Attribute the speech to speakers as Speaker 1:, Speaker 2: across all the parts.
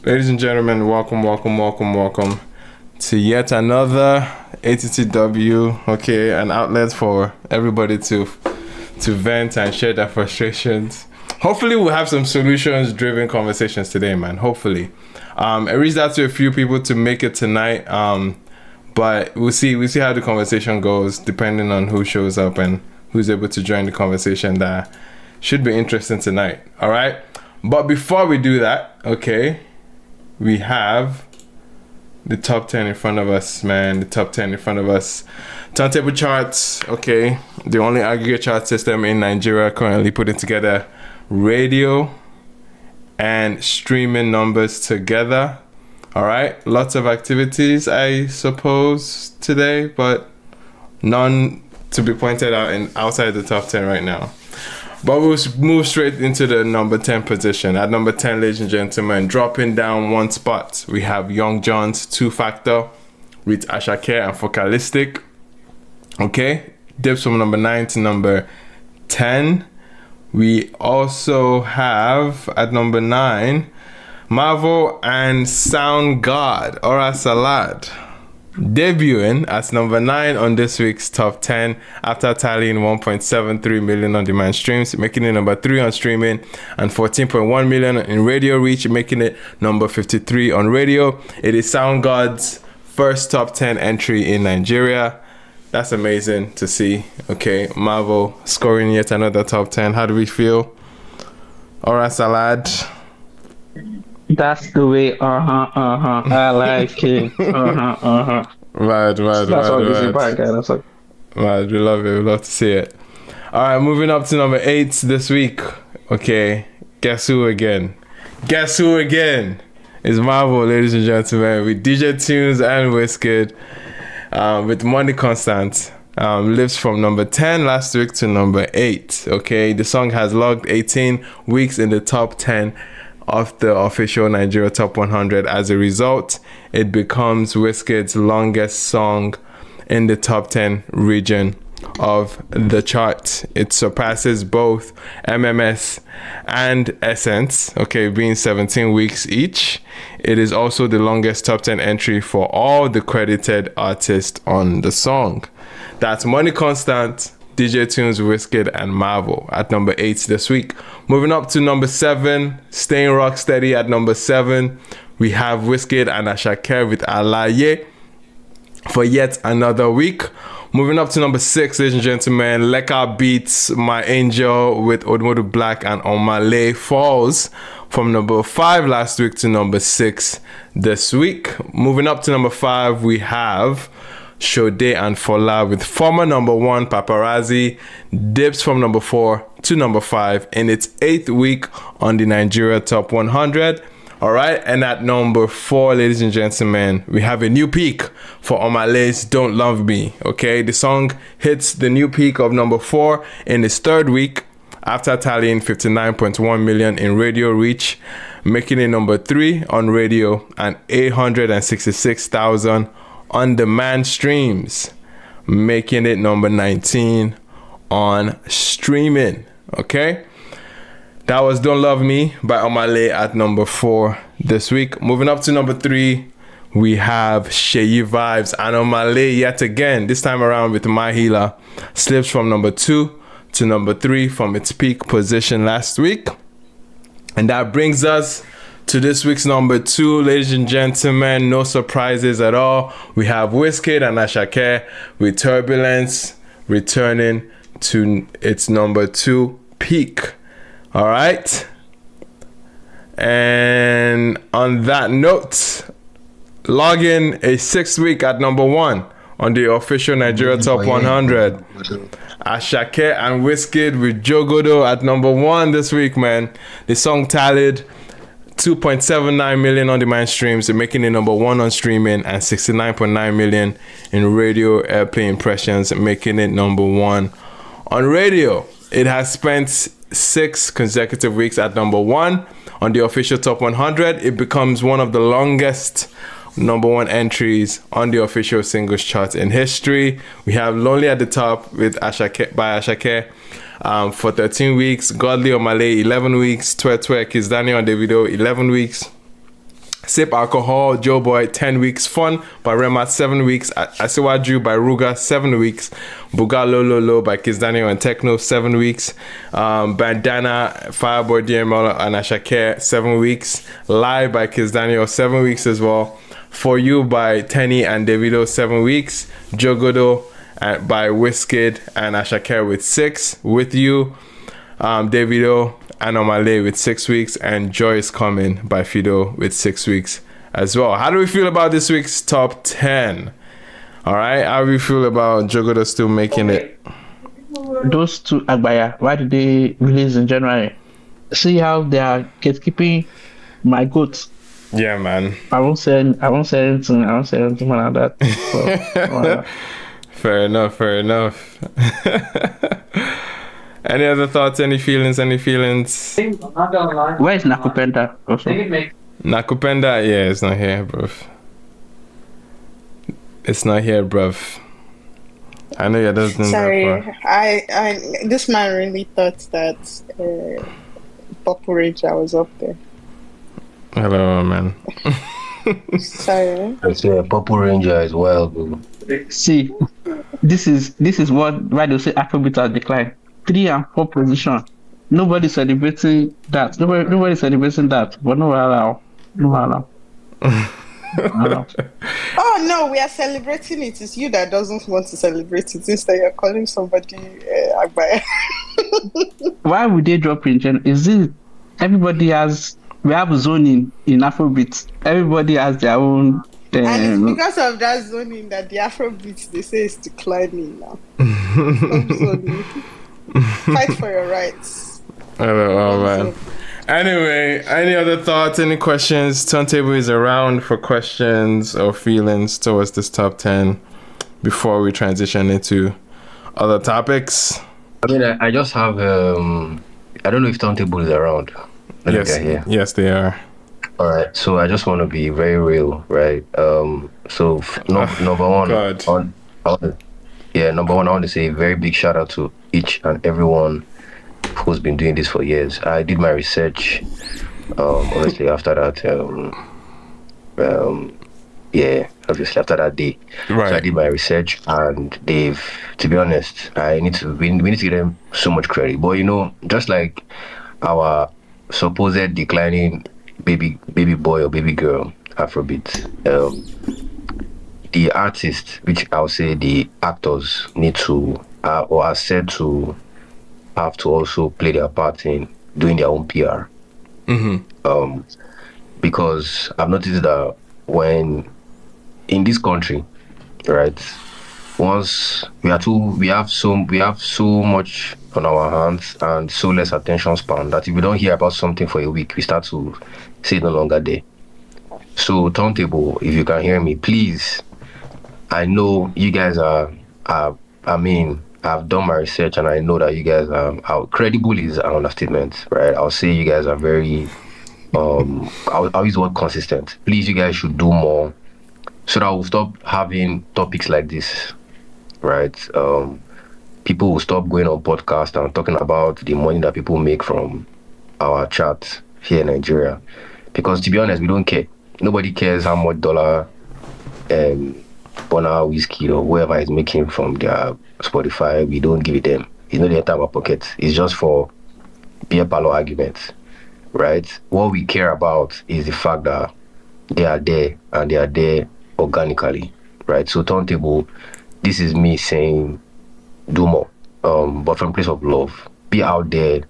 Speaker 1: Ladies and gentlemen, welcome to yet another ATTW, okay, an outlet for everybody to vent and share their frustrations. Hopefully we'll have some solutions-driven conversations today, man, hopefully. I reached out to a few people to make it tonight, but we'll see how the conversation goes, depending on who shows up and who's able to join the conversation. That should be interesting tonight, all right? But before we do that, okay, we have the top 10 in front of us, man. The top 10 in front of us. Turntable charts, okay. The only aggregate chart system in Nigeria currently putting together radio and streaming numbers together. All right. Lots of activities, I suppose, today, but none to be pointed out outside the top 10 right now. But we'll move straight into the number 10 position. At number 10, ladies and gentlemen, dropping down one spot, we have Young John's 2 Factor with Ashake and Focalistic. Okay, dips from number 9 to number 10. We also have at number 9, Marvel and Sound God, Ora Salad, debuting at number 9 on this week's top 10 after tallying 1.73 million on demand streams, making it number 3 on streaming, and 14.1 million in radio reach, making it number 53 on radio. It is Sound God's first top 10 entry in Nigeria. That's amazing to see. Okay, Marvel scoring yet another top 10. How do we feel? Ora Salad.
Speaker 2: That's the way, I like it.
Speaker 1: Right.
Speaker 2: That's all you see, right, guy. That's all.
Speaker 1: Right, we love it. We love to see it. All right, moving up to number 8 this week. Okay, guess who again? It's Marvel, ladies and gentlemen, with DJ Tunes and Wizkid, with Money Constant. Lifts from number 10 last week to number 8. Okay, the song has logged 18 weeks in the top 10 of the official Nigeria Top 100. As a result, it becomes Wizkid's longest song in the top 10 region of the chart. It surpasses both MMS and Essence, okay, being 17 weeks each. It is also the longest top 10 entry for all the credited artists on the song. That's Money Constant, DJ Tunes, Wizkid, and Marvel at number 8 this week. Moving up to number 7, staying rock steady at number 7, we have Wizkid and Ashake with Alaye for yet another week. Moving up to number 6, ladies and gentlemen, Leka Beats My Angel with Odumodu Black and Omale falls from number 5 last week to number 6 this week. Moving up to number 5, we have Shode and Fola with former number 1 Paparazzi, dips from number 4 to number 5 in its 8th week on the Nigeria Top 100. All right, and at number 4, ladies and gentlemen, we have a new peak for Omale's Don't Love Me. Okay, the song hits the new peak of number 4 in its 3rd week after tallying 59.1 million in radio reach, making it number 3 on radio and 866,000 on-demand streams, making it number 19 on streaming. Okay, that was Don't Love Me by Omale at number 4 this week. Moving up to number 3, we have Sheyi Vibes and Omale yet again, this time around with My Healer, slips from number 2 to number 3 from its peak position last week. And that brings us to this week's number 2, ladies and gentlemen. No surprises at all. We have Wizkid and Ashake with Turbulence returning to its number 2 peak. All right. And on that note, logging a 6th week at number 1 on the official Nigeria Top 100. Ashake and Wizkid with Jogodo at number 1 this week, man. The song tallied 2.79 million on-demand streams, making it number 1 on streaming, and 69.9 million in radio airplay impressions, making it number 1 on radio. It has spent 6 consecutive weeks at number 1 on the official Top 100. It becomes one of the longest number 1 entries on the official singles chart in history. We have Lonely at the Top with Ashake by Ashake for 13 weeks, Godly Omale 11 weeks, Twerk is Daniel and Davido 11 weeks, Sip Alcohol, Joe Boy, 10 weeks. Fun by Rema, 7 weeks. Asiwaju by Ruga, 7 weeks. Buga Lolo Lo by Kiss Daniel and Techno, 7 weeks. Bandana, Fireboy DML and Ashake, 7 weeks. Live by Kiss Daniel, 7 weeks as well. For You by Tenny and Davido, 7 weeks. Jogodo by Wizkid and Ashake with 6. With You, Davido and Omale with 6 weeks, and Joy Is Coming by Fido with 6 weeks as well. How do we feel about this week's top 10? All right, how do we feel about Jogodo still making it?
Speaker 2: Those two Agbaya, why did they release in January? See how they are gatekeeping my goods.
Speaker 1: Yeah, man.
Speaker 2: I won't say anything. I won't say anything like that. So,
Speaker 1: Fair enough. Any other thoughts? Any feelings?
Speaker 2: Where is Nakupenda? Also?
Speaker 1: Nakupenda, yeah, it's not here, bruv. It's not here, bruv. I know you're just doing
Speaker 3: Sorry,
Speaker 1: that
Speaker 3: I this man really thought that Purple Ranger was up there.
Speaker 1: Hello, man.
Speaker 3: Sorry.
Speaker 4: I say Purple Ranger as well, bro.
Speaker 2: See, this is why they say Afrobeats has declined. 3 and 4 position. Nobody's celebrating that. Nobody's celebrating that. But no allow.
Speaker 3: Oh no, we are celebrating it. It's you that doesn't want to celebrate it. Instead, you're calling somebody Agbaya.
Speaker 2: Why would they drop in general? Is it we have zoning in Afrobeats. Everybody has their own.
Speaker 3: And it's because of that zoning that the Afrobeats they say is declining now. Stop zoning. Fight for your rights.
Speaker 1: Oh man. Anyway, any other thoughts, any questions? Turntable is around for questions or feelings towards this top 10 before we transition into other topics.
Speaker 4: I mean, I just have, I don't know if Turntable is around.
Speaker 1: Yes, they are.
Speaker 4: All right, so I just want to be very real, right? Number one, number one, I want to say a very big shout out to each and everyone who's been doing this for years. I did my research, obviously after that, obviously after that day.
Speaker 1: Right.
Speaker 4: So I did my research, and to be honest, we need to give them so much credit. But just like our supposed declining baby boy or baby girl Afrobeat, the artists, which I'll say the actors, need to or are said to have to also play their part in doing their own PR.
Speaker 1: Mm-hmm.
Speaker 4: Because I've noticed that when in this country, right, once we have so much on our hands and so less attention span that if we don't hear about something for a week, we start to say no longer there. So Turntable, if you can hear me, please. I know you guys I've done my research and I know that you guys are credible is an understatement, right? I'll say you guys are very I'll use the word consistent. Please, you guys should do more so that we'll stop having topics like this, right? People will stop going on podcasts and talking about the money that people make from our chat here in Nigeria. Because to be honest, we don't care. Nobody cares how much dollar Bonner, Whiskey, or whoever is making from their Spotify. We don't give it them. It's not the entire our pocket. It's just for beer parlor arguments, right? What we care about is the fact that they are there and they are there organically, right? So Turntable, this is me saying do more, but from a place of love. Be out there.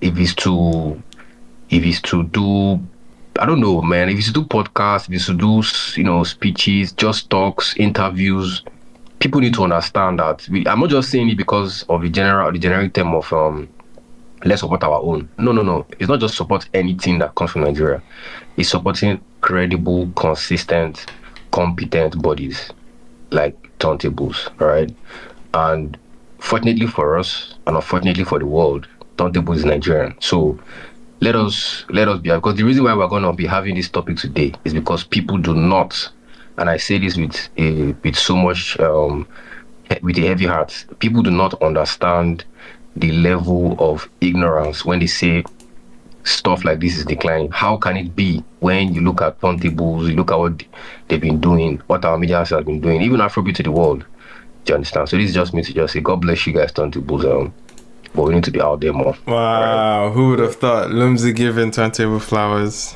Speaker 4: If it's to do, I don't know, man. If it's to do podcasts, if it's to do, speeches, just talks, interviews, people need to understand that. I'm not just saying it because of the generic term of let's support our own. No. It's not just support anything that comes from Nigeria. It's supporting credible, consistent, competent bodies like Turntables, right? And fortunately for us, and unfortunately for the world, Turntable is Nigerian. So let us be, because the reason why we're going to be having this topic today is because people do not, and I say this with so much with a heavy heart, people do not understand the level of ignorance when they say stuff like this is declining. How can it be when you look at turntables, you look at what they've been doing, what our media has been doing, even Afrobeat to the world? Do you understand? So this is just me to just say, God bless you guys, turntables. But we need to be out there more.
Speaker 1: Wow,
Speaker 4: Right.
Speaker 1: who would have thought Lumsey giving turntable flowers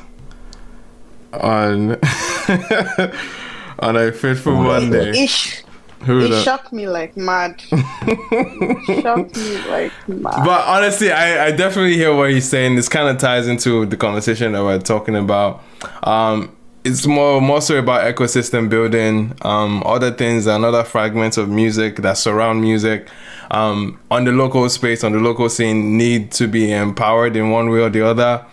Speaker 1: on on a fateful Monday? Who would
Speaker 3: It
Speaker 1: have?
Speaker 3: shocked me like mad. It shocked me like mad.
Speaker 1: But honestly, I definitely hear what he's saying. This kind of ties into the conversation that we're talking about. It's more so about ecosystem building, other things and other fragments of music that surround music on the local space, on the local scene, need to be empowered in one way or the other.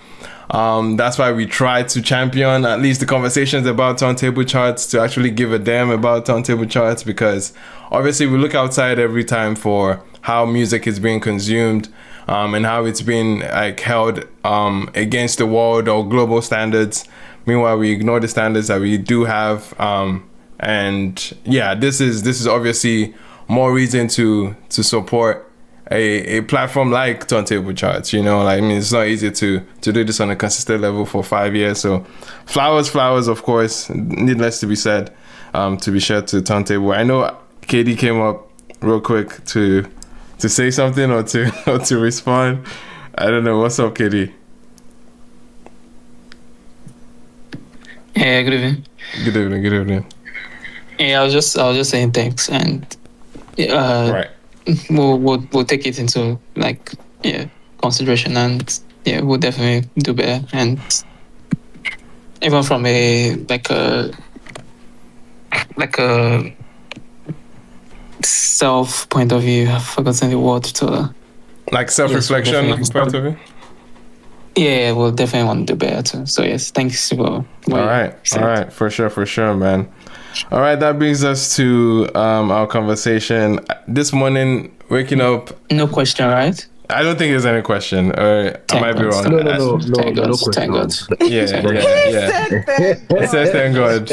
Speaker 1: That's why we try to champion at least the conversations about turntable charts, to actually give a damn about turntable charts, because obviously we look outside every time for how music is being consumed, and how it's being like held against the world or global standards. Meanwhile, we ignore the standards that we do have, and yeah, this is obviously more reason to support a platform like turntable charts. You know, like, I mean, it's not easy to do this on a consistent level for 5 years. So flowers, of course, needless to be said, to be shared to turntable. I know Katie came up real quick to say something or to respond. I don't know. What's up, Katie?
Speaker 5: Yeah, good evening.
Speaker 1: Good evening.
Speaker 5: Yeah, I was just saying thanks, and
Speaker 1: Right.
Speaker 5: we'll take it into consideration, and yeah, we'll definitely do better. And even from a self point of view, I've forgotten the word to.
Speaker 1: Like self-reflection
Speaker 5: Yes,
Speaker 1: part of it.
Speaker 5: Yeah, we'll definitely want to do better too. So yes, thanks for.
Speaker 1: All right, for sure, man. All right, that brings us to our conversation this morning. Waking up.
Speaker 5: No question, right?
Speaker 1: I don't think there's any question. I might be wrong.
Speaker 4: No
Speaker 5: Thank God.
Speaker 4: question.
Speaker 5: Thank God.
Speaker 1: Yeah. It says thank God.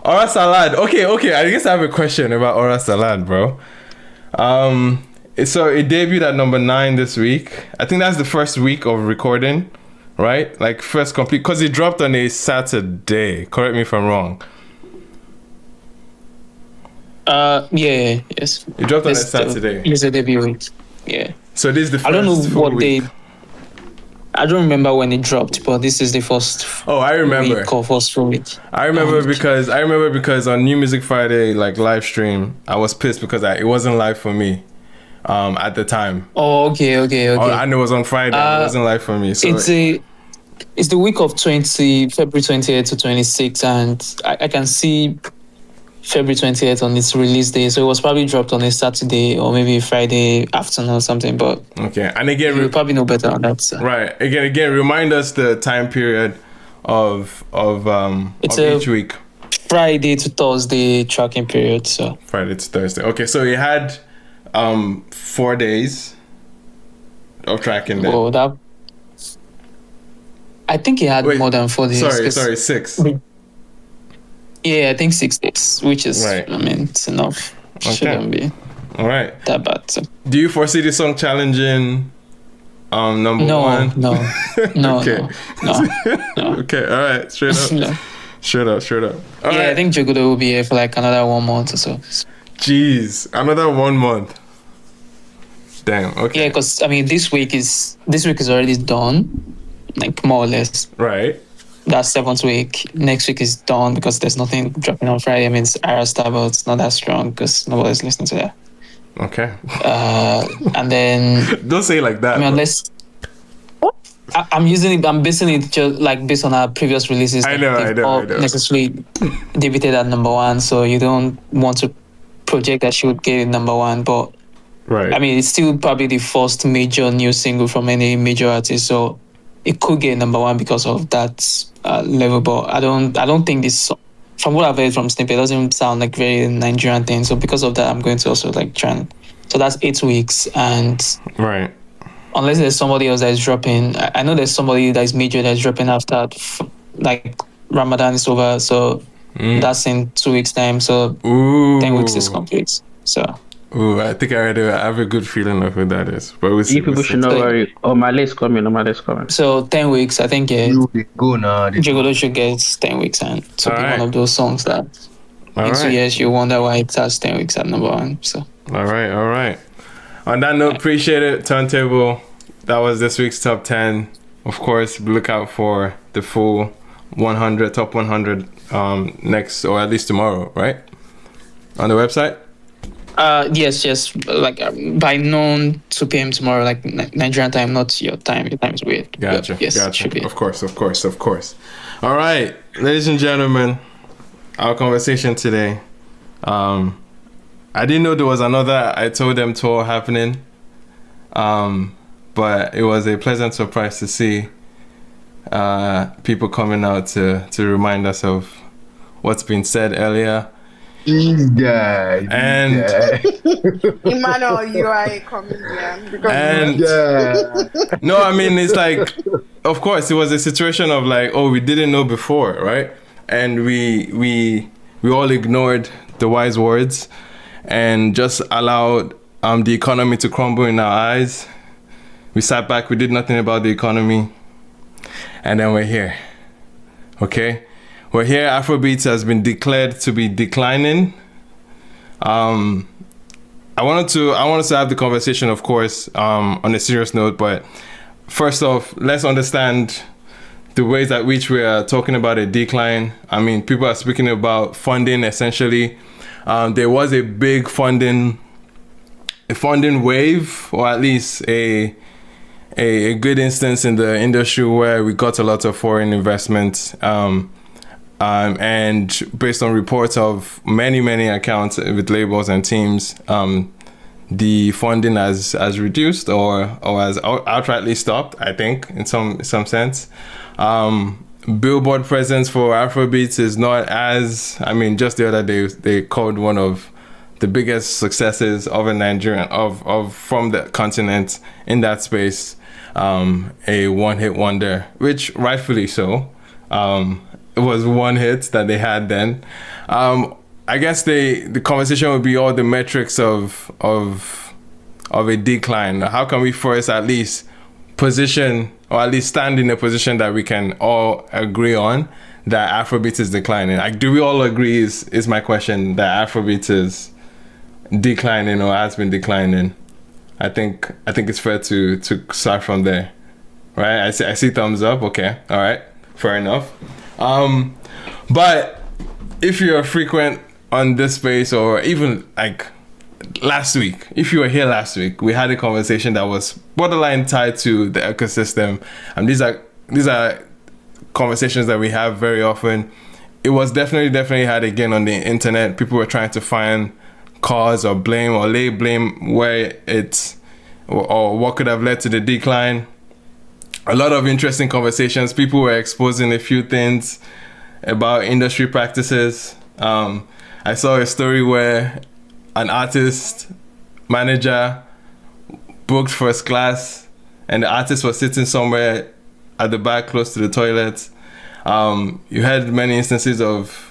Speaker 1: Ora salad. Okay. I guess I have a question about Ora salad, bro. So it debuted at number 9 this week. I think that's the first week of recording, right? Like first complete, because it dropped on a Saturday. Correct me if I'm wrong.
Speaker 5: Yes.
Speaker 1: It dropped on a Saturday.
Speaker 5: It's a debut week. Yeah.
Speaker 1: So this is the first
Speaker 5: I don't know what
Speaker 1: week.
Speaker 5: I don't remember when it dropped, but this is the first.
Speaker 1: Oh, I remember.
Speaker 5: Week or first full week.
Speaker 1: I remember because on New Music Friday, like live stream, I was pissed because it wasn't live for me, at the time.
Speaker 5: Oh, okay.
Speaker 1: And it was on Friday. It wasn't live for me. So
Speaker 5: it's the week of February 28th to 26th, and I can see February 28th on its release day. So it was probably dropped on a Saturday or maybe Friday afternoon or something. But
Speaker 1: okay, and again,
Speaker 5: you'll probably know better on that. So.
Speaker 1: Right. Again, remind us the time period of each week.
Speaker 5: Friday to Thursday tracking period. So
Speaker 1: Friday to Thursday. Okay, so it had 4 days of tracking then.
Speaker 5: Oh, that. I think it had more than 4 days.
Speaker 1: Sorry, 6.
Speaker 5: Yeah, I think 6 days, which is,
Speaker 1: right.
Speaker 5: I mean, it's enough.
Speaker 1: Okay.
Speaker 5: Shouldn't be
Speaker 1: all right
Speaker 5: that bad. So.
Speaker 1: Do you foresee the song challenging number 1?
Speaker 5: No.
Speaker 1: Okay.
Speaker 5: No.
Speaker 1: Okay, all right, straight up.
Speaker 5: No.
Speaker 1: Straight up. All right.
Speaker 5: I think Jogodo will be here for like another 1 month or so.
Speaker 1: Jeez, another 1 month. Damn. Okay.
Speaker 5: Yeah, because I mean, this week is already done, like more or less.
Speaker 1: Right.
Speaker 5: That's 7th week. Next week is done because there's nothing dropping on Friday. I mean, it's Arasta, but it's not that strong because nobody's listening to that.
Speaker 1: Okay.
Speaker 5: And then
Speaker 1: don't say it like that.
Speaker 5: I mean, unless I'm basing it just like based on our previous releases.
Speaker 1: I know.
Speaker 5: Necessarily debuted at number 1, so you don't want to project that she would get number 1, but
Speaker 1: right.
Speaker 5: I mean, it's still probably the first major new single from any major artist, so it could get number 1 because of that level. But I don't think this, from what I've heard from Snippet, it doesn't sound like very Nigerian thing. So because of that, I'm going to also like try and. So that's 8 weeks, and
Speaker 1: right.
Speaker 5: Unless there's somebody else that is dropping, I know there's somebody that is major that's dropping after like Ramadan is over. So that's in 2 weeks time. So 10 weeks is complete. So
Speaker 1: Ooh, I think I already have a good feeling of who that is. But we'll see.
Speaker 2: You people should not worry. Oh, my list coming. Oh, my list coming.
Speaker 5: So 10 weeks, I think
Speaker 4: You dey go now.
Speaker 5: Jigolo should get 10 weeks and to be
Speaker 1: Alright.
Speaker 5: one of those songs that
Speaker 1: All
Speaker 5: in 2
Speaker 1: right.
Speaker 5: years you wonder why it has 10 weeks at number one. So
Speaker 1: All right. On that note, appreciate it, Turntable. That was this week's top 10. Of course, look out for the full 100, top 100 next, or at least tomorrow, right? On the website?
Speaker 5: yes, like by noon 2 p.m. tomorrow, like Nigerian time, not your time. Your time is weird.
Speaker 1: Gotcha.
Speaker 5: But yes, it should be.
Speaker 1: Of course. All right, ladies and gentlemen, our conversation today. I didn't know there was another I Told Them tour happening. But it was a pleasant surprise to see people coming out to remind us of what's been said earlier.
Speaker 4: This guy.
Speaker 1: And
Speaker 3: Emmanuel, you are a comedian. Because
Speaker 1: and no, I mean, it's like, of course, it was a situation of like, oh, we didn't know before, right? And we all ignored the wise words and just allowed the economy to crumble in our eyes. We sat back, we did nothing about the economy, and then we're here. Okay? We're here. Afrobeats has been declared to be declining. I wanted to have the conversation, of course, on a serious note, but first off, let's understand the ways at which we are talking about a decline. I mean, people are speaking about funding, essentially. There was a big funding wave, or at least a good instance in the industry where we got a lot of foreign investment. And based on reports of many accounts with labels and teams, the funding has reduced or has outrightly stopped, I think, in some sense. Billboard presence for Afrobeats is not as, I mean, just the other day they called one of the biggest successes of a Nigerian of from the continent in that space a one-hit wonder, which rightfully so. It was one hit that they had then. I guess the conversation would be all the metrics of a decline. How can we first at least position, or at least stand in a position that we can all agree on that Afrobeat is declining? Like, do we all agree is my question, that Afrobeat is declining or has been declining? I think it's fair to start from there, right? I see thumbs up. Okay, all right, fair enough. But if you're frequent on this space, or even like last week, if you were here last week, we had a conversation that was borderline tied to the ecosystem, and these are conversations that we have very often. It was definitely had again on the internet. People were trying to find cause or blame or lay blame where it's or what could have led to the decline. A lot of interesting conversations. People were exposing a few things about industry practices. I saw a story where an artist manager booked first class and the artist was sitting somewhere at the back close to the toilet. You had many instances of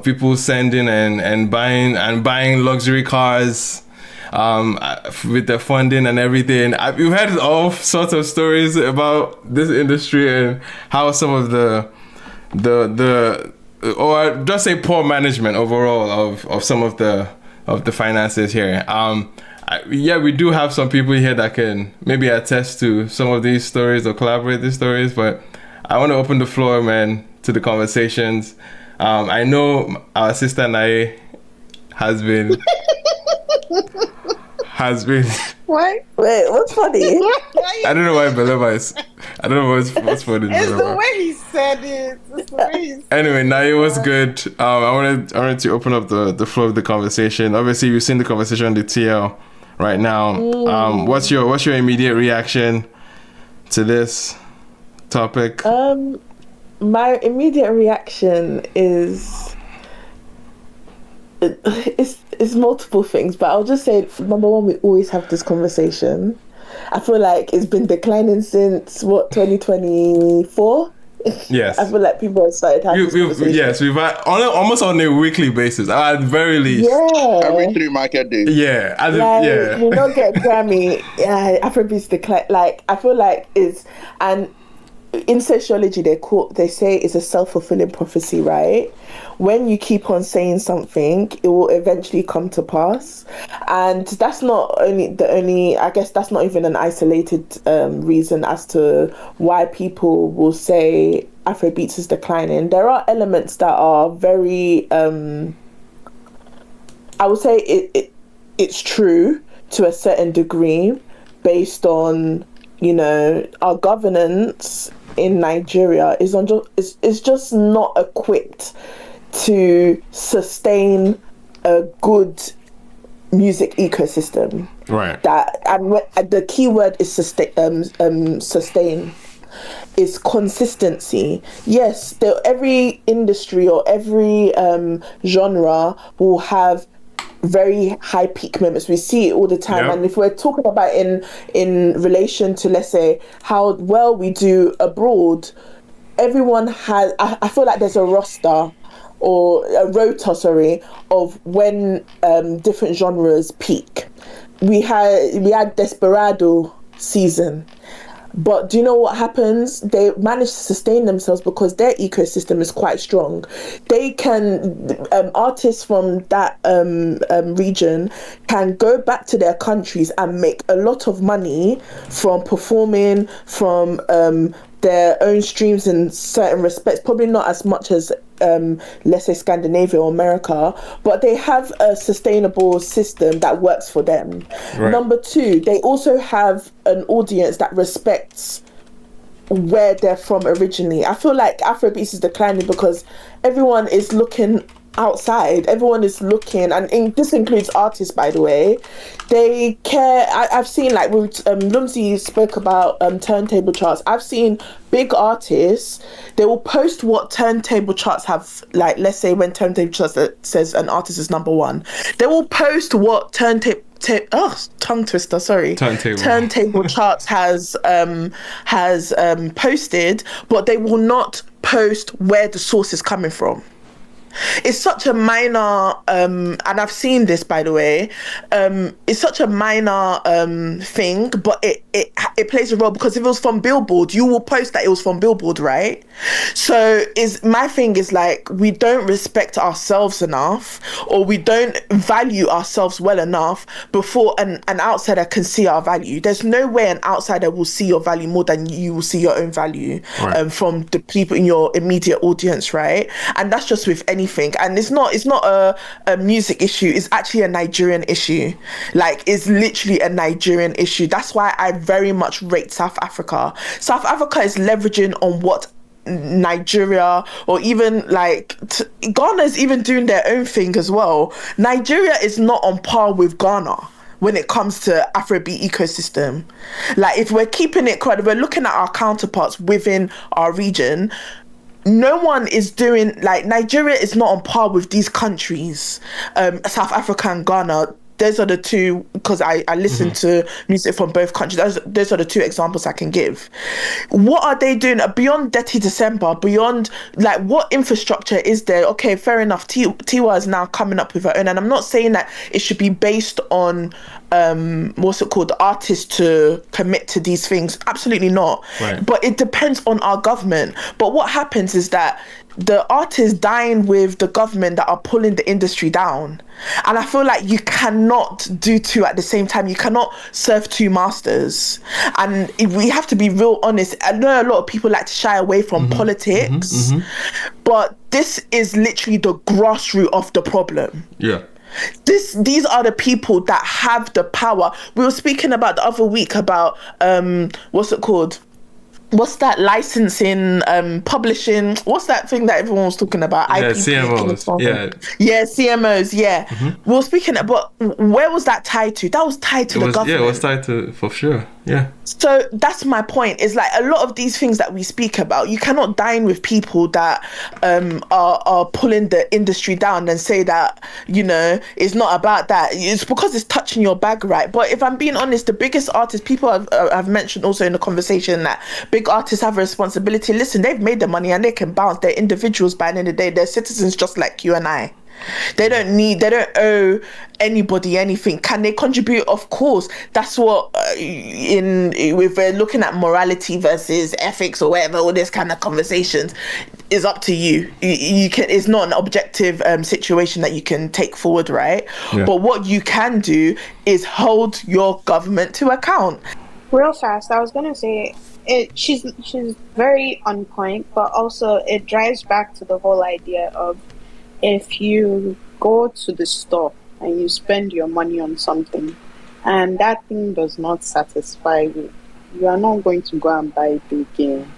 Speaker 1: people sending and buying luxury cars with the funding and everything. We've heard all sorts of stories about this industry and how some of the or just say poor management overall of some of the finances here. Yeah, we do have some people here that can maybe attest to some of these stories or collaborate these stories, but I want to open the floor, man, to the conversations. I know our sister Nae has been
Speaker 3: Why?
Speaker 6: Wait, what's funny?
Speaker 1: I don't know why Belema is. I don't know what's funny.
Speaker 3: It's the
Speaker 1: Belema.
Speaker 3: way he said it. It's the way he said
Speaker 1: Anyway, Nae was good. I wanted to open up the flow of the conversation. Obviously, you've seen the conversation on the TL right now. What's your immediate reaction to this topic?
Speaker 6: My immediate reaction is it's multiple things, but I'll just say, number one, we always have this conversation. I feel like it's been declining since 2024.
Speaker 1: Yes.
Speaker 6: I feel like people have started having this conversation.
Speaker 1: Yes, we've had almost on a weekly basis, at the very least.
Speaker 6: Yeah.
Speaker 7: Every 3 market days.
Speaker 1: Yeah,
Speaker 6: We don't get Grammy. Yeah, Afrobeats decline. Like, I feel like it's, and in sociology they say it's a self-fulfilling prophecy, right? When you keep on saying something, it will eventually come to pass. And that's not only I guess that's not even an isolated reason as to why people will say Afrobeats is declining. There are elements that are very I would say it's true to a certain degree, based on, you know, our governance in Nigeria is just not equipped to sustain a good music ecosystem.
Speaker 1: Right.
Speaker 6: The key word is sustain. Is consistency. Yes, every industry or every genre will have very high peak moments. We see it all the time.
Speaker 1: Yep.
Speaker 6: And if we're talking about in relation to, let's say, how well we do abroad, everyone has, I feel like there's a roster or a rota, of when different genres peak. We had Desperado season. But do you know what happens? They manage to sustain themselves because their ecosystem is quite strong. They can, artists from that region can go back to their countries and make a lot of money from performing, from their own streams in certain respects. Probably not as much as let's say Scandinavia or America, but they have a sustainable system that works for them. Right. Number two, they also have an audience that respects where they're from originally. I feel like Afrobeats is declining because everyone is looking outside. Everyone is looking, and this includes artists, by the way. They care. I've seen, like, Lumsey spoke about turntable charts. I've seen big artists, they will post what turntable charts have, like, let's say when turntable charts says an artist is number one, they will post what turntable charts has posted, but they will not post where the source is coming from. It's such a minor, and I've seen this, by the way, it's such a minor thing, but it plays a role, because if it was from Billboard, you will post that it was from Billboard, right? So my thing is, like, we don't respect ourselves enough, or we don't value ourselves well enough before an outsider can see our value. There's no way an outsider will see your value more than you will see your own value, right, from the people in your immediate audience, right? And that's just with anything. And it's not a music issue. It's actually a Nigerian issue. Like, it's literally a Nigerian issue. That's why I very much rate South Africa. South Africa is leveraging on what Nigeria, or even like Ghana is even doing their own thing as well. Nigeria is not on par with Ghana when it comes to Afrobeat ecosystem. Like, if we're keeping it credible, we're looking at our counterparts within our region, no one is doing, like, Nigeria is not on par with these countries, South Africa and Ghana. Those are the two, because I listen to music from both countries. Those are the two examples I can give. What are they doing beyond Dirty December? Beyond, like, what infrastructure is there? Okay, fair enough. Tiwa is now coming up with her own, and I'm not saying that it should be based on artists to commit to these things. Absolutely not. Right. But it depends on our government. But what happens is that the artists dine with the government that are pulling the industry down. And I feel like you cannot do two at the same time. You cannot serve two masters. And we have to be real honest. I know a lot of people like to shy away from politics, but this is literally the grassroots of the problem.
Speaker 1: Yeah.
Speaker 6: These are the people that have the power. We were speaking about the other week about what's that licensing, publishing, what's that thing that everyone was talking about?
Speaker 1: Yeah, CMOs.
Speaker 6: Yeah, CMOs, yeah. We were speaking about, where was that tied to? That was tied to the government.
Speaker 1: Yeah, it was tied to, for sure. Yeah.
Speaker 6: So that's my point. Is like a lot of these things that we speak about, you cannot dine with people that are pulling the industry down and say that, you know, it's not about that. It's because it's touching your bag, right? But if I'm being honest, the biggest artists, people have mentioned also in the conversation that big artists have a responsibility. Listen, they've made the money and they can bounce. They're individuals by the end of the day. They're citizens just like you and I. They don't owe anybody anything. Can they contribute? Of course. That's what if we're looking at morality versus ethics or whatever, all this kind of conversations is up to you. You can, it's not an objective situation that you can take forward, right?
Speaker 1: Yeah.
Speaker 6: But what you can do is hold your government to account.
Speaker 3: Real fast, I was gonna say she's very on point, but also it drives back to the whole idea of, if you go to the store and you spend your money on something and that thing does not satisfy you, you are not going to go and buy it again.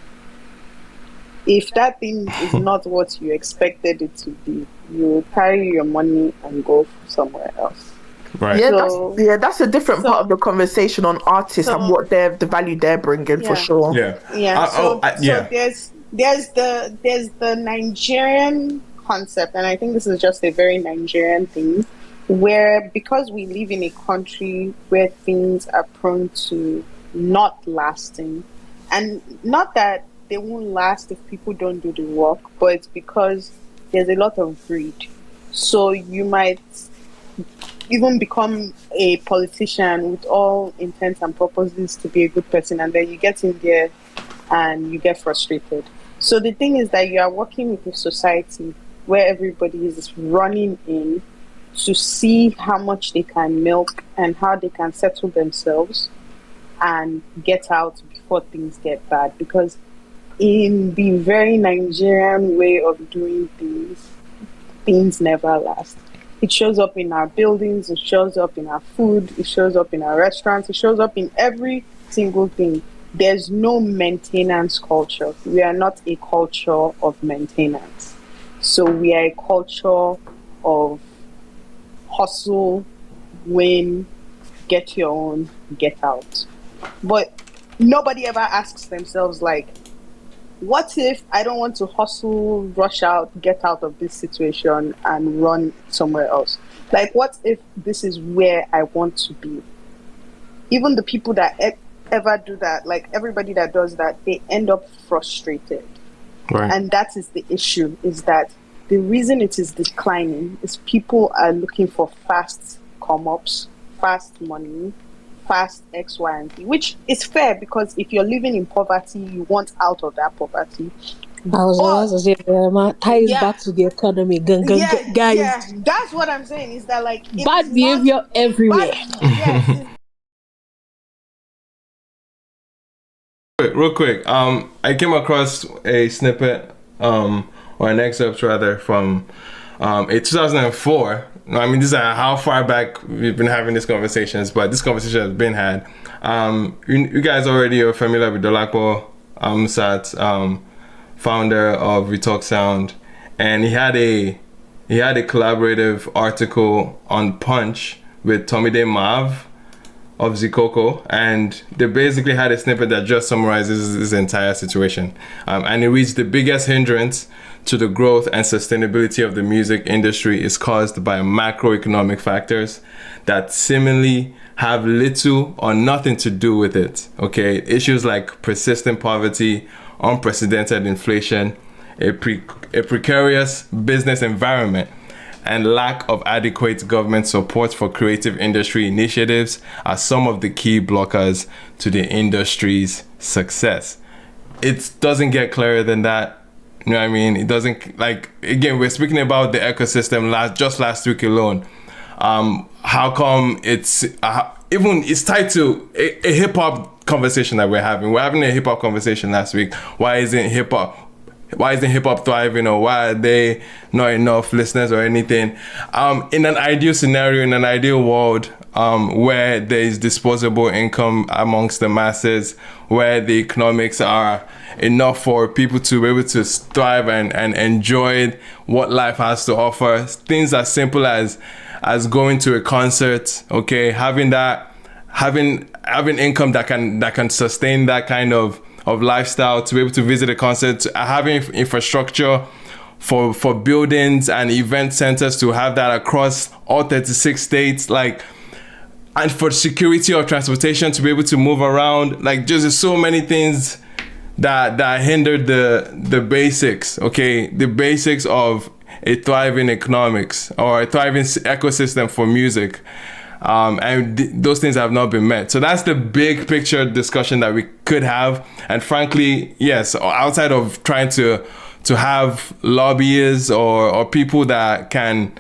Speaker 3: If that thing is not what you expected it to be, you will carry your money and go somewhere else.
Speaker 1: Right.
Speaker 6: Yeah, that's a different part of the conversation on artists and what the value they're bringing, for sure.
Speaker 1: Yeah.
Speaker 3: So there's the Nigerian concept, and I think this is just a very Nigerian thing, where because we live in a country where things are prone to not lasting, and not that they won't last if people don't do the work, but it's because there's a lot of greed. So you might even become a politician with all intents and purposes to be a good person, and then you get in there and you get frustrated. So the thing is that you are working with a society where everybody is running in to see how much they can milk and how they can settle themselves and get out before things get bad. Because in the very Nigerian way of doing things, things never last. It shows up in our buildings, it shows up in our food, it shows up in our restaurants, it shows up in every single thing. There's no maintenance culture. We are not a culture of maintenance. So we are a culture of hustle, win, get your own, get out. But nobody ever asks themselves, like, what if I don't want to hustle, rush out, get out of this situation and run somewhere else? Like, what if this is where I want to be? Even the people that ever do that, like everybody that does that, they end up frustrated.
Speaker 1: Right.
Speaker 3: And that is the issue, is that the reason it is declining is people are looking for fast come-ups, fast money, fast X, Y, and Z, which is fair, because if you're living in poverty, you want out of that poverty.
Speaker 7: I was about to say, ties back to the economy. Guys.
Speaker 3: Yeah, that's what I'm saying, is that like
Speaker 7: Bad behavior everywhere.
Speaker 1: Real quick, I came across a snippet, or an excerpt rather, from a 2004. I mean, this is how far back we've been having these conversations, but this conversation has been had. You guys already are familiar with Dolapo Musat, founder of Retalk Sound, and he had a collaborative article on Punch with Tomide Mav of Zikoko, and they basically had a snippet that just summarizes this entire situation. And it reads, the biggest hindrance to the growth and sustainability of the music industry is caused by macroeconomic factors that seemingly have little or nothing to do with it. Okay, issues like persistent poverty, unprecedented inflation, a precarious business environment, and lack of adequate government support for creative industry initiatives are some of the key blockers to the industry's success. It doesn't get clearer than that. You know what I mean? It doesn't, like, again, we're speaking about the ecosystem last week alone. How come it's tied to a hip-hop conversation that we're having? We're having a hip-hop conversation last week. Why isn't hip-hop thriving, or why are they not enough listeners or anything? In an ideal scenario, in an ideal world, where there is disposable income amongst the masses, where the economics are enough for people to be able to thrive and enjoy what life has to offer, things as simple as going to a concert, okay, having having income that can sustain that kind of lifestyle, to be able to visit a concert, having infrastructure for buildings and event centers, to have that across all 36 states, like, and for security of transportation to be able to move around, like, just so many things that hindered the basics, okay, the basics of a thriving economics or a thriving ecosystem for music. And those things have not been met. So that's the big picture discussion that we could have. And frankly, yes, outside of trying to have lobbyists or people that can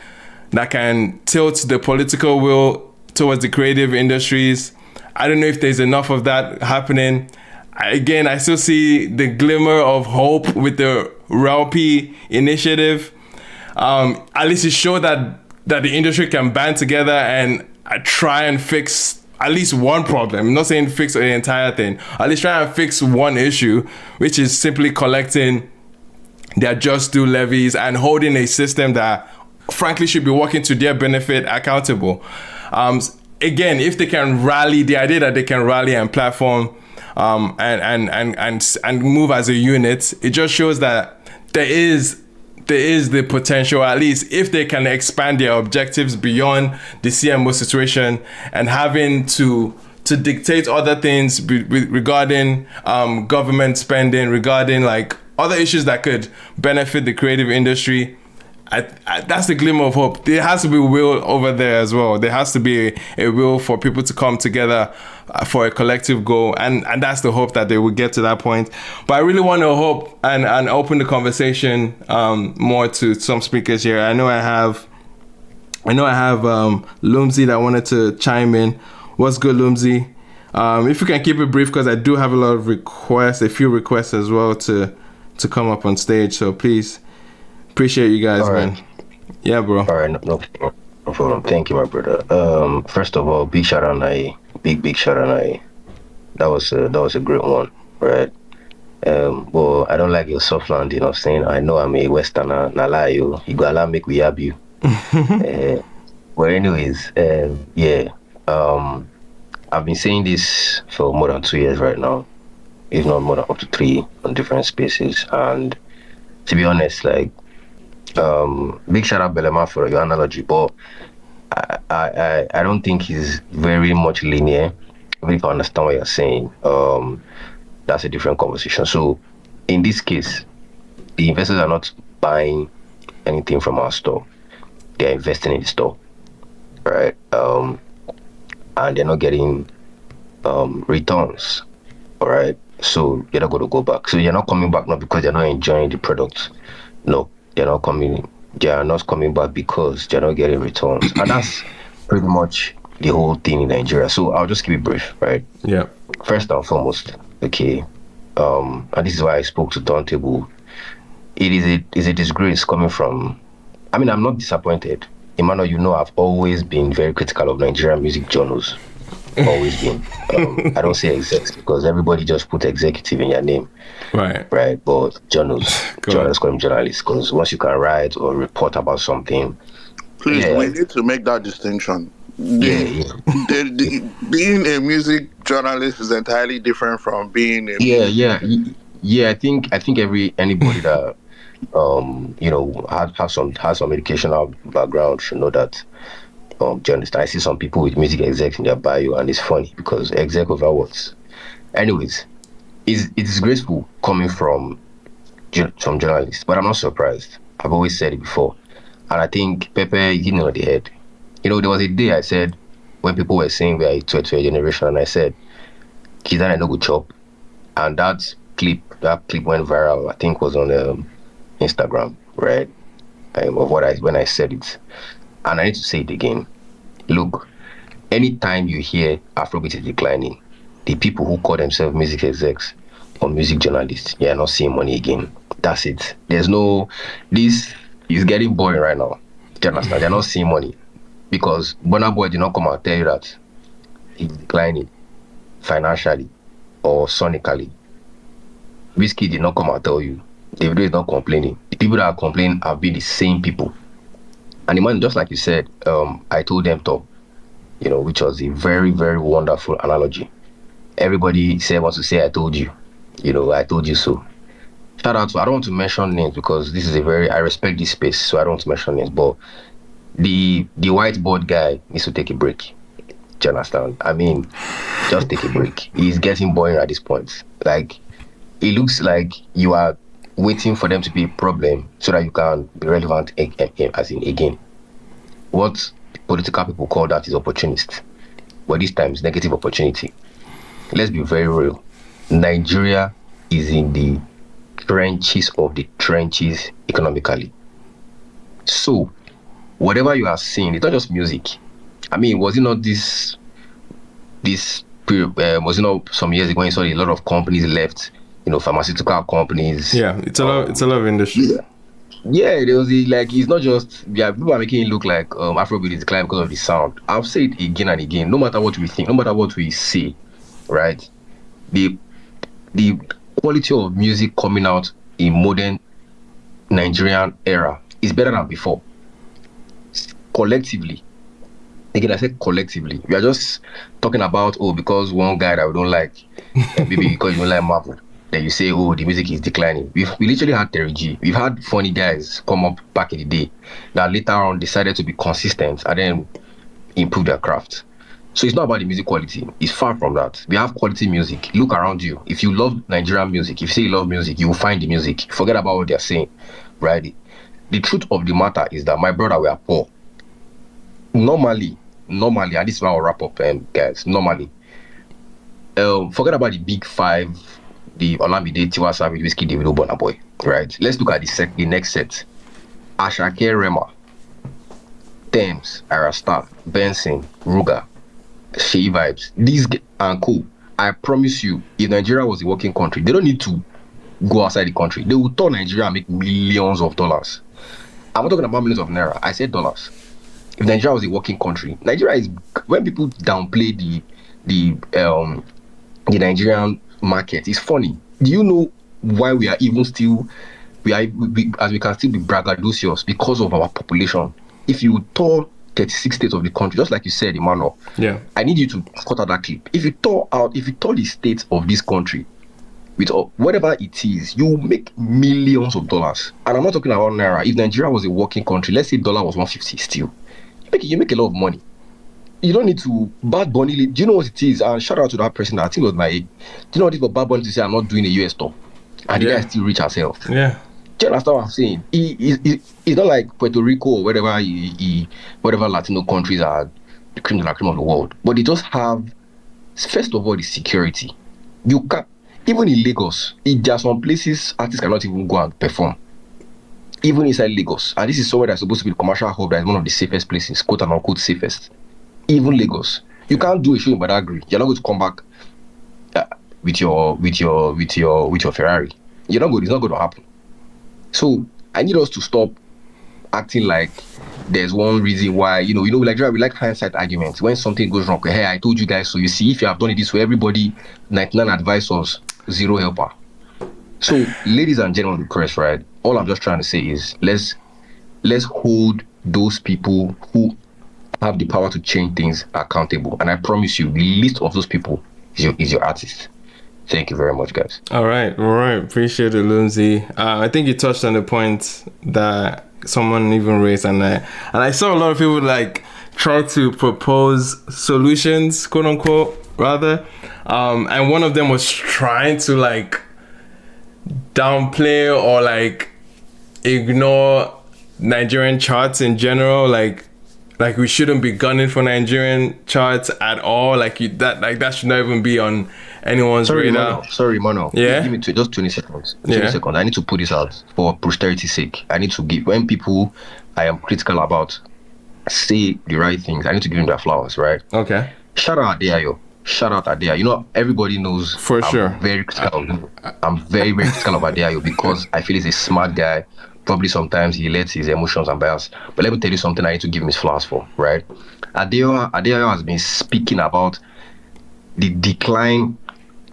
Speaker 1: tilt the political will towards the creative industries, I don't know if there's enough of that happening. Again, I still see the glimmer of hope with the RELP initiative. At least it showed that the industry can band together and try and fix at least one problem. I'm not saying fix the entire thing. At least try and fix one issue, which is simply collecting their just due levies and holding a system that frankly should be working to their benefit accountable. Again, if they can rally, the idea that they can rally and platform and move as a unit, it just shows that there is the potential, at least if they can expand their objectives beyond the CMO situation and having to dictate other things regarding government spending, regarding like other issues that could benefit the creative industry. That's the glimmer of hope. There has to be will over there as well. There has to be a will for people to come together for a collective goal, and that's the hope that they will get to that point. But I really want to hope and open the conversation more to some speakers here. I know I have Lumsey that wanted to chime in. What's good, Lumsey? If you can keep it brief, because I do have a few requests as well to come up on stage. So please. Appreciate you guys, man. Yeah, bro.
Speaker 4: All right, no problem. Thank you, my brother. First of all, big shout out, big shout out. That was a great one, right? Well, I don't like your soft landing of saying I know I'm a Westerner, na lie you go allow make we have you. But anyways, yeah. I've been saying this for more than 2 years right now, if not more than up to 3 on different spaces, and to be honest, like. Big shout out Belema for your analogy, but I don't think he's very much linear. If I understand what you're saying, that's a different conversation. So in this case, the investors are not buying anything from our store; they're investing in the store, right? And they're not getting returns, all right? So you're not going to go back. So you're not coming back not because they're not enjoying the product, no. They are not coming back because they're not getting returns. And that's pretty much the whole thing in Nigeria. So I'll just keep it brief, right?
Speaker 1: Yeah.
Speaker 4: First and foremost, okay, and this is why I spoke to Turntable. It is a disgrace coming from, I mean, I'm not disappointed. Emmanuel, you know I've always been very critical of Nigerian music journals. Always been. I don't say execs because everybody just put executive in your name. Right. But journalists call them journalists because once you can write or report about something.
Speaker 8: Please, we need to make that distinction. Being a music journalist is entirely different from being a
Speaker 4: I think anybody that has some educational background should know that. Journalist. I see some people with music exec in their bio, and it's funny because exec over what? Anyways, it's disgraceful coming from some journalists, but I'm not surprised. I've always said it before, and I think Pepe hit me on the head. There was a day I said when people were saying we are a 12 generation, and I said, "Kids that I know good chop," and that clip went viral. I think was on Instagram, right? Of when I said it. And I need to say it again. Look, anytime you hear Afrobeats is declining, the people who call themselves music execs or music journalists, they are not seeing money again. That's it. This is getting boring right now. Do you understand? They're not seeing money. Because Burna Boy did not come out and tell you that he's declining financially or sonically. Whiskey did not come out and tell you. Davido is not complaining. The people that are complaining have been the same people. And Iman, just like you said, I told them top, which was a very, very wonderful analogy. everybody say wants to say I told you. I told you so. Shout out to, I don't want to mention names because this is I respect this space, so I don't want to mention names, but the whiteboard guy needs to take a break. Do you understand? I mean, just take a break. He's getting boring at this point. Like, it looks like you are waiting for them to be a problem so that you can be relevant as in again. What political people call that is opportunist. But this time it's negative opportunity. Let's be very real. Nigeria is in the trenches of the trenches economically. So, whatever you are seeing, it's not just music. I mean, was it not this period, was it not some years ago when you saw a lot of companies left, pharmaceutical companies?
Speaker 1: Yeah, it's a lot of industry.
Speaker 4: Yeah, there was it's not just, people are making it look like Afrobeat is declining because of the sound. I'll say it again and again, no matter what we think, no matter what we say, right? The quality of music coming out in modern Nigerian era is better than before. Collectively. Again, I said collectively. We are just talking about, because one guy that we don't like, maybe because you don't like Marvel, then you say, the music is declining. We literally had Terry G. We've had funny guys come up back in the day that later on decided to be consistent and then improve their craft. So it's not about the music quality. It's far from that. We have quality music. Look around you. If you love Nigerian music, if you say you love music, you will find the music. Forget about what they're saying, right? The truth of the matter is that my brother were poor. Normally, and this is how I'll wrap up, guys. Normally, forget about the big five, the Olamide, Tiwa Savage, Whiskey, Davido, Burna Boy, right? Let's look at the next set. Ashake, Rema, Thames, Arasta, Benson, Ruga, Shea Vibes. These are cool. I promise you, if Nigeria was a working country, they don't need to go outside the country. They will tour Nigeria and make millions of dollars. I'm not talking about millions of naira. I said dollars. If Nigeria was a working country, Nigeria is, when people downplay the Nigerian market, it's funny. Do you know why we are even still, as we can still be braggadocious? Because of our population. If you tour 36 states of the country, just like you said, Emmanuel,
Speaker 1: yeah,
Speaker 4: I need you to cut out that clip. If you tour the states of this country with whatever it is, you make millions of dollars. And I'm not talking about naira. If Nigeria was a working country, let's say dollar was 150 still, you make a lot of money. You don't need to Bad Bunny. Do you know what it is? And shout out to that person that I think was my age. Do you know what it is for Bad Bunny to say I'm not doing a US tour? And the guy is still rich as hell.
Speaker 1: Yeah.
Speaker 4: Do you understand what I'm saying? He's not like Puerto Rico or whatever whatever Latino countries are the cream de la cream of the world. But they just have, first of all, the security. You can, even in Lagos, there are some places artists cannot even go and perform. Even inside Lagos, and this is somewhere that's supposed to be the commercial hub, that is one of the safest places, quote and unquote safest. Even Lagos, you can't do a show in Badagry. You're not going to come back with your Ferrari. You're not good. It's not going to happen. So I need us to stop acting like there's one reason why, like we like hindsight arguments. When something goes wrong, hey, I told you guys so. You see, if you have done it this way, everybody 99 advisors, 0 helper. So, ladies and gentlemen of the press, right? All I'm just trying to say is let's hold those people who have the power to change things accountable. And I promise you, the list of those people is your artist. Thank you very much, guys.
Speaker 1: All right. Appreciate it, Lunzi. I think you touched on the point that someone even raised, and I saw a lot of people try to propose solutions, quote unquote, rather. And one of them was trying to downplay or ignore Nigerian charts in general, like we shouldn't be gunning for Nigerian charts at all. That should not even be on anyone's radar.
Speaker 4: Sorry, Mano.
Speaker 1: Yeah.
Speaker 4: Give me just 20 seconds. 20 seconds. I need to put this out for posterity's sake. I need to give, when people I am critical about say the right things, I need to give them their flowers, right?
Speaker 1: Okay.
Speaker 4: Shout out Adeayo. Everybody knows
Speaker 1: for sure.
Speaker 4: I'm very critical very critical of Adeayo because I feel he's a smart guy. Probably sometimes he lets his emotions and bias. But let me tell you something I need to give him his flowers for, right? Adeayo has been speaking about the decline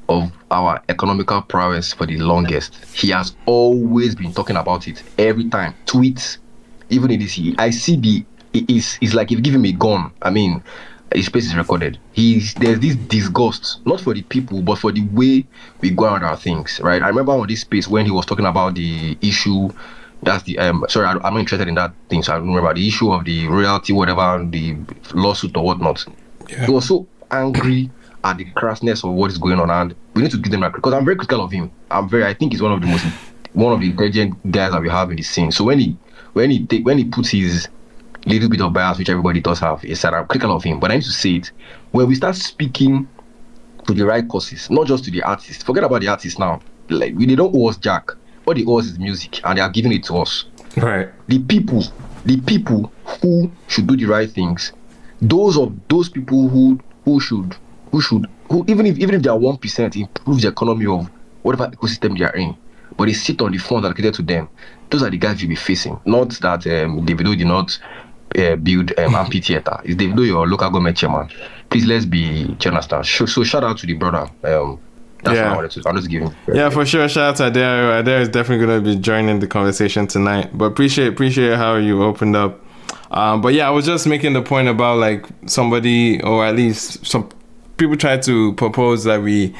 Speaker 4: of our economical prowess for the longest. He has always been talking about it every time. Tweets, even in this year. I see it's like if you give him a gun. I mean, his space is recorded. There's this disgust, not for the people, but for the way we go around our things, right? I remember on this space when he was talking about the issue. That's the sorry, I'm not interested in that thing, so I don't remember the issue of the royalty, whatever, the lawsuit or whatnot.
Speaker 1: Yeah.
Speaker 4: He was so angry at the crassness of what is going on, and we need to give them that, because I'm very critical of him. I think he's one of the intelligent guys that we have in the scene. So when he puts his little bit of bias, which everybody does have, is that I'm critical of him. But I need to say it, when we start speaking to the right causes, not just to the artists. Forget about the artists now. Like, they don't owe us jack. All they owe us is music, and they are giving it to us.
Speaker 1: Right.
Speaker 4: The people who should do the right things, those people who even if they are 1% improve the economy of whatever ecosystem they are in, but they sit on the funds allocated to them. Those are the guys you'll be facing. Not that Davido did not build amphitheater. It's Davido, your local government chairman. Please, let's be honest. So shout out to the brother. That's what I wanted to. I'm just giving.
Speaker 1: Yeah, for sure. Shout out to Adair. Adair is definitely going to be joining the conversation tonight. But appreciate how you opened up. But yeah, I was just making the point about like somebody, or at least some people try to propose that we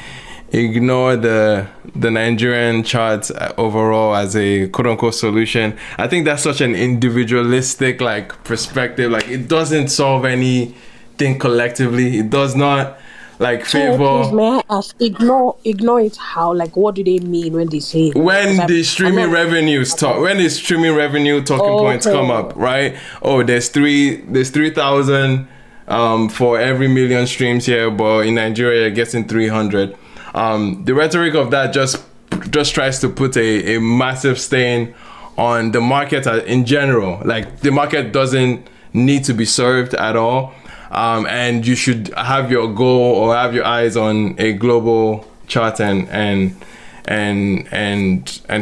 Speaker 1: ignore the Nigerian charts overall as a quote unquote solution. I think that's such an individualistic like perspective. Like, it doesn't solve anything collectively. It does not like favor.
Speaker 7: Please, may I ask? Ignore it. How? Like, what do they mean when they say?
Speaker 1: When the streaming revenues talk, when the streaming revenue talking points come up, right? Oh, there's 3,000 for every million streams here, but in Nigeria you're getting 300. The rhetoric of that just tries to put a massive stain on the market in general. Like, the market doesn't need to be served at all. And you should have your goal or have your eyes on a global chart and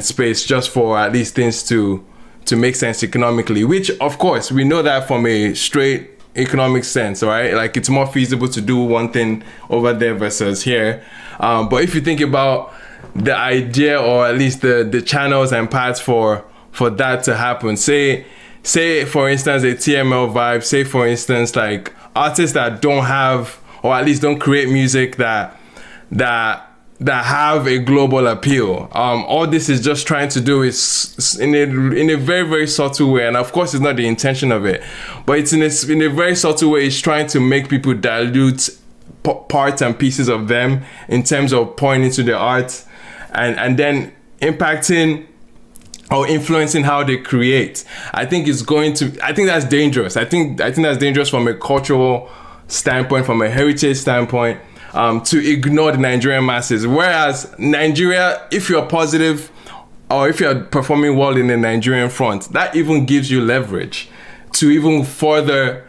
Speaker 1: space, just for at least things to make sense economically, which of course we know that from a straight economic sense, right? Like, it's more feasible to do one thing over there versus here. But if you think about the idea, or at least the channels and paths for that to happen, say for instance a TML vibe, say for instance like artists that don't have, or at least don't create music that have a global appeal. All this is just trying to do is in a very, very subtle way, and of course it's not the intention of it, but it's in a very subtle way, it's trying to make people dilute parts and pieces of them in terms of pouring into their art, and then impacting or influencing how they create. I think that's dangerous. I think that's dangerous from a cultural standpoint, from a heritage standpoint, to ignore the Nigerian masses. Whereas Nigeria, if you're positive or if you're performing well in the Nigerian front, that even gives you leverage to even further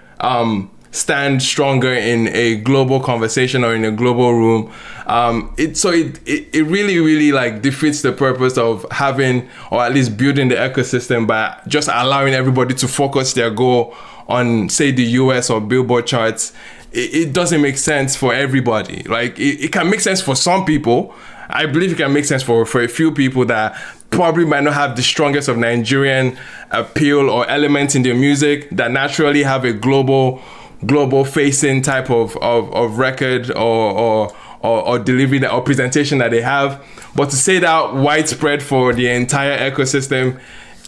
Speaker 1: stand stronger in a global conversation or in a global room. It really, really like defeats the purpose of having, or at least building the ecosystem by just allowing everybody to focus their goal on, say, the US or Billboard charts. It doesn't make sense for everybody. Like, it can make sense for some people. I believe it can make sense for a few people that probably might not have the strongest of Nigerian appeal or elements in their music, that naturally have a global facing type of record or delivery or presentation that they have. But to say that widespread for the entire ecosystem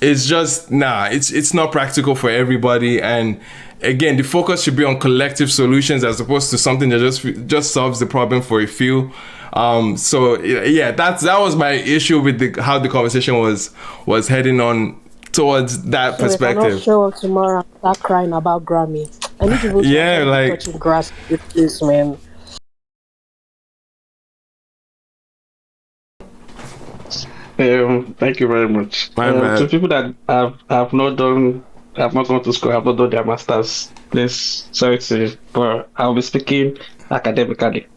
Speaker 1: is just it's not practical for everybody. And again, the focus should be on collective solutions as opposed to something that just solves the problem for a few. So yeah, that was my issue with how the conversation was heading on towards that perspective.
Speaker 7: If I not show up tomorrow, start crying about Grammy. I need to go touching grass with this, man.
Speaker 2: Thank you very much. To people that have not gone to school, have not done their masters, please, sorry to, but I'll be speaking academically.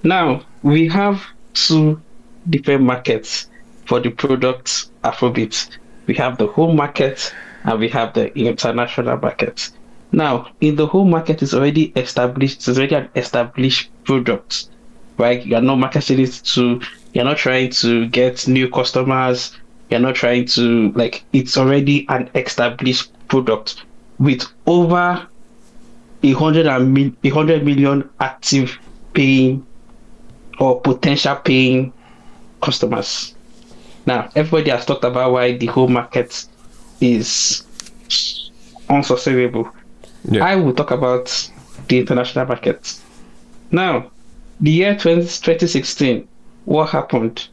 Speaker 2: Now, we have two different markets for the products Afrobeats. We have the home market and we have the international market. Now, in the home market, it's already established. It's already an established product, right? You're not marketing it to. You're not trying to get new customers. You're not trying to it's already an established product with over 100 million active paying or potential paying customers. Now, everybody has talked about why the whole market is unsustainable.
Speaker 1: Yeah.
Speaker 2: I will talk about the international market. Now, the year 2016, what happened?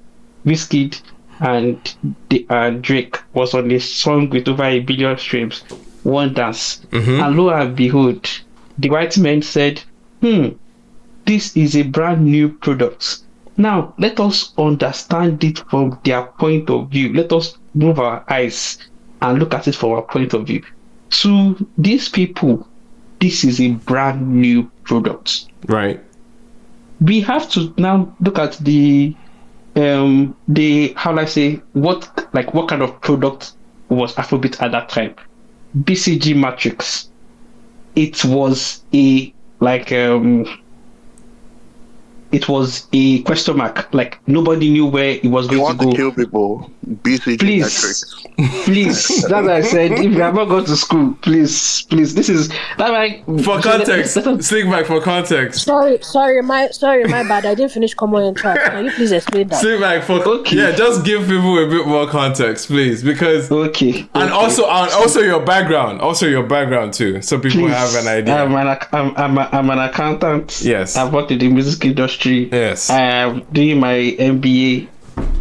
Speaker 2: Wizkid and Drake was on a song with over 1 billion streams, One Dance. And lo and behold, the white men said, this is a brand new product. Now, let us understand it from their point of view. Let us move our eyes and look at it from our point of view. To these people, this is a brand new product.
Speaker 1: Right.
Speaker 2: We have to now look at the what kind of product was Afrobeat at that time. BCG Matrix. It was it was a question mark. Like nobody knew where it was going
Speaker 8: You want
Speaker 2: to go.
Speaker 8: to kill people? BCG metrics.
Speaker 2: Please. That's why I said if you have not gone to school, please. This is that why.
Speaker 1: For context, Slick back for context.
Speaker 7: Sorry, my bad. I didn't finish common entrance. Can you please explain that?
Speaker 1: Slick back for just give people a bit more context, please, because and also your background too, so people have an idea.
Speaker 2: I'm an accountant.
Speaker 1: Yes,
Speaker 2: I've worked in the music industry.
Speaker 1: Yes,
Speaker 2: I am doing my MBA.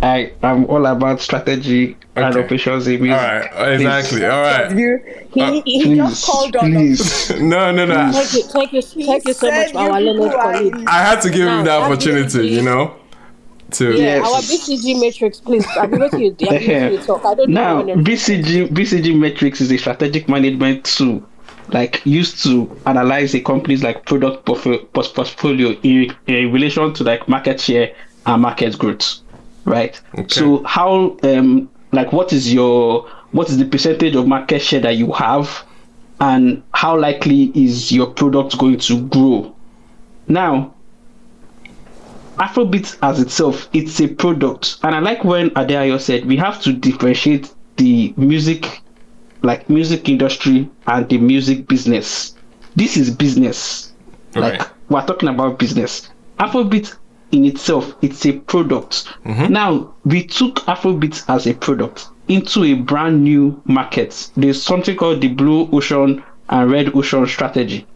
Speaker 2: I'm all about strategy and operations in music.
Speaker 1: All right, exactly. All right.
Speaker 3: He just called on us.
Speaker 1: No.
Speaker 7: Thank you so much for our learned colleague.
Speaker 1: I had to give him the opportunity, our
Speaker 7: BCG matrix, please. I'm waiting you talk. I don't know.
Speaker 2: BCG matrix is a strategic management tool, used to analyze a company's product portfolio in relation to market share and market growth. Right. Okay. So how what is the percentage of market share that you have, and how likely is your product going to grow? Now, Afrobeat as itself, it's a product, and I like when Adeayo said we have to differentiate the music industry and the music business. This is business. Right. We're talking about business. Afrobeat in itself, it's a product. Now, we took Afrobeat as a product into a brand new market. There's something called the blue ocean and red ocean strategy.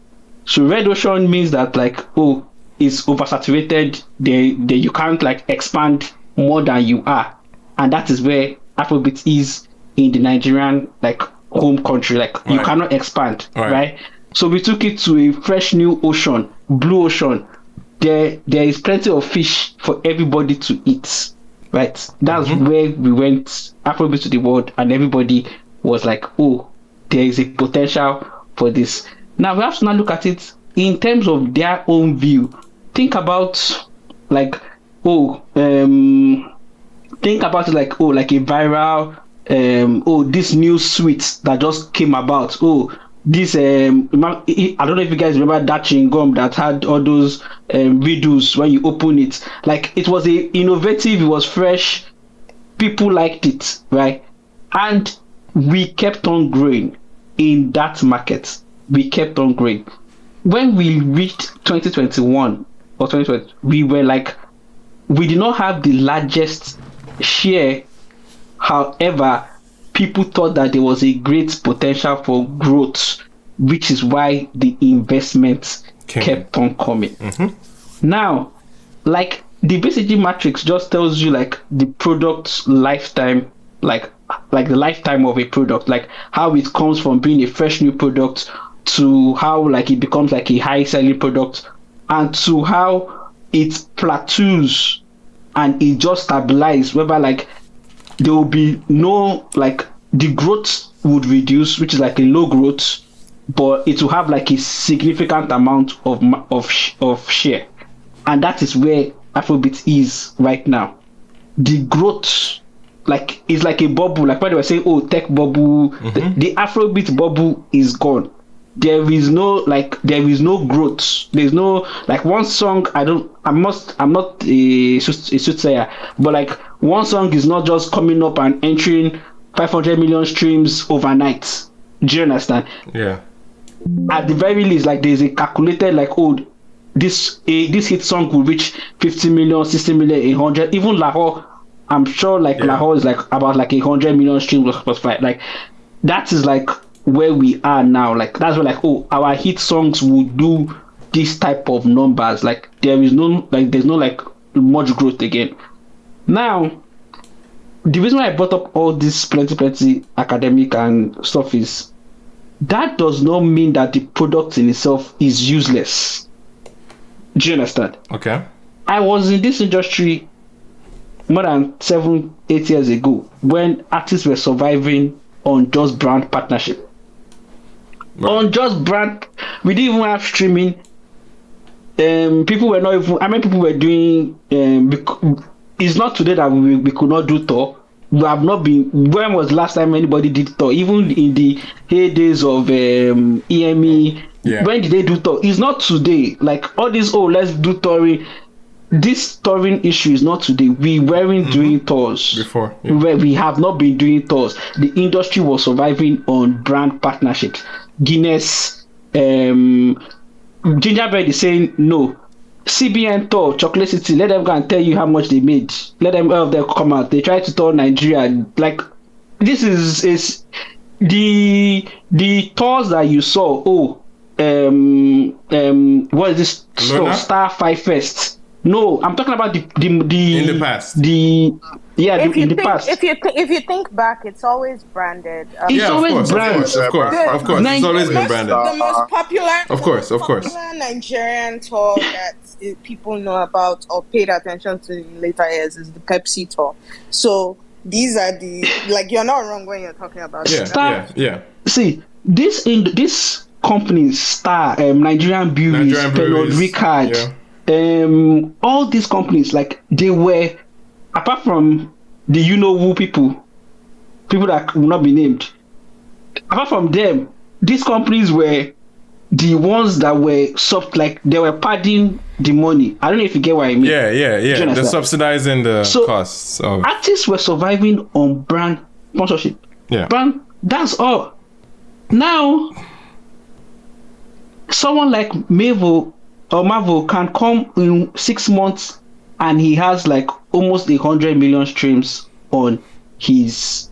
Speaker 2: So red ocean means that it's oversaturated. There you can't expand more than you are, and that is where Afrobeat is in the Nigerian home country. You cannot expand, right? So we took it to a fresh new ocean, blue ocean. There is plenty of fish for everybody to eat, right? That's where we went Afrobeat to the world, and everybody was like, there is a potential for this. Now we have to now look at it in terms of their own view. Think about think about it like a viral this new sweet that just came about. This I don't know if you guys remember that chewing gum that had all those riddles when you open it. It was innovative, it was fresh, people liked it, right? And we kept on growing in that market. We kept on growing. When we reached 2021 or 2020, we were we did not have the largest share. However, people thought that there was a great potential for growth, which is why the investments kept on coming. Now, the BCG matrix just tells you the product's lifetime, the lifetime of a product, how it comes from being a fresh new product to how it becomes a high selling product, and to how it plateaus and it just stabilizes, whereby there will be no the growth would reduce, which is a low growth, but it will have a significant amount of share, and that is where Afrobeat is right now. The growth is like a bubble, when they were saying tech bubble. The Afrobeat bubble is gone. There is no growth. There's no one song. I'm not a soothsayer, but one song is not just coming up and entering 500 million streams overnight. Do you understand?
Speaker 1: Yeah.
Speaker 2: at the very least, like there's a calculated like, oh, this hit song will reach 50 million, 60 million, 100. Even Lahore, I'm sure like Lahore is like about like 100 million streams on Spotify. Like that is like where we are now. Like that's where like, oh, our hit songs will do this type of numbers. Like there's no like much growth again. Now, the reason why I brought up all this plenty academic and stuff is that does not mean that the product in itself is useless. Do you understand?
Speaker 1: Okay.
Speaker 2: I was in this industry more than 7-8 years ago when artists were surviving on just brand partnership. Right. On just brand, we didn't even have streaming. People were not even. I mean, people were doing. It's not today that we could not do tour. We have not been. When was the last time anybody did tour? Even in the heydays of EME, when did they do tour? It's not today. Like all this, oh, let's do touring. This touring issue is not today. We weren't doing tours
Speaker 1: before.
Speaker 2: We have not been doing tours. The industry was surviving on brand partnerships. Guinness, Gingerbread is saying no. CBN tour, Chocolate City, let them go and tell you how much they made. Let them come out. They try to tour Nigeria. Like this is the tours that you saw. Oh, what is this? Star 5 Fest. No, I'm talking about the in
Speaker 1: the past.
Speaker 2: In the past.
Speaker 3: If you think back, it's always branded.
Speaker 2: It's always branded.
Speaker 1: Of course. It's always been branded.
Speaker 3: The most popular,
Speaker 1: of course,
Speaker 3: Nigerian tour that people know about or paid attention to in later years is the Pepsi tour. So these are the you're not wrong when you're talking about
Speaker 2: Star. See, this companies Star, Nigerian Breweries, Pernod Ricard. Yeah. All these companies, like they were, apart from the who people that will not be named, apart from them, these companies were the ones that were soft, like they were padding the money. I don't know if you get what I mean.
Speaker 1: Yeah. They're subsidizing the costs.
Speaker 2: Artists were surviving on brand sponsorship.
Speaker 1: Yeah.
Speaker 2: Brand, that's all. Now, someone like Marvel can come in 6 months and he has like almost 100 million streams on his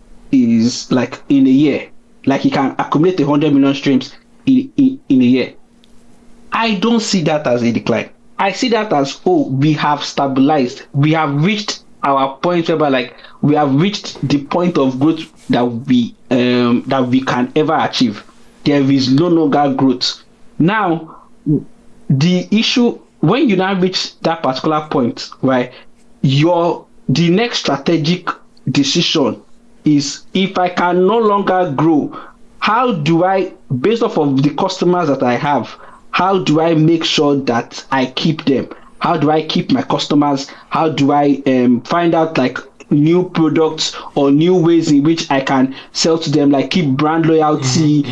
Speaker 2: like in a year. Like he can accumulate 100 million streams in a year. I don't see that as a decline. I see that as, we have stabilized. We have reached our point where like we have reached the point of growth that we can ever achieve. There is no longer growth. Now, the issue when you now reach that particular point, right? The next strategic decision is, if I can no longer grow, how do I, based off of the customers that I have, how do I make sure that I keep them? How do I keep my customers? How do I find out like new products or new ways in which I can sell to them, like keep brand loyalty?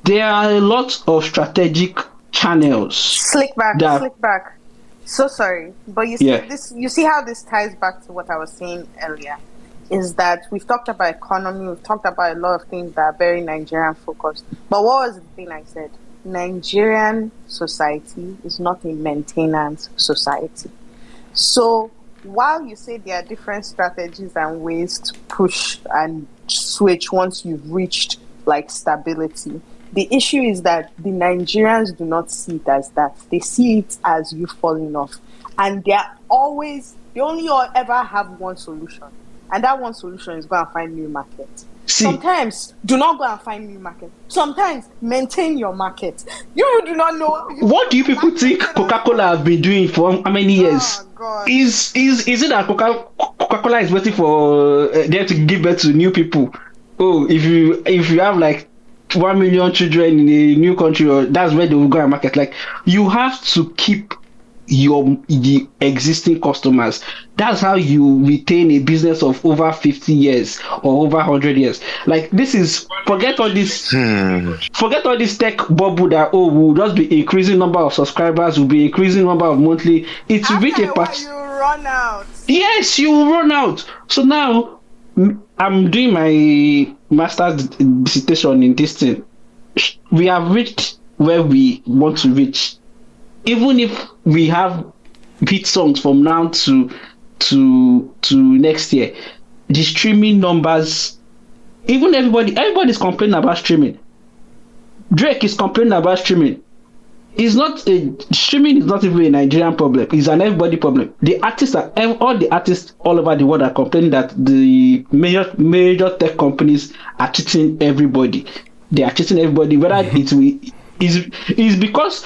Speaker 2: There are a lot of strategic channels.
Speaker 3: Slick back. So sorry, but you see this. You see how this ties back to what I was saying earlier, is that we've talked about economy, we've talked about a lot of things that are very Nigerian focused. But what was the thing I said? Nigerian society is not a maintenance society. So while you say there are different strategies and ways to push and switch once you've reached like stability, the issue is that the Nigerians do not see it as that. They see it as you falling off. And they only ever have one solution. And that one solution is go and find new market. Sometimes do not go and find new market. Sometimes maintain your market. You do not know.
Speaker 2: What do you people think Coca-Cola have been doing for how many years?
Speaker 3: Oh, God.
Speaker 2: Is it that Coca-Cola is waiting for them to give birth to new people? Oh, if you have like 1 million children in a new country, or that's where they will go and market. Like, you have to keep the existing customers. That's how you retain a business of over 50 years or over 100 years. Like, this is, forget all this tech bubble that we'll just be increasing number of subscribers, will be increasing number of monthly. It's reach a part.
Speaker 3: You run out.
Speaker 2: Yes, you will run out. So now I'm doing my master's dissertation in this thing. we have reached where we want to reach. Even if we have hit songs from now to next year, the streaming numbers, even everybody's complaining about streaming. Drake is complaining about streaming. Streaming is not even a Nigerian problem. It's an everybody problem. All the artists all over the world are complaining that the major tech companies are cheating everybody. They are cheating everybody. Whether is because,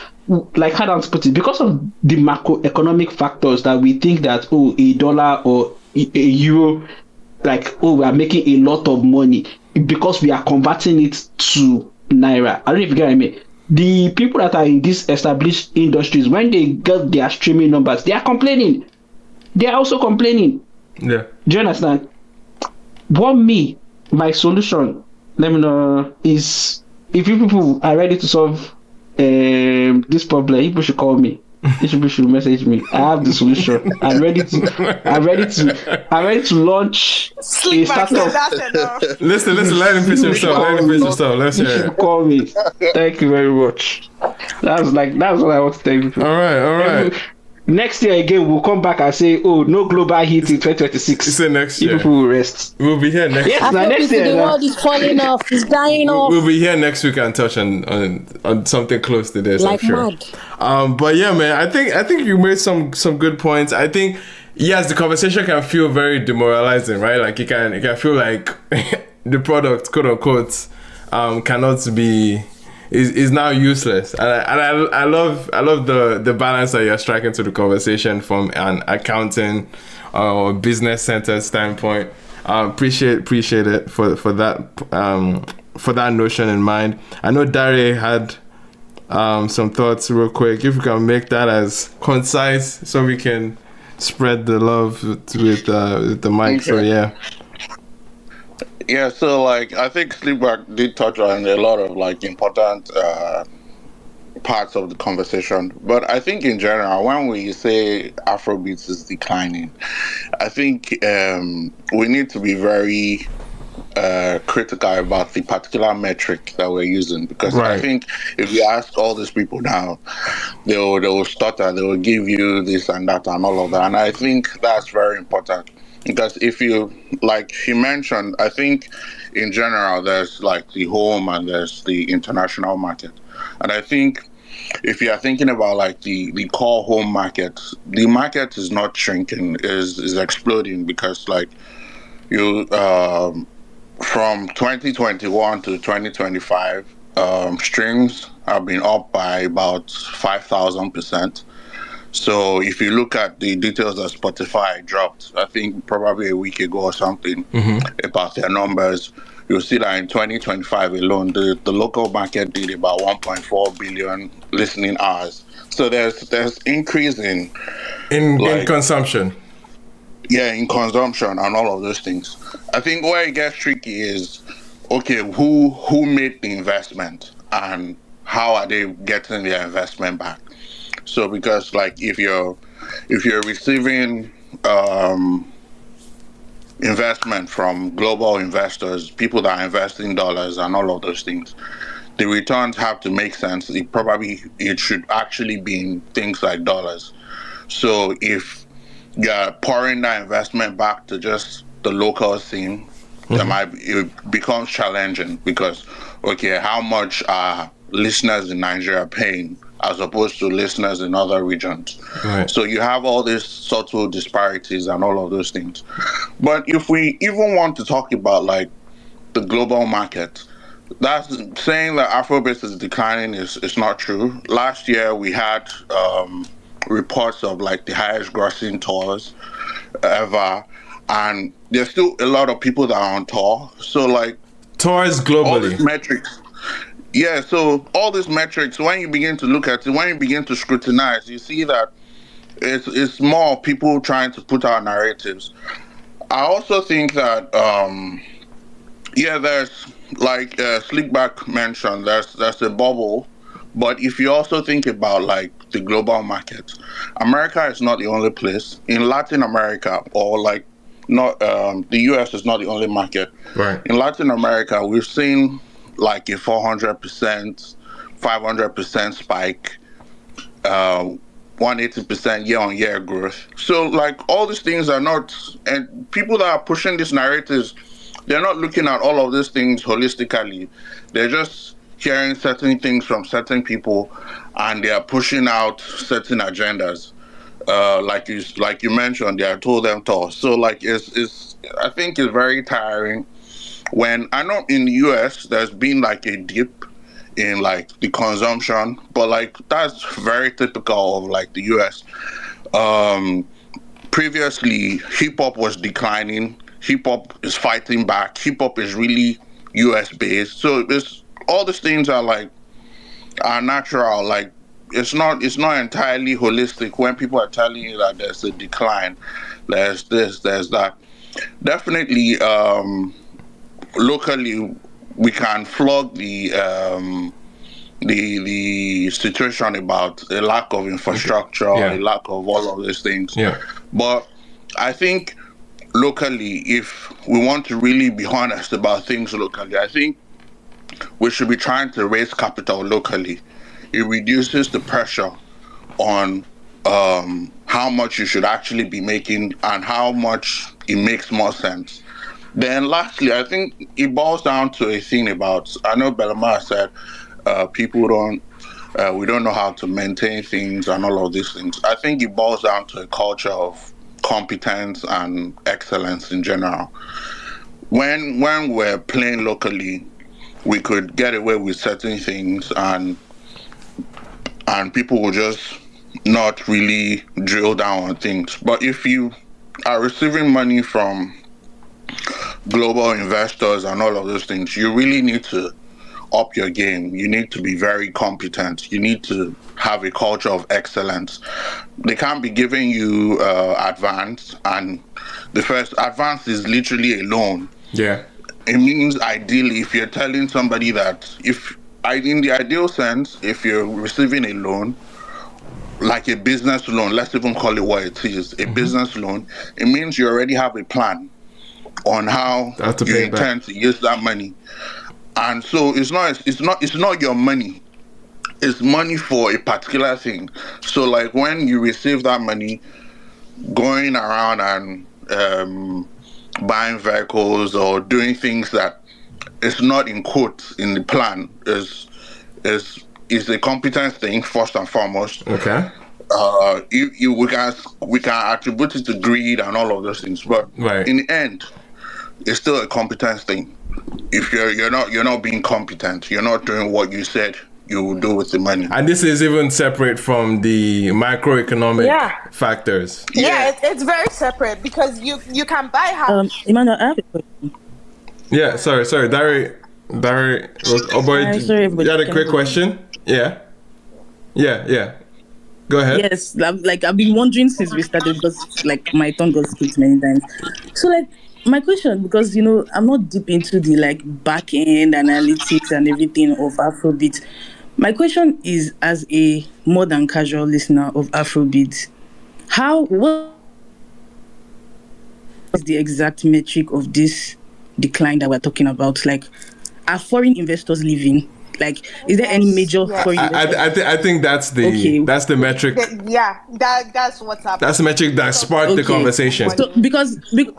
Speaker 2: like how to put it, because of the macroeconomic factors that we think that a dollar or a euro, like we are making a lot of money because we are converting it to naira. I don't know if you get me. The people that are in these established industries, when they get their streaming numbers, they are complaining. They are also complaining.
Speaker 1: Yeah.
Speaker 2: Do you understand? My solution, let me know, is if you people are ready to solve this problem, you people should call me. You people should message me. I have the solution. I'm ready to launch a startup.
Speaker 1: Listen, let him finish himself. Let's hear it.
Speaker 2: Call me. Thank you very much. That's what I want to tell you.
Speaker 1: All right.
Speaker 2: Next year again, we'll come back and say, no global hit in 2026.
Speaker 1: Say next year.
Speaker 2: People will rest.
Speaker 1: We'll be here next
Speaker 2: year. Yes, next year.
Speaker 7: The world is falling off. It's dying off.
Speaker 1: We'll be here next week and touch on something close to this,
Speaker 7: like
Speaker 1: I'm sure.
Speaker 7: Mad.
Speaker 1: But yeah, man, I think you made some good points. I think, yes, the conversation can feel very demoralizing, right? Like it can feel like the product, quote unquote, cannot be is now useless. And I love the balance that you're striking to the conversation from an accounting or business center standpoint. Appreciate it for that notion in mind. I know Dare had some thoughts real quick. If we can make that as concise so we can spread the love with the mic. So yeah.
Speaker 8: Yeah, so like I think Sleepback did touch on a lot of like important parts of the conversation, but I think in general, when we say Afrobeats is declining, I think we need to be very critical about the particular metric that we're using, because right. I think if you ask all these people now, they will stutter, they will give you this and that and all of that, and I think that's very important. Because if you, like he mentioned, I think in general there's like the home and there's the international market. And I think if you are thinking about like the core home market, the market is not shrinking, is exploding, because like you from 2021 to 2025, streams have been up by about 5,000%. So if you look at the details that Spotify dropped, I think probably a week ago or something, about their numbers, you'll see that in 2025 alone, the local market did about 1.4 billion listening hours. So there's increase in
Speaker 1: consumption.
Speaker 8: Yeah, in consumption and all of those things. I think where it gets tricky is, okay, who made the investment and how are they getting their investment back? So because like if you're receiving investment from global investors, people that are investing dollars and all of those things, the returns have to make sense. It should actually be in things like dollars. So if you're pouring that investment back to just the local scene, it becomes challenging, because okay, how much are listeners in Nigeria paying as opposed to listeners in other regions? Right. So you have all these subtle disparities and all of those things. But if we even want to talk about like the global market, that's saying that Afrobeats is declining is not true. Last year we had reports of like the highest grossing tours ever, and there's still a lot of people that are on tour. So like
Speaker 1: tours globally,
Speaker 8: all these metrics. Yeah, so all these metrics, when you begin to look at it, when you begin to scrutinize, you see that it's more people trying to put out narratives. I also think that, there's, like Sleekback mentioned, there's a bubble. But if you also think about, like, the global market, America is not the only place. In Latin America, or, like, not the U.S. is not the only market.
Speaker 1: Right.
Speaker 8: In Latin America, we've seen like a 400%, 500% spike, 180% year-on-year growth. So like all these things are not, and people that are pushing these narratives, they're not looking at all of these things holistically. They're just hearing certain things from certain people, and they are pushing out certain agendas. Like you mentioned, they are told them to. So like it's I think it's very tiring. When I know in the US there's been like a dip in like the consumption, but like that's very typical of like the US. Um, Previously, hip hop was declining. Hip hop is fighting back. Hip hop is really US based. So it's all these things are natural. Like it's not entirely holistic when people are telling you that there's a decline. There's this, there's that. Definitely, locally we can flog the situation about a lack of infrastructure, a lack of all of these things.
Speaker 1: Yeah.
Speaker 8: But I think locally, if we want to really be honest about things locally, I think we should be trying to raise capital locally. It reduces the pressure on how much you should actually be making and how much it makes more sense. Then lastly, I think it boils down to a thing about, I know Bellamar said people don't, we don't know how to maintain things and all of these things. I think it boils down to a culture of competence and excellence in general. When we're playing locally, we could get away with certain things, and people will just not really drill down on things. But if you are receiving money from global investors and all of those things, you really need to up your game. You need to be very competent. You need to have a culture of excellence. They can't be giving you advance, and the first advance is literally a loan.
Speaker 1: Yeah.
Speaker 8: It means ideally, if you're telling somebody that, in the ideal sense, if you're receiving a loan, like a business loan, let's even call it what it is, a business loan, it means you already have a plan on how you intend to use that money. And so it's not your money. It's money for a particular thing. So like when you receive that money, going around and buying vehicles or doing things that is not in quotes in the plan is a competence thing first and foremost.
Speaker 1: Okay.
Speaker 8: We can attribute it to greed and all of those things, but in the end, it's still a competence thing. If you're not being competent, you're not doing what you said you will do with the money.
Speaker 1: And this is even separate from the macroeconomic factors.
Speaker 3: It's very separate, because you can buy house.
Speaker 9: Emmanuel, I have a question.
Speaker 1: Yeah, sorry, Dari. Oh boy,
Speaker 9: sorry,
Speaker 1: you had a quick question? Yeah. Go ahead.
Speaker 9: Yes, I've been wondering since we started, because like my tongue got skipped many times. So like my question, because I'm not deep into the like back end analytics and everything of Afrobeat. My question is, as a more than casual listener of Afrobeat, what is the exact metric of this decline that we're talking about? Like, are foreign investors leaving? Like, is there any major foreign investors?
Speaker 1: I think that's the metric.
Speaker 3: That's what's happening.
Speaker 1: That's the metric that sparked the conversation.
Speaker 9: So, because when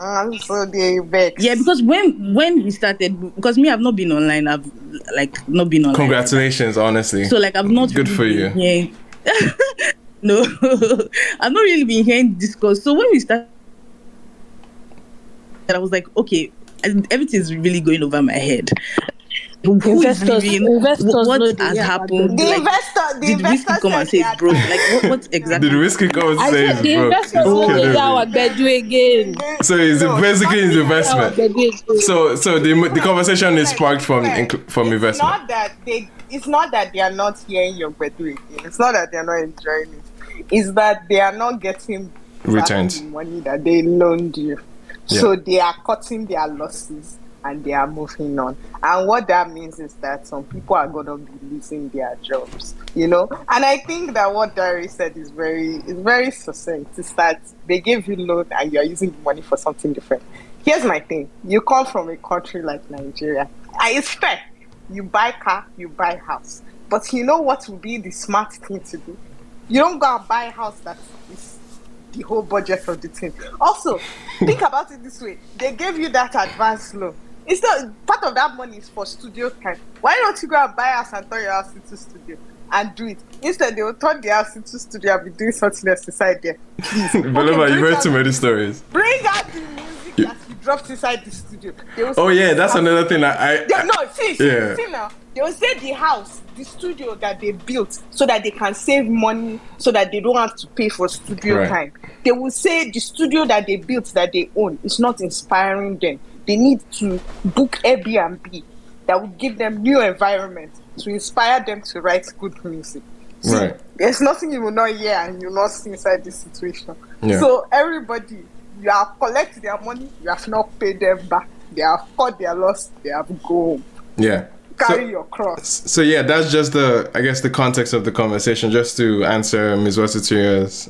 Speaker 9: we started, because me, I've not been online. I've not been online.
Speaker 1: Congratulations, honestly.
Speaker 9: So I've not
Speaker 1: good
Speaker 9: really
Speaker 1: for you.
Speaker 9: No, I've not really been hearing discourse. So when we started, I was like, okay, everything's really going over my head.
Speaker 7: Investors
Speaker 9: what has happened? Did Whiskey come and say it's broke? Like what exactly?
Speaker 1: Did Whiskey come and say it's broke?
Speaker 7: Investors do again.
Speaker 1: So it's basically his investment. So the conversation is sparked from investment.
Speaker 3: It's not that they are not hearing your bedu again. It's not that they are not enjoying it. It's that they are not getting
Speaker 1: returns,
Speaker 3: the money that they loaned you. Yeah. So they are cutting their losses and they are moving on. And what that means is that some people are going to be losing their jobs, And I think that what Dari said is very succinct. Is that they give you loan and you're using the money for something different. Here's my thing. You come from a country like Nigeria. It's fair. you buy car, you buy house. But you know what would be the smart thing to do? You don't go and buy a house that is the whole budget of the thing. Also, think about it this way. They gave you that advance loan. It's not part of that money is for studio time. Why don't you go and buy a house and turn your house into studio and do it? Instead, they will turn the house into studio and be doing something else inside there. Please.
Speaker 1: Belova, you read too many stories.
Speaker 3: Bring out the music that you dropped inside the studio.
Speaker 1: Oh yeah, that's another thing.
Speaker 3: See now. They will say the house, the studio that they built so that they can save money, so that they don't have to pay for studio time. They will say the studio that they built, that they own, is not inspiring them. They need to book Airbnb that will give them new environment to inspire them to write good music. See, there's nothing you will not hear and you will not see inside this situation. Yeah. So everybody, you have collected their money, you have not paid them back. They have cut their loss, they have to go home.
Speaker 1: Yeah.
Speaker 3: Carry your cross.
Speaker 1: So yeah, that's just the context of the conversation, just to answer Ms. Wasituya's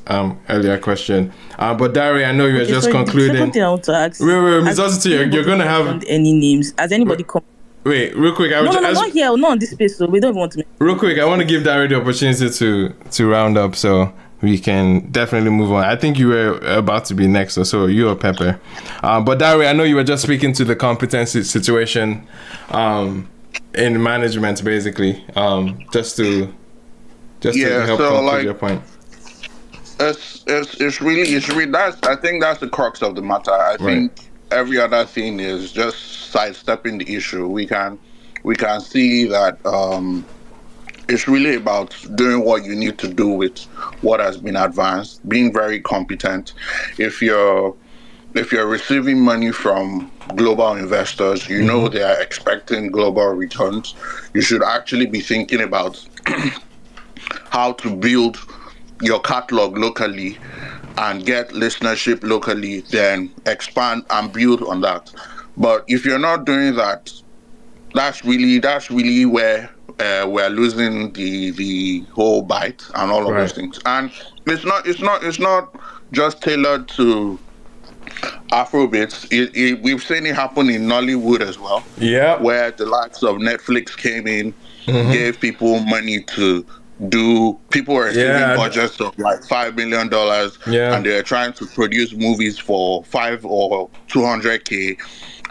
Speaker 1: earlier question. But Dari, I know you were just concluding.
Speaker 9: The second thing I want to ask.
Speaker 1: Wait, Ms. Wasituya, you're gonna have
Speaker 9: any names? Has anybody come?
Speaker 1: Wait, real quick.
Speaker 9: Not here, not on this space. So we don't want to.
Speaker 1: Real quick, I want to give Dari the opportunity to round up, so we can definitely move on. I think you were about to be next, or so you or Pepper. But Dari, I know you were just speaking to the competency situation. In management, basically, just to help conclude your point.
Speaker 8: It's really that's, I think that's the crux of the matter. I think every other thing is just sidestepping the issue. We can see that it's really about doing what you need to do with what has been advanced, being very competent. If you're receiving money from global investors, you know they are expecting global returns. You should actually be thinking about how to build your catalog locally and get listenership locally, then expand and build on that. But if you're not doing that, that's really where we're losing the whole bite and all of those things. And it's not just tailored to Afrobeats. We've seen it happen in Nollywood as well. Yeah, where the likes of Netflix came in, gave people money to do. People were receiving budgets of like $5 million, and they were trying to produce movies for 5 or 200K.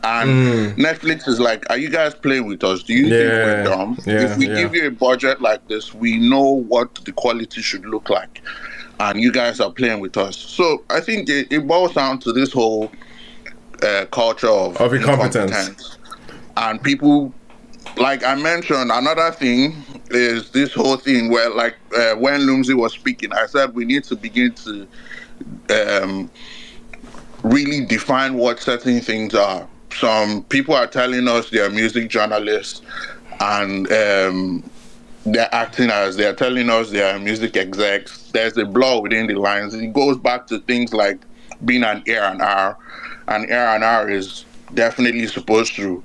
Speaker 8: And Netflix is like, are you guys playing with us? Do you think we're dumb? If we give you a budget like this, we know what the quality should look like. And you guys are playing with us. So I think it boils down to this whole culture of incompetence. And people, like I mentioned, another thing is this whole thing where, like, when Lumsey was speaking, I said we need to begin to really define what certain things are. Some people are telling us they are music journalists, and they're telling us they are music execs. There's a blur within the lines. It goes back to things like being an A&R, and A&R is definitely supposed to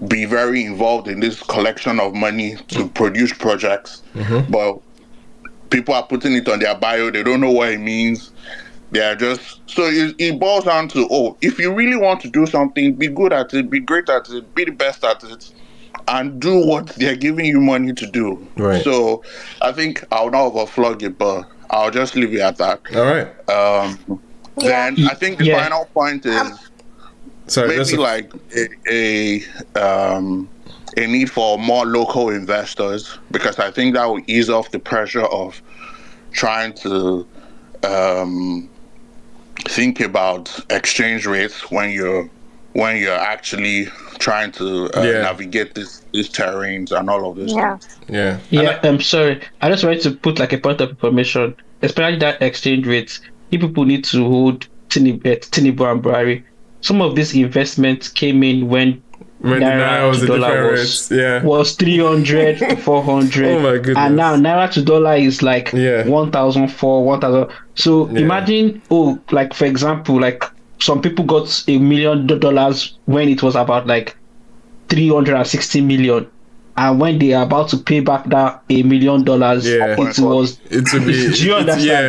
Speaker 8: be very involved in this collection of money to produce projects. But people are putting it on their bio. They don't know what it means. They are just, so it boils down to, if you really want to do something, be good at it, be great at it, be the best at it, and do what they're giving you money to do. Right. So I think I'll not overflog it, but I'll just leave it at that.
Speaker 1: All right.
Speaker 8: Then I think the final point is maybe like a need for more local investors, because I think that will ease off the pressure of trying to think about exchange rates when you're actually trying to navigate these terrains and all of this.
Speaker 2: I'm sorry. I just wanted to put like a point of information, especially that exchange rates. If people need to hold Tinubu and Buhari, some of these investments came in when Naira to dollar was 300 to 400. Oh my goodness. And now Naira to dollar is like 1,004, 1,000. So imagine, like for example, like some people got $1 million when it was about like 360 million. And when they are about to pay back that $1 million, it will be. Do you understand?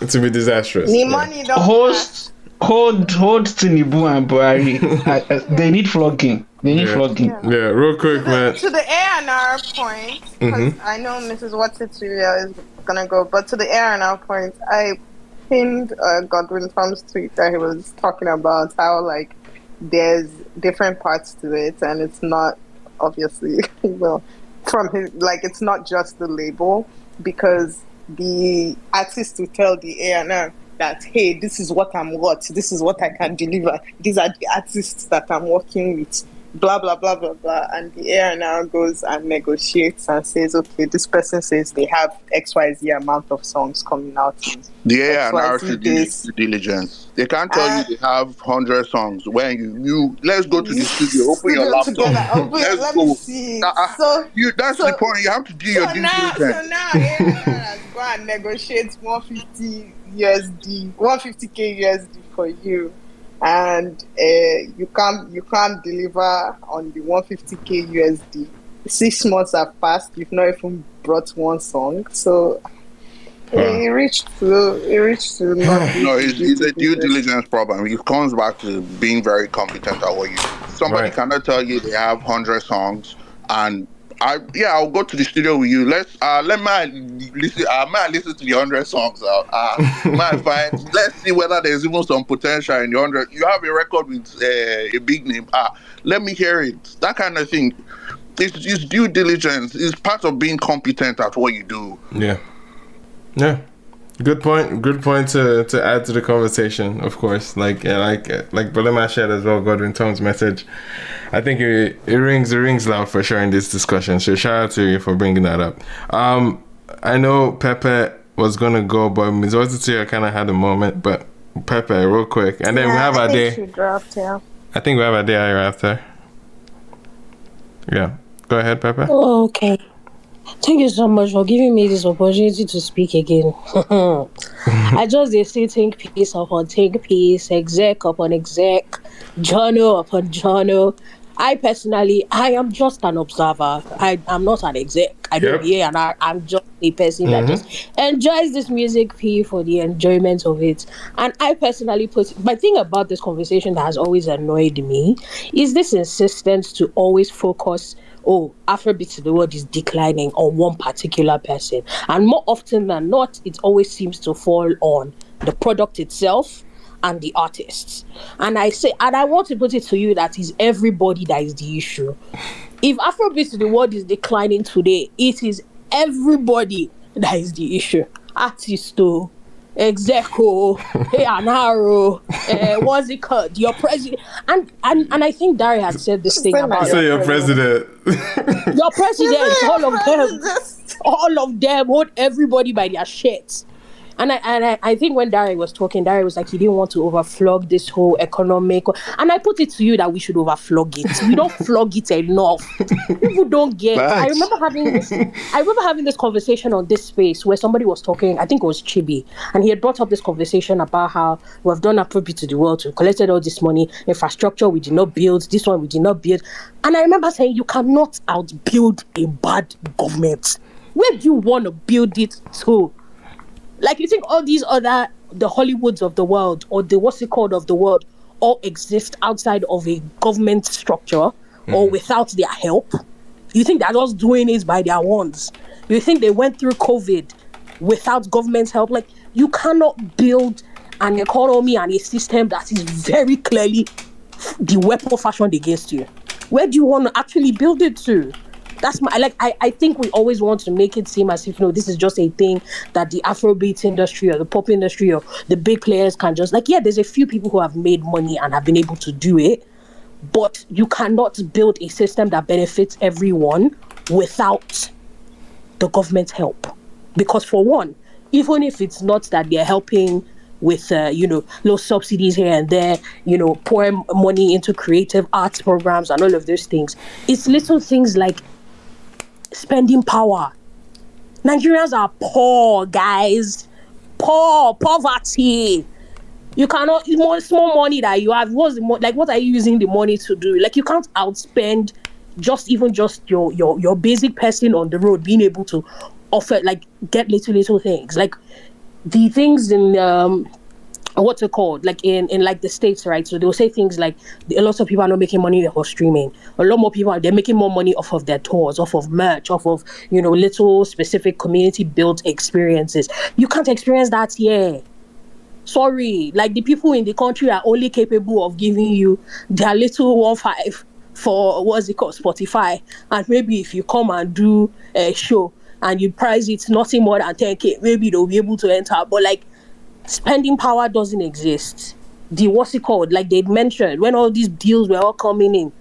Speaker 1: It will be disastrous.
Speaker 3: The money don't
Speaker 2: hold Tinubu and Buhari. They need flogging.
Speaker 1: Yeah, real quick, man.
Speaker 3: To the A&R point, because I know Mrs. Watsituria is gonna go, but to the A&R point, I pinned Godwin Tom's tweet that he was talking about how like there's different parts to it, and it's not obviously well from his like it's not just the label, because the artist will tell the A&R that, hey, this is what I'm worth, this is what I can deliver, these are the artists that I'm working with, blah blah blah blah blah, and the A&R goes and negotiates and says, okay, this person says they have XYZ amount of songs coming out in
Speaker 8: the A&R
Speaker 3: XYZ
Speaker 8: should do
Speaker 3: days.
Speaker 8: due diligence. They can't tell you they have 100 songs when you let's go to the studio, open your laptop, let's go.
Speaker 3: Me see.
Speaker 8: That's the point. You have to do your due diligence.
Speaker 3: So now A&R has gone and negotiate 150 USD, 150k USD for you, and you can't deliver on the 150k USD. 6 months have passed. You've not even brought one song, so. It reached to
Speaker 8: no, it's a due diligence problem. It comes back to being very competent at what you do. Somebody cannot tell you they have 100 songs and I'll go to the studio with you. Let me listen to the 100 songs out. Let's see whether there's even some potential in the 100. You have a record with a big name. Let me hear it. That kind of thing. It's due diligence. It's part of being competent at what you do.
Speaker 1: Yeah, good point. Good point to add to the conversation. Of course, like Bolema shared as well. Godwin Tom's message, I think it rings loud for sure in this discussion. So shout out to you for bringing that up. I know Pepe was gonna go, but Ms. Watsituria kind of had a moment. But Pepe, real quick, and then we have our day. I think we have a day after. Yeah, go ahead, Pepe.
Speaker 7: Oh, okay. Thank you so much for giving me this opportunity to speak again. I just say think piece upon think piece, exec upon exec, journal upon journal. I personally, I am just an observer. I'm not an exec. I don't hear, and I'm just a person that just enjoys this music for the enjoyment of it. And I personally my thing about this conversation that has always annoyed me is this insistence to always focus, Afrobeats to the world is declining on one particular person. And more often than not, it always seems to fall on the product itself and the artists. And I want to put it to you that is everybody that is the issue. If Afrobeats to the world is declining today, it is everybody that is the issue. Artisto, Execo, A&R, what's it called? Your president. And I think Dari had said this thing about
Speaker 1: your president.
Speaker 7: Your president, all of them hold everybody by their shirts. And I think when Dari was talking, Dari was like, he didn't want to overflog this whole economic. And I put it to you that we should overflog it. We don't flog it enough. People don't get. I remember having this conversation on this space where somebody was talking. I think it was Chibi, and he had brought up this conversation about how we've done Afrobeat to the world, we collected all this money, infrastructure we did not build, this one we did not build. And I remember saying, you cannot outbuild a bad government. Where do you want to build it to? Like, you think all these the Hollywoods of the world, or the what's it called of the world, all exist outside of a government structure or without their help? You think they're just doing it by their ones? You think they went through COVID without government's help? Like, you cannot build an economy and a system that is very clearly the weapon fashioned against you. Where do you want to actually build it to? That's I think we always want to make it seem as if, this is just a thing that the Afrobeat industry or the pop industry or the big players can just, there's a few people who have made money and have been able to do it, but you cannot build a system that benefits everyone without the government's help. Because for one, even if it's not that they're helping with, little subsidies here and there, pouring money into creative arts programs and all of those things, it's little things like spending power. Nigerians are poor, guys. Poverty. You cannot, small money that you have, what are you using the money to do? Like, you can't outspend just your basic person on the road being able to offer, get little things. Like, the things in what's it called? Like in like the States, right? So they'll say things like a lot of people are not making money off of streaming. A lot more people they're making more money off of their tours, off of merch, off of, you know, little specific community built experiences. You can't experience that here. Sorry, like the people in the country are only capable of giving you their little 1.5 for what's it called, Spotify, and maybe if you come and do a show and you price it nothing more than 10K, maybe they'll be able to enter. But like spending power doesn't exist. The what's it called? Like they mentioned when all these deals were all coming in,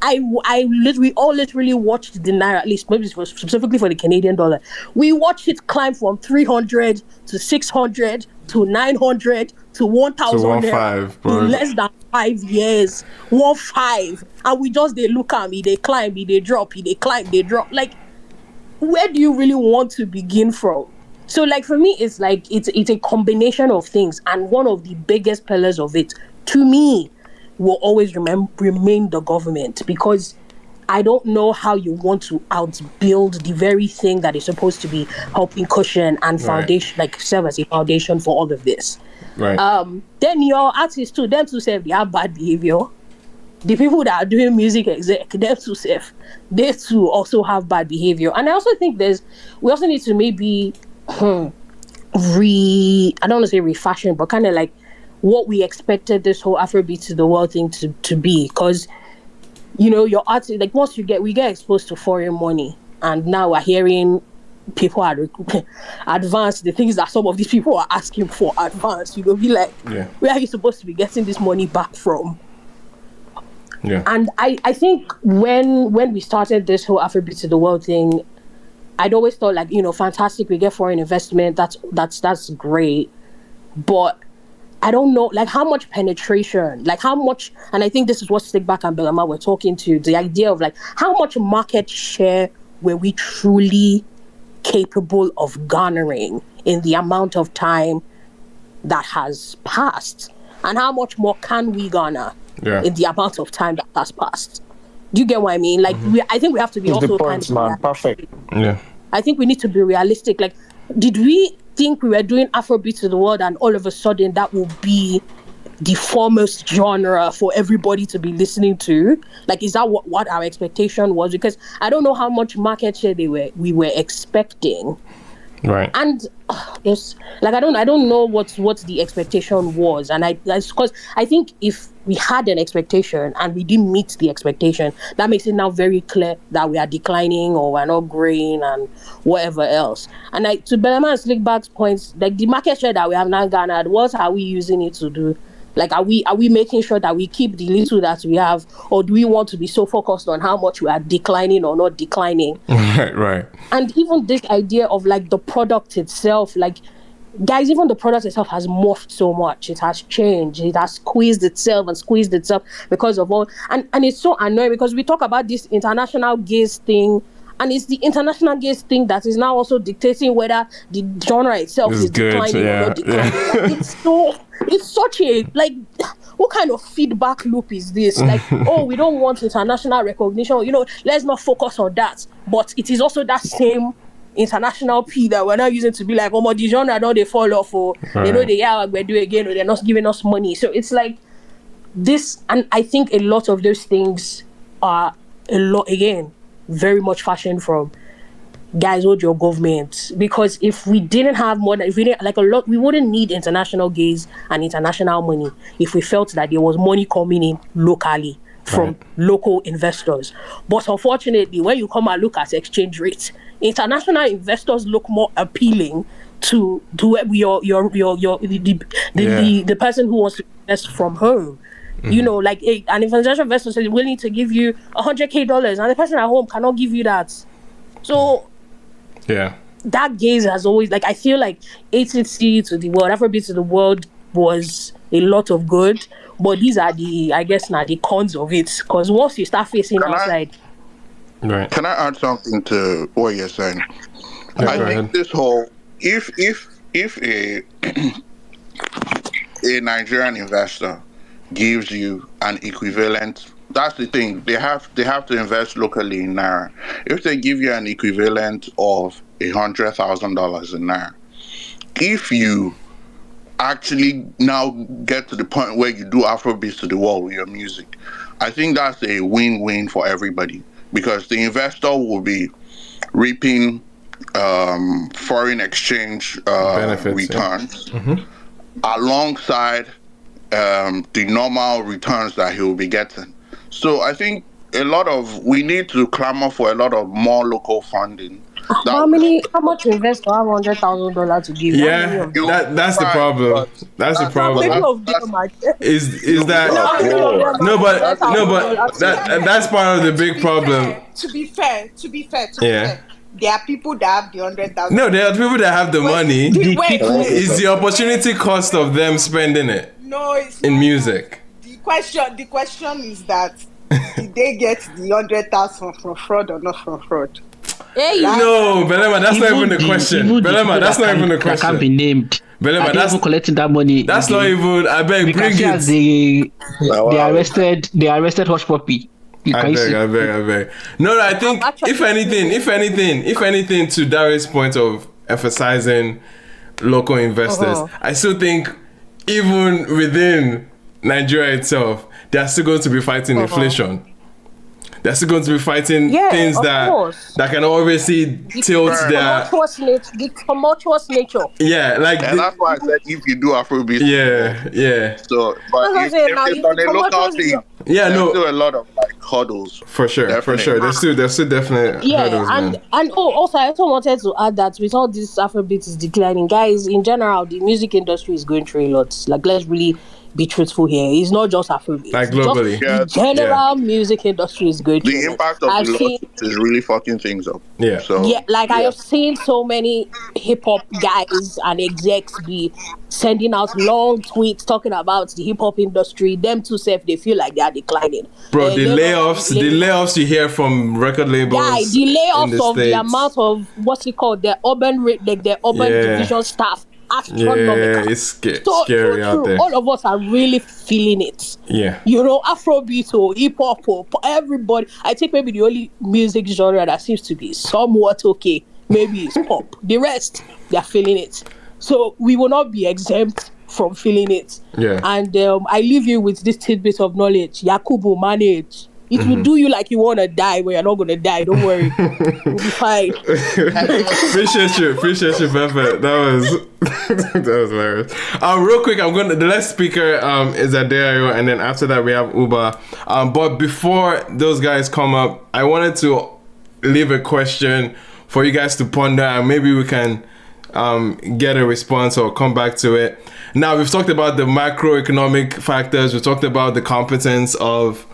Speaker 7: we all literally watched the naira, at least maybe specifically for the Canadian dollar. We watched it climb from 300 to 600 to 900 to 1,000 in less than 5 years. 1.5, and we just they look at me, they climb, they drop, they climb, they drop. Like, where do you really want to begin from? So, like for me, it's like it's a combination of things, and one of the biggest pillars of it, to me, will always remain the government, because I don't know how you want to outbuild the very thing that is supposed to be helping cushion and foundation, like serve as a foundation for all of this.
Speaker 1: Right.
Speaker 7: Then your artists too, them to say they have bad behavior. The people that are doing music exec, them to say they too also have bad behavior. And I also think we also need to maybe I don't want to say refashion, but kind of like what we expected this whole Afrobeats to the world thing to be, because you know your artists, like once we get exposed to foreign money, and now we're hearing people are advanced the things that some of these people are asking for advanced, you know, be like, where are you supposed to be getting this money back from? And I think when we started this whole Afrobeats to the world thing, I'd always thought like, you know, fantastic, we get foreign investment, that's great, but I don't know, like how much penetration, like how much, and I think this is what Stickback and Belama were talking to, the idea of like how much market share were we truly capable of garnering in the amount of time that has passed, and how much more can we garner in the amount of time that has passed. Do you get what I mean? Like I think we have to be also kind of
Speaker 1: perfect.
Speaker 7: I think we need to be realistic. Like, did we think we were doing Afrobeat to the world and all of a sudden that will be the foremost genre for everybody to be listening to? Like, is that what our expectation was? Because I don't know how much market share we were expecting.
Speaker 1: Right.
Speaker 7: And it's like I don't know what the expectation was, and because I think if we had an expectation and we didn't meet the expectation, that makes it now very clear that we are declining or we're not growing and whatever else. And to Belema and Slickback's points, like the market share that we have now garnered, what are we using it to do? Like, are we making sure that we keep the little that we have, or do we want to be so focused on how much we are declining or not declining?
Speaker 1: Right.
Speaker 7: And even this idea of like the product itself, like, guys, even the product itself has morphed so much. It has changed. It has squeezed itself because of all. And it's so annoying because we talk about this international gaze thing, and it's the international gaze thing that is now also dictating whether the genre itself is declining or not declining. Like, it's such a, like, what kind of feedback loop is this? Like, oh, we don't want international recognition, you know, let's not focus on that. But it is also that same international P that we're not using to be like, oh, the genre don't they fall off, or you know, we're doing again, or they're not giving us money. So it's like this, and I think a lot of those things are again very much fashioned from guys, hold your government. Because if we didn't have more than, if we didn't, like a lot, we wouldn't need international gaze and international money if we felt that there was money coming in locally from local investors. But unfortunately, when you come and look at exchange rates, international investors look more appealing to the person who wants to invest from home. You know, like an international investor is willing to give you $100,000, and the person at home cannot give you that. So that gaze has always, like, I feel like ATT to the world, Afrobeat to the world was a lot of good, but these are the cons of it, because once you start facing outside.
Speaker 8: Can I add something to what you're saying? I think this whole, if a Nigerian investor gives you an equivalent, that's the thing, they have to invest locally in naira. If they give you an equivalent of $100,000 in naira, if you actually now get to the point where you do Afrobeats to the world with your music. I think that's a win-win for everybody because the investor will be reaping foreign exchange
Speaker 1: Benefits,
Speaker 8: returns alongside the normal returns that he will be getting. So I think we need to clamor for a lot of more local funding.
Speaker 7: How much investor have $100,000 to give? How many
Speaker 1: Yeah,
Speaker 7: of them?
Speaker 1: that's the problem. That's the
Speaker 7: How
Speaker 1: problem.
Speaker 7: many of them are
Speaker 1: Is that
Speaker 7: How many of them
Speaker 1: no?
Speaker 7: are
Speaker 1: But that's part of the big problem.
Speaker 3: To be fair,
Speaker 1: Yeah.
Speaker 3: there are people that have the 100,000.
Speaker 1: No, there are people that have the money.
Speaker 3: Wait.
Speaker 1: It's the opportunity cost of them spending it.
Speaker 3: No, it's
Speaker 1: in
Speaker 3: not.
Speaker 1: music.
Speaker 3: The question is that did they get the 100,000 from fraud or not from fraud?
Speaker 7: Hey,
Speaker 1: no, Belema, that's not even the question. Belema, that's not even the question.
Speaker 10: That can't be named.
Speaker 1: Belema,
Speaker 10: that's even collecting that money.
Speaker 1: That's not even. I beg, bring it.
Speaker 10: As they arrested Hush Puppy.
Speaker 1: I beg. No, I think if anything, to Darius' point of emphasizing local investors, I still think even within Nigeria itself, they're still going to be fighting inflation. They're still going to be fighting things that can obviously tilt
Speaker 7: the tumultuous nature.
Speaker 1: Yeah, like
Speaker 8: and that's why I said if you do Afrobeat.
Speaker 1: Yeah.
Speaker 8: So, but if it's on a local thing, there's still a lot of hurdles.
Speaker 1: For sure. There's still definitely hurdles.
Speaker 7: And also I also wanted to add that with all this Afrobeat is declining, guys, in general, the music industry is going through a lot. Like, let's really be truthful here. It's not just Afrobeat.
Speaker 1: Like globally.
Speaker 7: The general music industry is going through
Speaker 8: the impact of the lawsuit is really fucking things up.
Speaker 7: I have seen so many hip-hop guys and execs be sending out long tweets talking about the hip-hop industry. Them two self, they feel like they are declining.
Speaker 1: Bro, the layoffs you hear from record labels.
Speaker 7: Yeah, the layoffs of
Speaker 1: States.
Speaker 7: the amount of what's it called, their urban division staff. Astronomical.
Speaker 1: It's scary out there.
Speaker 7: All of us are really feeling it.
Speaker 1: Yeah.
Speaker 7: Afrobeat or hip hop or everybody. I think maybe the only music genre that seems to be somewhat okay, maybe is pop. The rest, they're feeling it. So we will not be exempt from feeling it.
Speaker 1: Yeah.
Speaker 7: And I leave you with this tidbit of knowledge. Yakubu, manage. It will do you like you want to die, but you're not going to die. Don't worry. You'll be fine.
Speaker 1: Appreciate you, Pepe. That was hilarious. Real quick, the next speaker is Adeayo, and then after that we have Uba. But before those guys come up, I wanted to leave a question for you guys to ponder, and maybe we can get a response or come back to it. Now, we've talked about the macroeconomic factors. We talked about the competence of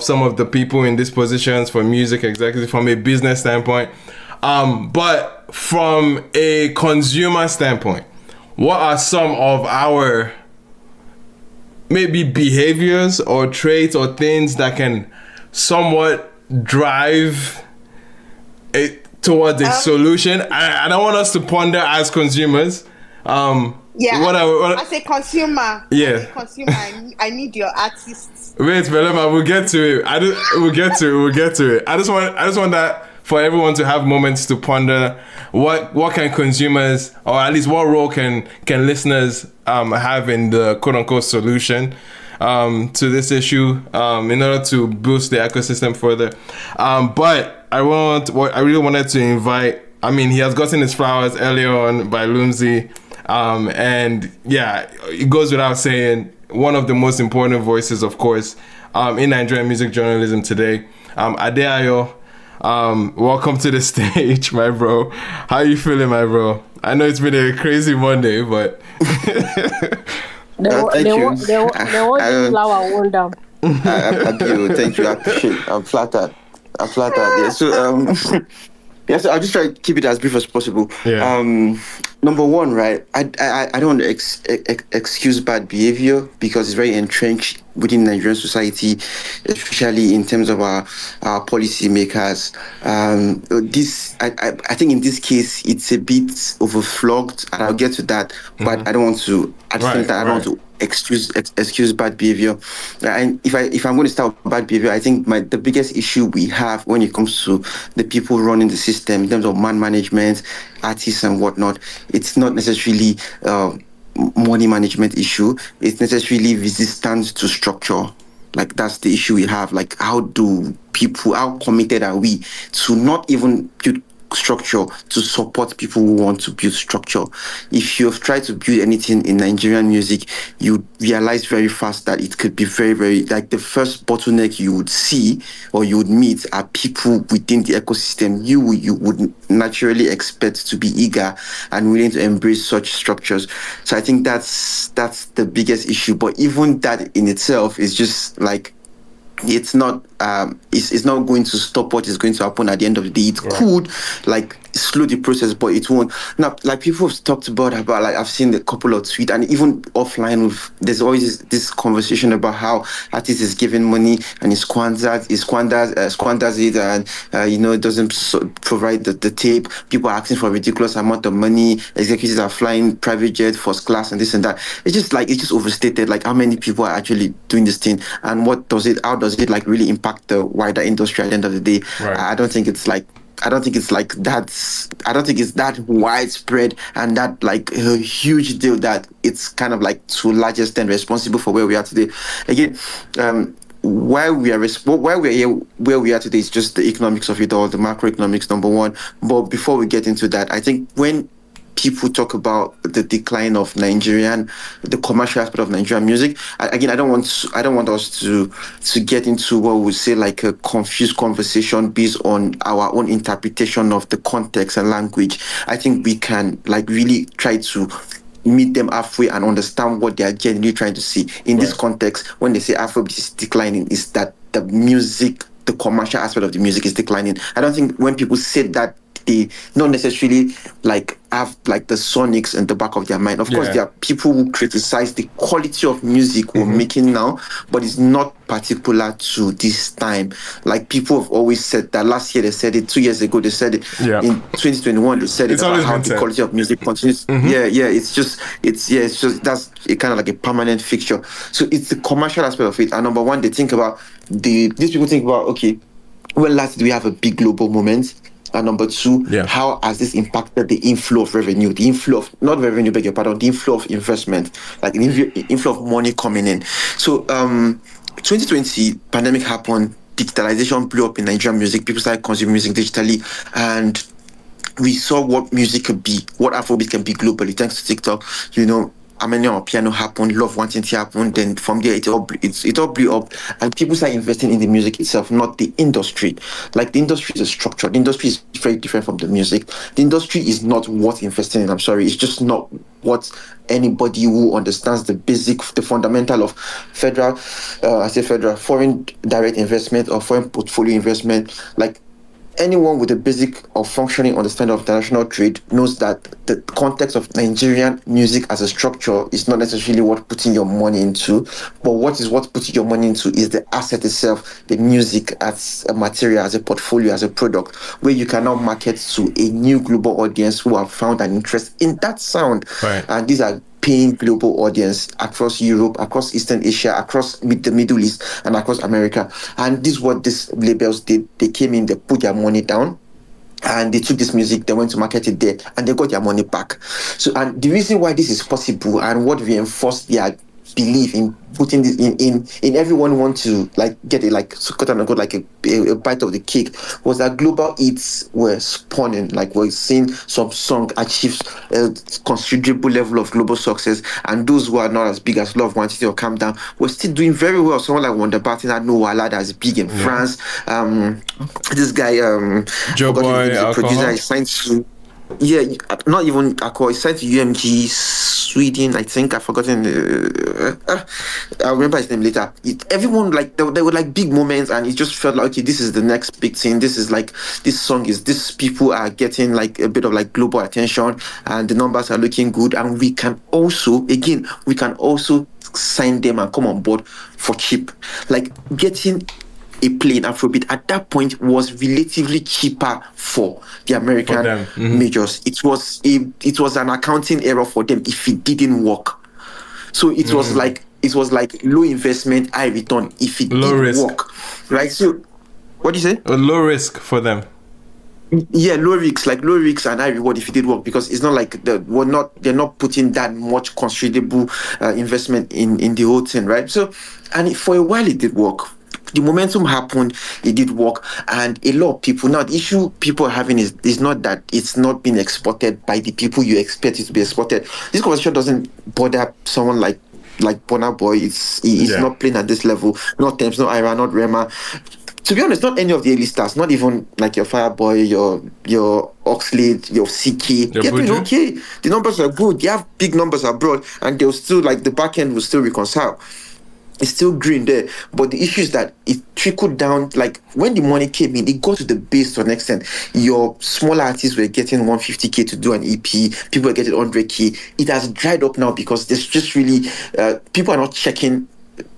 Speaker 1: some of the people in these positions for music executive from a business standpoint. But from a consumer standpoint, what are some of our maybe behaviors or traits or things that can somewhat drive it towards a solution? I don't want us to ponder as consumers.
Speaker 3: As a consumer, I need your artists.
Speaker 1: Wait, Belema, we'll get to it. We'll get to it. I just want that for everyone to have moments to ponder what can consumers, or at least what role can listeners have in the quote unquote solution to this issue in order to boost the ecosystem further. But I really wanted to invite. I mean, he has gotten his flowers earlier on by Lumsey. And yeah, it goes without saying, one of the most important voices, of course, in Nigerian music journalism today. Adeayo, welcome to the stage, my bro. How you feeling, my bro? I know it's been a crazy Monday, but
Speaker 11: thank you.
Speaker 7: They want this flower worn down.
Speaker 11: Thank you. I appreciate it. I'm flattered. Yeah. So yeah, so I'll just try to keep it as brief as possible.
Speaker 1: Yeah.
Speaker 11: Number one, right? I don't want to excuse bad behavior because it's very entrenched within Nigerian society, especially in terms of our policy makers. I think in this case it's a bit overflogged, and I'll get to that. But I don't want to. At the same time, I don't want to excuse bad behavior. And if I'm going to start with bad behavior, I think the biggest issue we have when it comes to the people running the system in terms of man management, artists and whatnot, it's not necessarily money management issue. It's necessarily resistance to structure. Like that's the issue we have. Like how committed are we to not even build structure to support people who want to build structure? If you've tried to build anything in Nigerian music, you realize very fast that it could be very, very like the first bottleneck you would see or you would meet are people within the ecosystem you would naturally expect to be eager and willing to embrace such structures. So I think that's the biggest issue. But even that in itself is just like it's not going to stop what is going to happen at the end of the day. It could like slow the process, but it won't. Now, like people have talked about like I've seen a couple of tweets and even offline there's always this conversation about how artists is giving money and he squanders it and doesn't provide the tape. People are asking for a ridiculous amount of money. Executives are flying private jet, first class, and this and that. It's just overstated. Like how many people are actually doing this thing and how does it like really impact the wider industry at the end of the day? I don't think it's that widespread and that like a huge deal that it's kind of like to a large extent responsible for where we are today. Again, why we are here where we are today is just the economics of it all, the macroeconomics, number one. But before we get into that, I think when people talk about the decline of the commercial aspect of Nigerian music. I don't want us to get into what we say like a confused conversation based on our own interpretation of the context and language. I think we can like really try to meet them halfway and understand what they are genuinely trying to see in this context. When they say Afrobeats is declining, is that the commercial aspect of the music is declining. I don't think when people say that, they not necessarily like have like the sonics in the back of their mind. Of course, there are people who criticize the quality of music we're making now, but it's not particular to this time. Like people have always said that last year they said it, 2 years ago they said it, in 2021 they said it's about how the quality of music continues. It's just that's a kind of like a permanent fixture. So it's the commercial aspect of it. And number one, they think about these people think about, okay, when last did we have a big global moment? And number two, how has this impacted the inflow of revenue? The inflow of, not revenue, beg your pardon, the inflow of investment, like the inflow of money coming in. So 2020, pandemic happened, digitalization blew up in Nigerian music, people started consuming music digitally, and we saw what music could be, what Afrobeat can be globally, thanks to TikTok. Amenia Piano happened, Love Wanting to happen. Then from there, it all blew up, and people start investing in the music itself, not the industry. Like the industry is a structure. The industry is very different from the music. The industry is not worth investing in. I'm sorry, it's just not what anybody who understands the fundamental of foreign direct investment or foreign portfolio investment, like. Anyone with a basic or functioning understanding of international trade knows that the context of Nigerian music as a structure is not necessarily what putting your money into, but what putting your money into is the asset itself, the music as a material, as a portfolio, as a product, where you can now market to a new global audience who have found an interest in that sound. And these are paying global audience across Europe, across Eastern Asia, across the Middle East, and across America. And this is what these labels did. They came in, they put their money down, and they took this music, they went to market it there, and they got their money back. So, and the reason why this is possible and what reinforced their belief in putting this in everyone want to like get it like quote unquote like a bite of the cake was that global hits were spawning. Like we're seeing some song achieve a considerable level of global success, and those who are not as big as Love Wanted or Calm Down were still doing very well. Someone like Wonder Barton had no Wala that's big in France. This guy
Speaker 1: Joe Boy,
Speaker 11: the producer is signed to not even Accor. It's signed to UMG Sweden, I think. I've forgotten. I'll remember his name later. Everyone like there were like big moments, and it just felt like, okay, this is the next big thing. This is like these people are getting like a bit of like global attention, and the numbers are looking good. And we can also sign them and come on board for cheap. Like getting a plane Afrobeat at that point was relatively cheaper for the American majors. It was an accounting error for them if it didn't work. So it was like low investment, high return if it didn't work. Right? So what do you say?
Speaker 1: A low risk for them.
Speaker 11: Yeah, low risks and high reward if it did work, because it's not like they're not putting that much considerable investment in the whole thing, right? So, and for a while it did work. The momentum happened, it did work, and a lot of people now, the issue people are having is not that it's not being exported by the people you expect it to be exported. This conversation doesn't bother someone like Burna Boy. He's not playing at this level. Not Thames, not Ira, not Rema. To be honest, not any of the A listers, not even like your Fireboy, your Oxlade, your CK. They're doing okay. The numbers are good. They have big numbers abroad, and they'll still, like, the back end will still reconcile. It's still green there, but the issue is that it trickled down. Like, when the money came in, it got to the base to an extent. Your smaller artists were getting 150k to do an EP. People were getting 100k. It has dried up now because there's just really people are not checking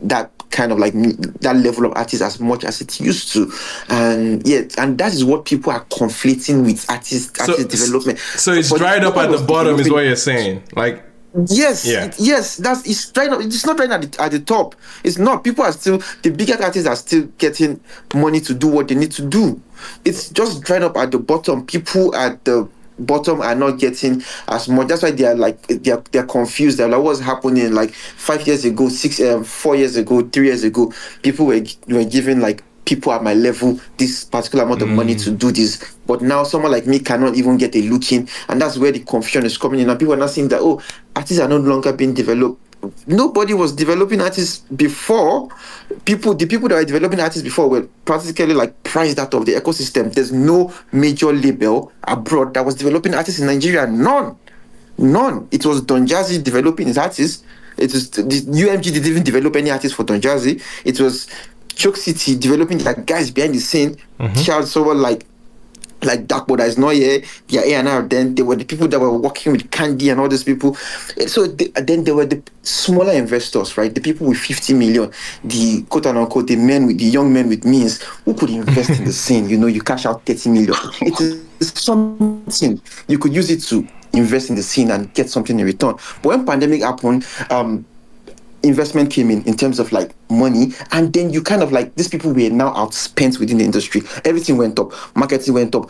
Speaker 11: that kind of like that level of artists as much as it used to, and that is what people are conflating with artist development.
Speaker 1: So it's dried up at the bottom, is what you're saying, like.
Speaker 11: Yes, it's trying. It's not trying at the top. It's not. People are still, the biggest artists are still getting money to do what they need to do. It's just dried up at the bottom. People at the bottom are not getting as much. That's why they are like they're confused. They're like, what's happening? Like 5 years ago, 4 years ago, 3 years ago, people were giving like people at my level this particular amount of money to do this, but now someone like me cannot even get a look in, and that's where the confusion is coming in. And people are not seeing that, oh, artists are no longer being developed. Nobody was developing artists before. The people that were developing artists before were practically like priced out of the ecosystem. There's no major label abroad that was developing artists in Nigeria. None. It was Don Jazzy developing his artists. It was the UMG didn't even develop any artists for Don Jazzy. It was Choke City developing their guys behind the scene. Child someone like Darkbo that is not here, their A&R. Then they were the people that were working with Candy and all these people. So then there were the smaller investors, right? The people with 50 million, the quote unquote, the young men with means who could invest in the scene. You cash out 30 million. It is something you could use it to invest in the scene and get something in return. But when pandemic happened, investment came in terms of like money, and then you kind of like, these people were now outspent within the industry. Everything went up, marketing went up,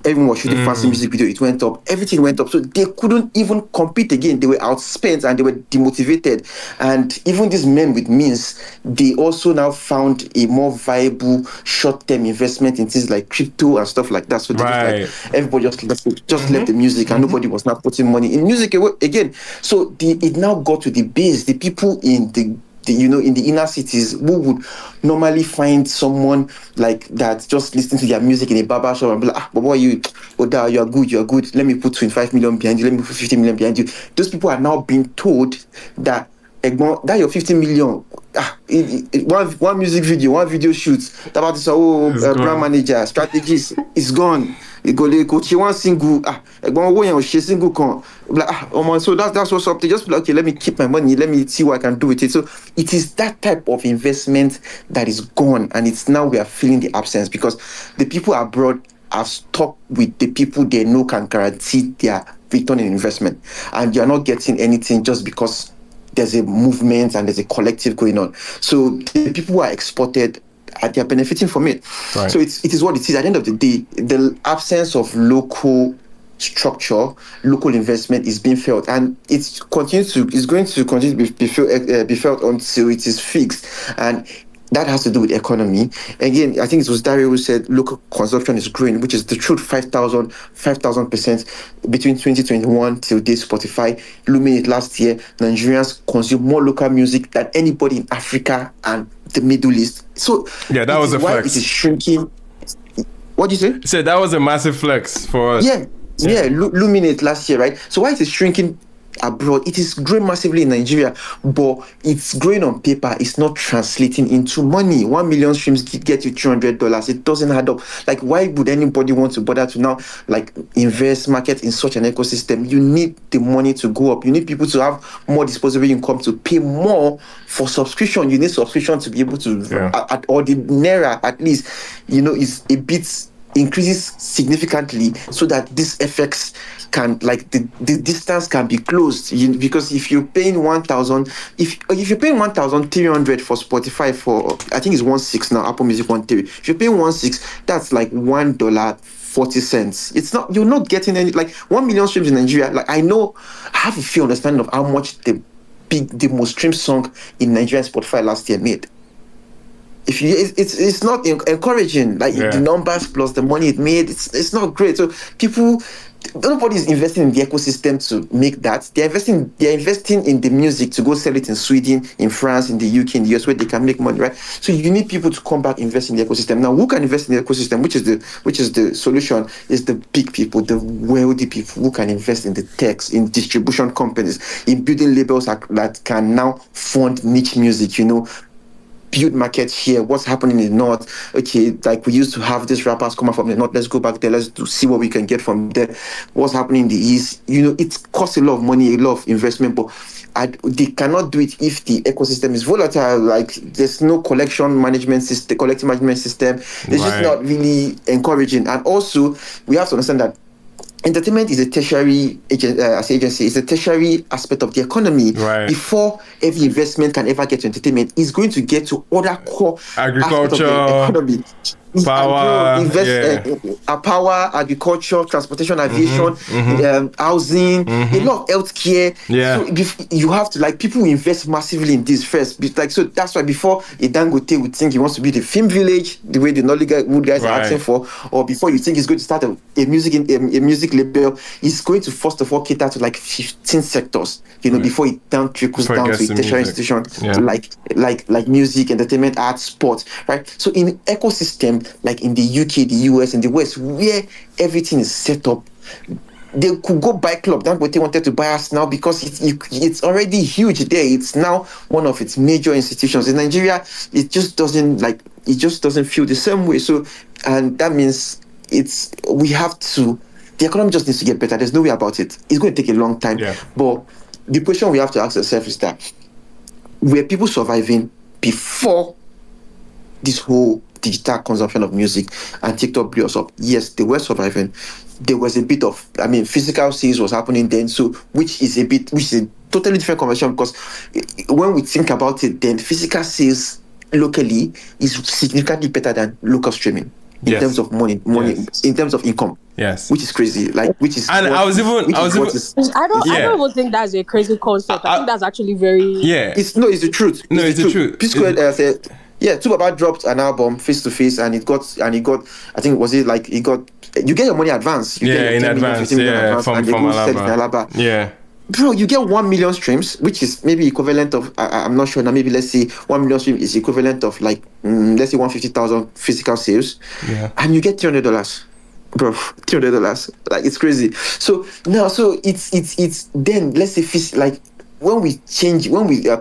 Speaker 11: everyone was shooting fancy music video, it went up, everything went up, so they couldn't even compete again. They were outspent and they were demotivated. And even these men with means, they also now found a more viable short-term investment in things like crypto and stuff like that. So they everybody just left the music, and nobody was not putting money in music again. So it now got to the base, the people in in the inner cities who would normally find someone like that just listening to their music in a barber shop and be like, but boy, you are good, let me put 25 million behind you, let me put 50 million behind you. Those people are now being told that that your 50 million, one music video, one video shoot, about this brand manager, strategies is gone. It go she one single single con like so that's what's up. They just be like, okay, let me keep my money, let me see what I can do with it. So it is that type of investment that is gone, and it's now we are feeling the absence because the people abroad are stuck with the people they know can guarantee their return on investment, and you're not getting anything just because there's a movement and there's a collective going on. So the people who are exported, they are benefiting from it. Right. So it is what it is. At the end of the day, the absence of local structure, local investment is being felt, and it's going to continue to be felt until it is fixed. And that has to do with economy. Again, I think it was Dario who said local consumption is growing, which is the truth, 5,000% between 2021 till this Spotify. Luminate last year, Nigerians consume more local music than anybody in Africa and the Middle East. So
Speaker 1: yeah, that was a flex.
Speaker 11: It is shrinking. What did you say?
Speaker 1: You said that was a massive flex for us.
Speaker 11: Yeah. Luminate last year, right? So why it is shrinking abroad? It is growing massively in Nigeria, but it's growing on paper. It's not translating into money. 1 million streams get you $200. It doesn't add up. Like, why would anybody want to bother to now like invest, market in such an ecosystem? You need the money to go up. You need people to have more disposable income to pay more for subscription. You need subscription to be able to, or the naira at least, is a bit increases significantly so that this effects can, like, the distance can be closed. Because if you're paying 1,000, if you're paying 1,300 for Spotify, for I think it's 1.6 now, Apple Music 1.3. If you're paying 1.6, that's like $1 40 cents. It's not, you're not getting any, like 1 million streams in Nigeria. Like I have a few understanding of how much the most streamed song in Nigerian Spotify last year made. If you, it's not encouraging. Like the numbers plus the money it made, it's not great. So nobody is investing in the ecosystem to make that. They're investing in the music to go sell it in Sweden, in France, in the UK, in the US, where they can make money, right? So you need people to come back, invest in the ecosystem. Now, who can invest in the ecosystem? Which is the solution? Is the big people, the wealthy people who can invest in the techs, in distribution companies, in building labels that can now fund niche music. Build market here. What's happening in the north? Okay, like we used to have these rappers come up from the north. Let's go back there. Let's see what we can get from there. What's happening in the east? It costs a lot of money, a lot of investment, but they cannot do it if the ecosystem is volatile. Like there's no collective management system. It's just not really encouraging. And also, we have to understand that entertainment is a tertiary agency. It's a tertiary aspect of the economy.
Speaker 1: Right.
Speaker 11: Before every investment can ever get to entertainment, it's going to get to other core
Speaker 1: agriculture,
Speaker 11: aspects of the economy.
Speaker 1: Power,
Speaker 11: power, agriculture, transportation, aviation, housing, a lot of healthcare. So you have to, like, people invest massively in this first. Like, so that's why before a Dangote would think he wants to be the film village, the way the Nollywood guys are asking for, or before you think he's going to start a music label, he's going to first of all cater to like 15 sectors, before it trickles down to a tertiary institution like music, entertainment, arts, sports, right? So in ecosystem, like in the UK, the US, and the West, where everything is set up, they could go buy club. Dangote wanted to buy us now because it's already huge there. It's now one of its major institutions. In Nigeria, it just doesn't feel the same way. So, and that means the economy just needs to get better. There's no way about it. It's going to take a long time. But the question we have to ask ourselves is that, were people surviving before this whole digital consumption of music and TikTok blew us up? Yes, they were surviving. There was a bit of, physical sales was happening then, so which is a totally different conversation, because when we think about it, then physical sales locally is significantly better than local streaming in terms of money, in terms of income.
Speaker 1: Yes,
Speaker 11: which is crazy. I don't
Speaker 7: even think that's a crazy concept. I think that's actually very.
Speaker 11: It's the truth.
Speaker 1: It's the truth.
Speaker 11: P Squared said, Tubaba dropped an album Face to Face, and it got. I think you get your money advance.
Speaker 1: In advance. From Alaba. Yeah.
Speaker 11: Bro, you get 1 million streams, which is maybe equivalent of, I'm not sure now, maybe let's say 1 million streams is equivalent of like, let's say 150,000 physical sales. Yeah. And you get $300. Bro, $300. Like, it's crazy. So now, it's then, let's say, like, when we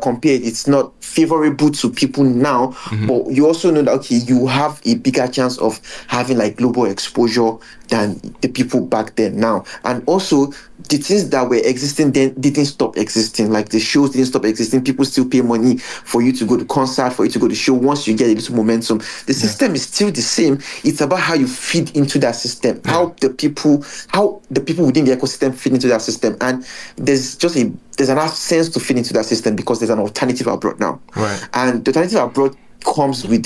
Speaker 11: compare it, it's not favorable to people now, but you also know that, okay, you have a bigger chance of having like global exposure than the people back then now. And also, the things that were existing then didn't stop existing. Like the shows didn't stop existing. People still pay money for you to go to concert, for you to go to show. Once you get a little momentum, the system is still the same. It's about how you feed into that system, how the people within the ecosystem feed into that system. And there's enough sense to fit into that system because there's an alternative abroad now.
Speaker 1: Right.
Speaker 11: And the alternative abroad comes with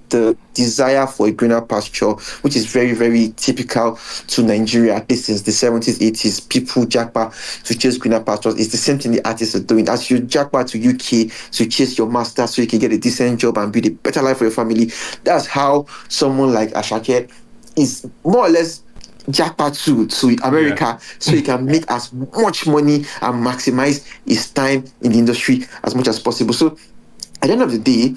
Speaker 11: the desire for a greener pasture, which is very, very typical to Nigeria. This is the 70s, 80s. People jackpot to chase greener pastures. It's the same thing the artists are doing. As you jackpot to UK to chase your master so you can get a decent job and build a better life for your family, that's how someone like Ashake is more or less jackpot to America, so he can make as much money and maximize his time in the industry as much as possible. So at the end of the day,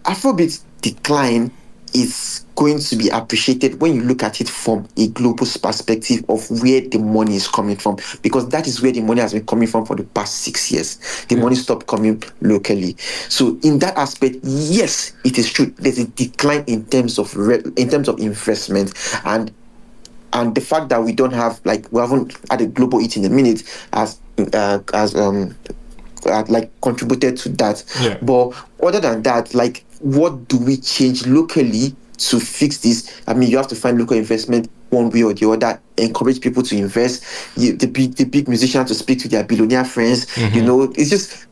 Speaker 11: Afrobeats decline is going to be appreciated when you look at it from a global perspective of where the money is coming from, because that is where the money has been coming from for the past 6 years. The money stopped coming locally. So in that aspect, yes, it is true. There's a decline in terms of investment, and the fact that we don't have, like, we haven't had a global eat in a minute as contributed to that.
Speaker 1: Yeah.
Speaker 11: But other than that, like, what do we change locally to fix this? You have to find local investment one way or the other, encourage people to invest, the big musicians to speak to their billionaire friends. It's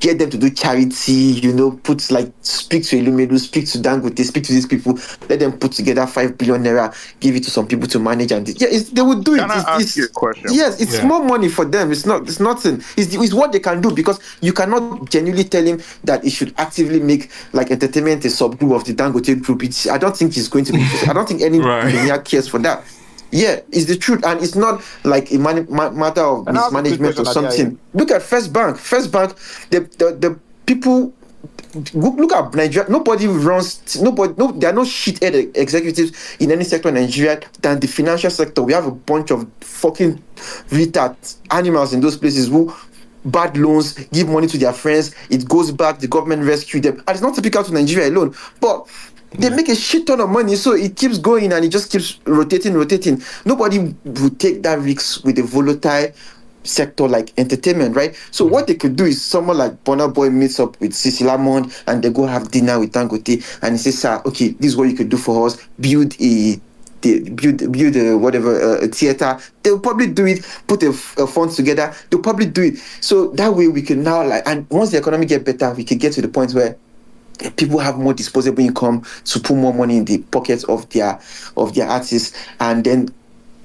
Speaker 11: get them to do charity, put speak to Illumedu, speak to Dangote, speak to these people, let them put together 5 billion naira, give it to some people to manage, and they would do it.
Speaker 8: Can I ask you a question?
Speaker 11: Yes, it's more money for them. It's nothing. It's what they can do, because you cannot genuinely tell him that he should actively make entertainment a subgroup of the Dangote group. I don't think he's going to be. I don't think any billionaire cares for that. Yeah, it's the truth, and it's not like a matter of mismanagement or something. Look at First Bank. The people. Look at Nigeria. Nobody runs. Nobody. No, there are no shithead executives in any sector in Nigeria than the financial sector. We have a bunch of fucking retard animals in those places who bad loans, give money to their friends. It goes back. The government rescue them. And it's not typical to Nigeria alone, but they make a shit ton of money, so it keeps going and it just keeps rotating. Nobody would take that risk with a volatile sector like entertainment, right? So what they could do is someone like Burna Boy meets up with Cecil Lamond and they go have dinner with Dangote and he says, "Sir, okay, this is what you could do for us. Build a theater." They'll probably do it. Put a funds together. They'll probably do it. So that way we can now and once the economy get better, we can get to the point where people have more disposable income to put more money in the pockets of their artists, and then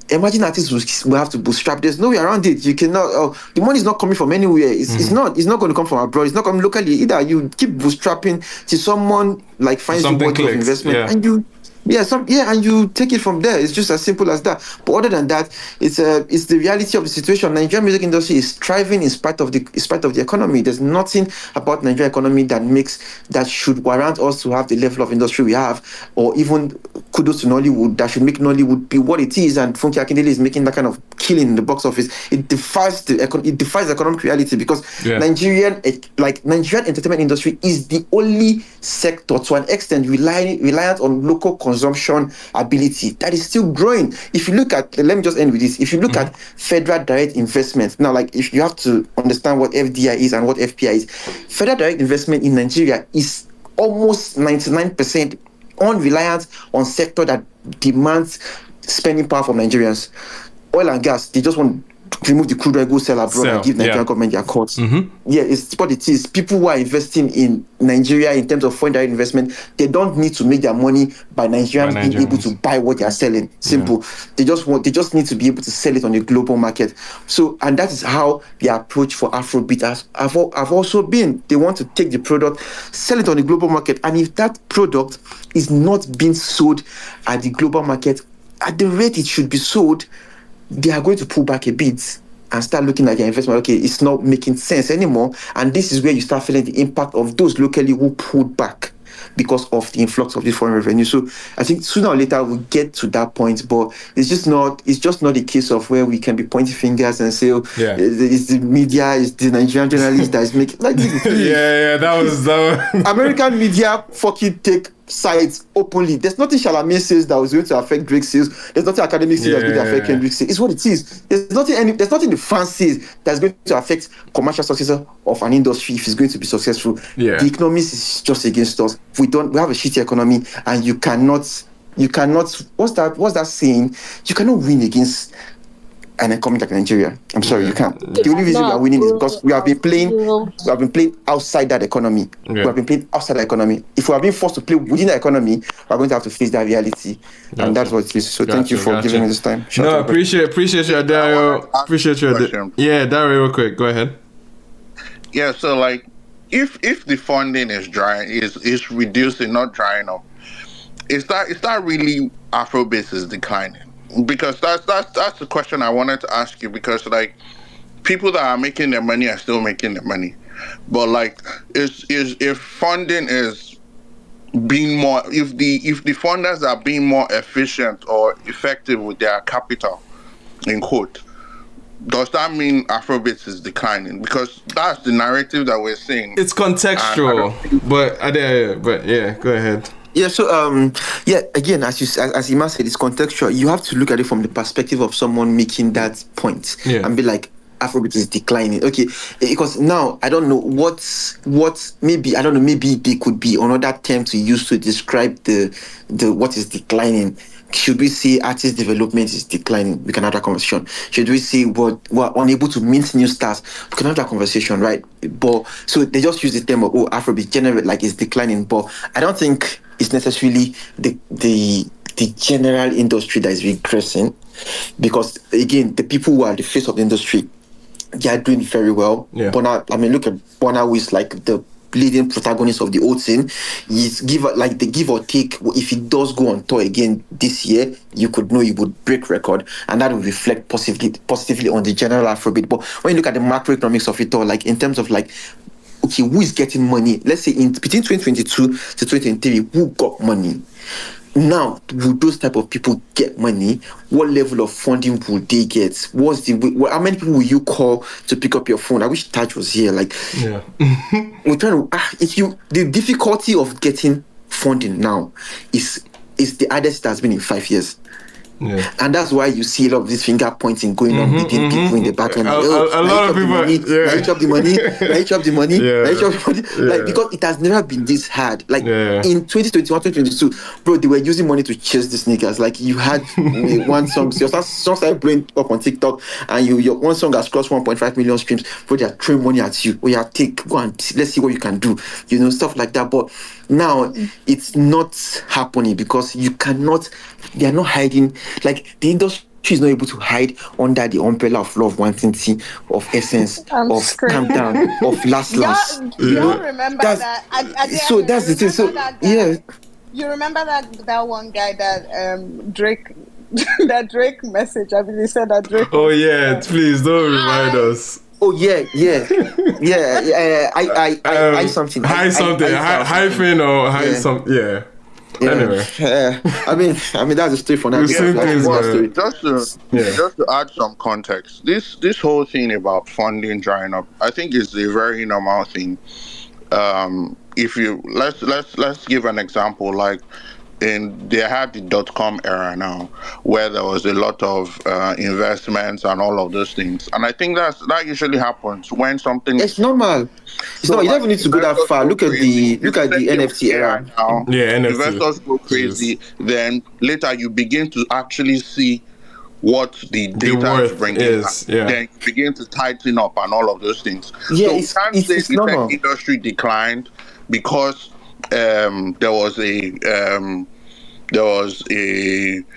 Speaker 11: emerging artists will have to bootstrap. There's no way around it. You cannot. The money is not coming from anywhere. It's not going to come from abroad. It's not coming locally either. You keep bootstrapping till someone finds the body of investment, and you. And you take it from there. It's just as simple as that. But other than that, it's the reality of the situation. Nigerian music industry is thriving in spite of the economy. There's nothing about Nigerian economy that should warrant us to have the level of industry we have, or even kudos to Nollywood that should make Nollywood be what it is. And Funke Akindele is making that kind of killing in the box office. It defies the economic reality, because Nigerian entertainment industry is the only sector to an extent reliant on local consumption ability that is still growing. If you look at, let me just end with this. If you look at federal direct investment, now if you have to understand what FDI is and what FPI is, federal direct investment in Nigeria is almost 99% unreliant on sector that demands spending power from Nigerians. Oil and gas, they just want to remove the crude oil, go sell abroad and give Nigerian government their cuts. Yeah, it's what it is. People who are investing in Nigeria in terms of foreign direct investment, they don't need to make their money by Nigerians being able to buy what they are selling. Simple. They just need to be able to sell it on a global market. So, and that is how the approach for Afrobeat have also been. They want to take the product, sell it on the global market, and if that product is not being sold at the global market at the rate it should be sold, they are going to pull back a bit and start looking at their investment. Okay, it's not making sense anymore. And this is where you start feeling the impact of those locally who pulled back because of the influx of this foreign revenue. So I think sooner or later we'll get to that point, but it's just not a case of where we can be pointing fingers and say, it's the media, it's the Nigerian journalists that is making that was American media fucking take sides openly. There's nothing Chalamet says that was going to affect Drake's sales. There's nothing academic says that's going to affect Kendrick's sales. It's what it is. There's nothing the fans says that's going to affect commercial success of an industry if it's going to be successful. The economics is just against us. We have a shitty economy, and you cannot what's that saying? You cannot win against an economy like Nigeria. I'm sorry, you can't. The only reason we are winning is because we have been playing outside that economy. We have been playing outside that economy. If we are being forced to play within the economy, we are going to have to face that reality. And that's what it is. So thank you for giving me this time.
Speaker 1: Appreciate you, Dario. Appreciate you. Yeah, Dario, real quick. Go ahead.
Speaker 8: Yeah, so if the funding is is reducing, not drying up, is that really Afrobeats is declining? Because that's the question I wanted to ask you, because people that are making their money are still making their money, but if funding is being more, if the funders are being more efficient or effective with their capital, in quote, does that mean Afrobeats is declining? Because that's the narrative that we're seeing.
Speaker 1: It's contextual, but yeah, go ahead.
Speaker 11: Yeah, so again, as Ima said, it's contextual. You have to look at it from the perspective of someone making that point and be like, Afrobeat is declining. Okay, because now I don't know what maybe there could be another term to use to describe the what is declining. should we say artist development is declining? We can have that conversation. Should we say we're unable to mint new stars? We can have that conversation, right? But so they just use the term of Afrobeat generate like it's declining, but I don't think it's necessarily the general industry that is regressing, because again, the people who are the face of the industry, they are doing very well.
Speaker 1: Yeah.
Speaker 11: Burna, I mean, look at Burna, who is like the leading protagonist of the whole thing. He's give or take. If he does go on tour again this year, you could know he would break record, and that will reflect positively on the general Afrobeat. But when you look at the macroeconomics of it all, like in terms of like, okay, who is getting money? Let's say between 2022 to 2023, who got money? Now, would those type of people get money? What level of funding would they get? How many people will you call to pick up your phone? I wish Taj was here. Like,
Speaker 1: yeah,
Speaker 11: we're trying to. The difficulty of getting funding now is the hardest it has been in 5 years.
Speaker 1: Yeah.
Speaker 11: And that's why you see a lot of this finger pointing going on between people in the background.
Speaker 1: A lot of people,
Speaker 11: I chop the money, I chop the money,
Speaker 1: yeah.
Speaker 11: I chop the money.
Speaker 1: Yeah.
Speaker 11: Like, because it has never been this hard. Like,
Speaker 1: yeah.
Speaker 11: in 2021, 2022, bro, they were using money to chase these niggas. Like, you had one song, your song started blowing up on TikTok, and your one song has crossed 1.5 million streams, bro, they're throwing money at you. Oh, yeah, go and let's see what you can do. You know, stuff like that. But now, it's not happening because they are not hiding. Like, the industry is not able to hide under the umbrella of love, wanting, of essence, of calm down, of last.
Speaker 3: Y'all remember that?
Speaker 11: So that's the thing. So yeah,
Speaker 3: you remember that one guy that Drake that Drake message? I mean, he said that Drake.
Speaker 1: Oh yeah, please don't remind us.
Speaker 11: Oh yeah. I something.
Speaker 1: Hyphen or high something. Yeah.
Speaker 11: Yeah.
Speaker 1: Anyway,
Speaker 11: I mean that's a story for now.
Speaker 8: Just to add some context, this whole thing about funding drying up, I think is a very normal thing. If you let's give an example, like they had the .com era now, where there was a lot of investments and all of those things, and I think that usually happens when something.
Speaker 11: It's normal. You don't even need to go that far. Look at the NFT era
Speaker 8: now.
Speaker 1: Yeah, NFT.
Speaker 8: Investors go crazy. Then later you begin to actually see what the data is bringing. Then you begin to tighten up and all of those things.
Speaker 11: Yeah,
Speaker 8: so we can't say the tech industry declined because there was a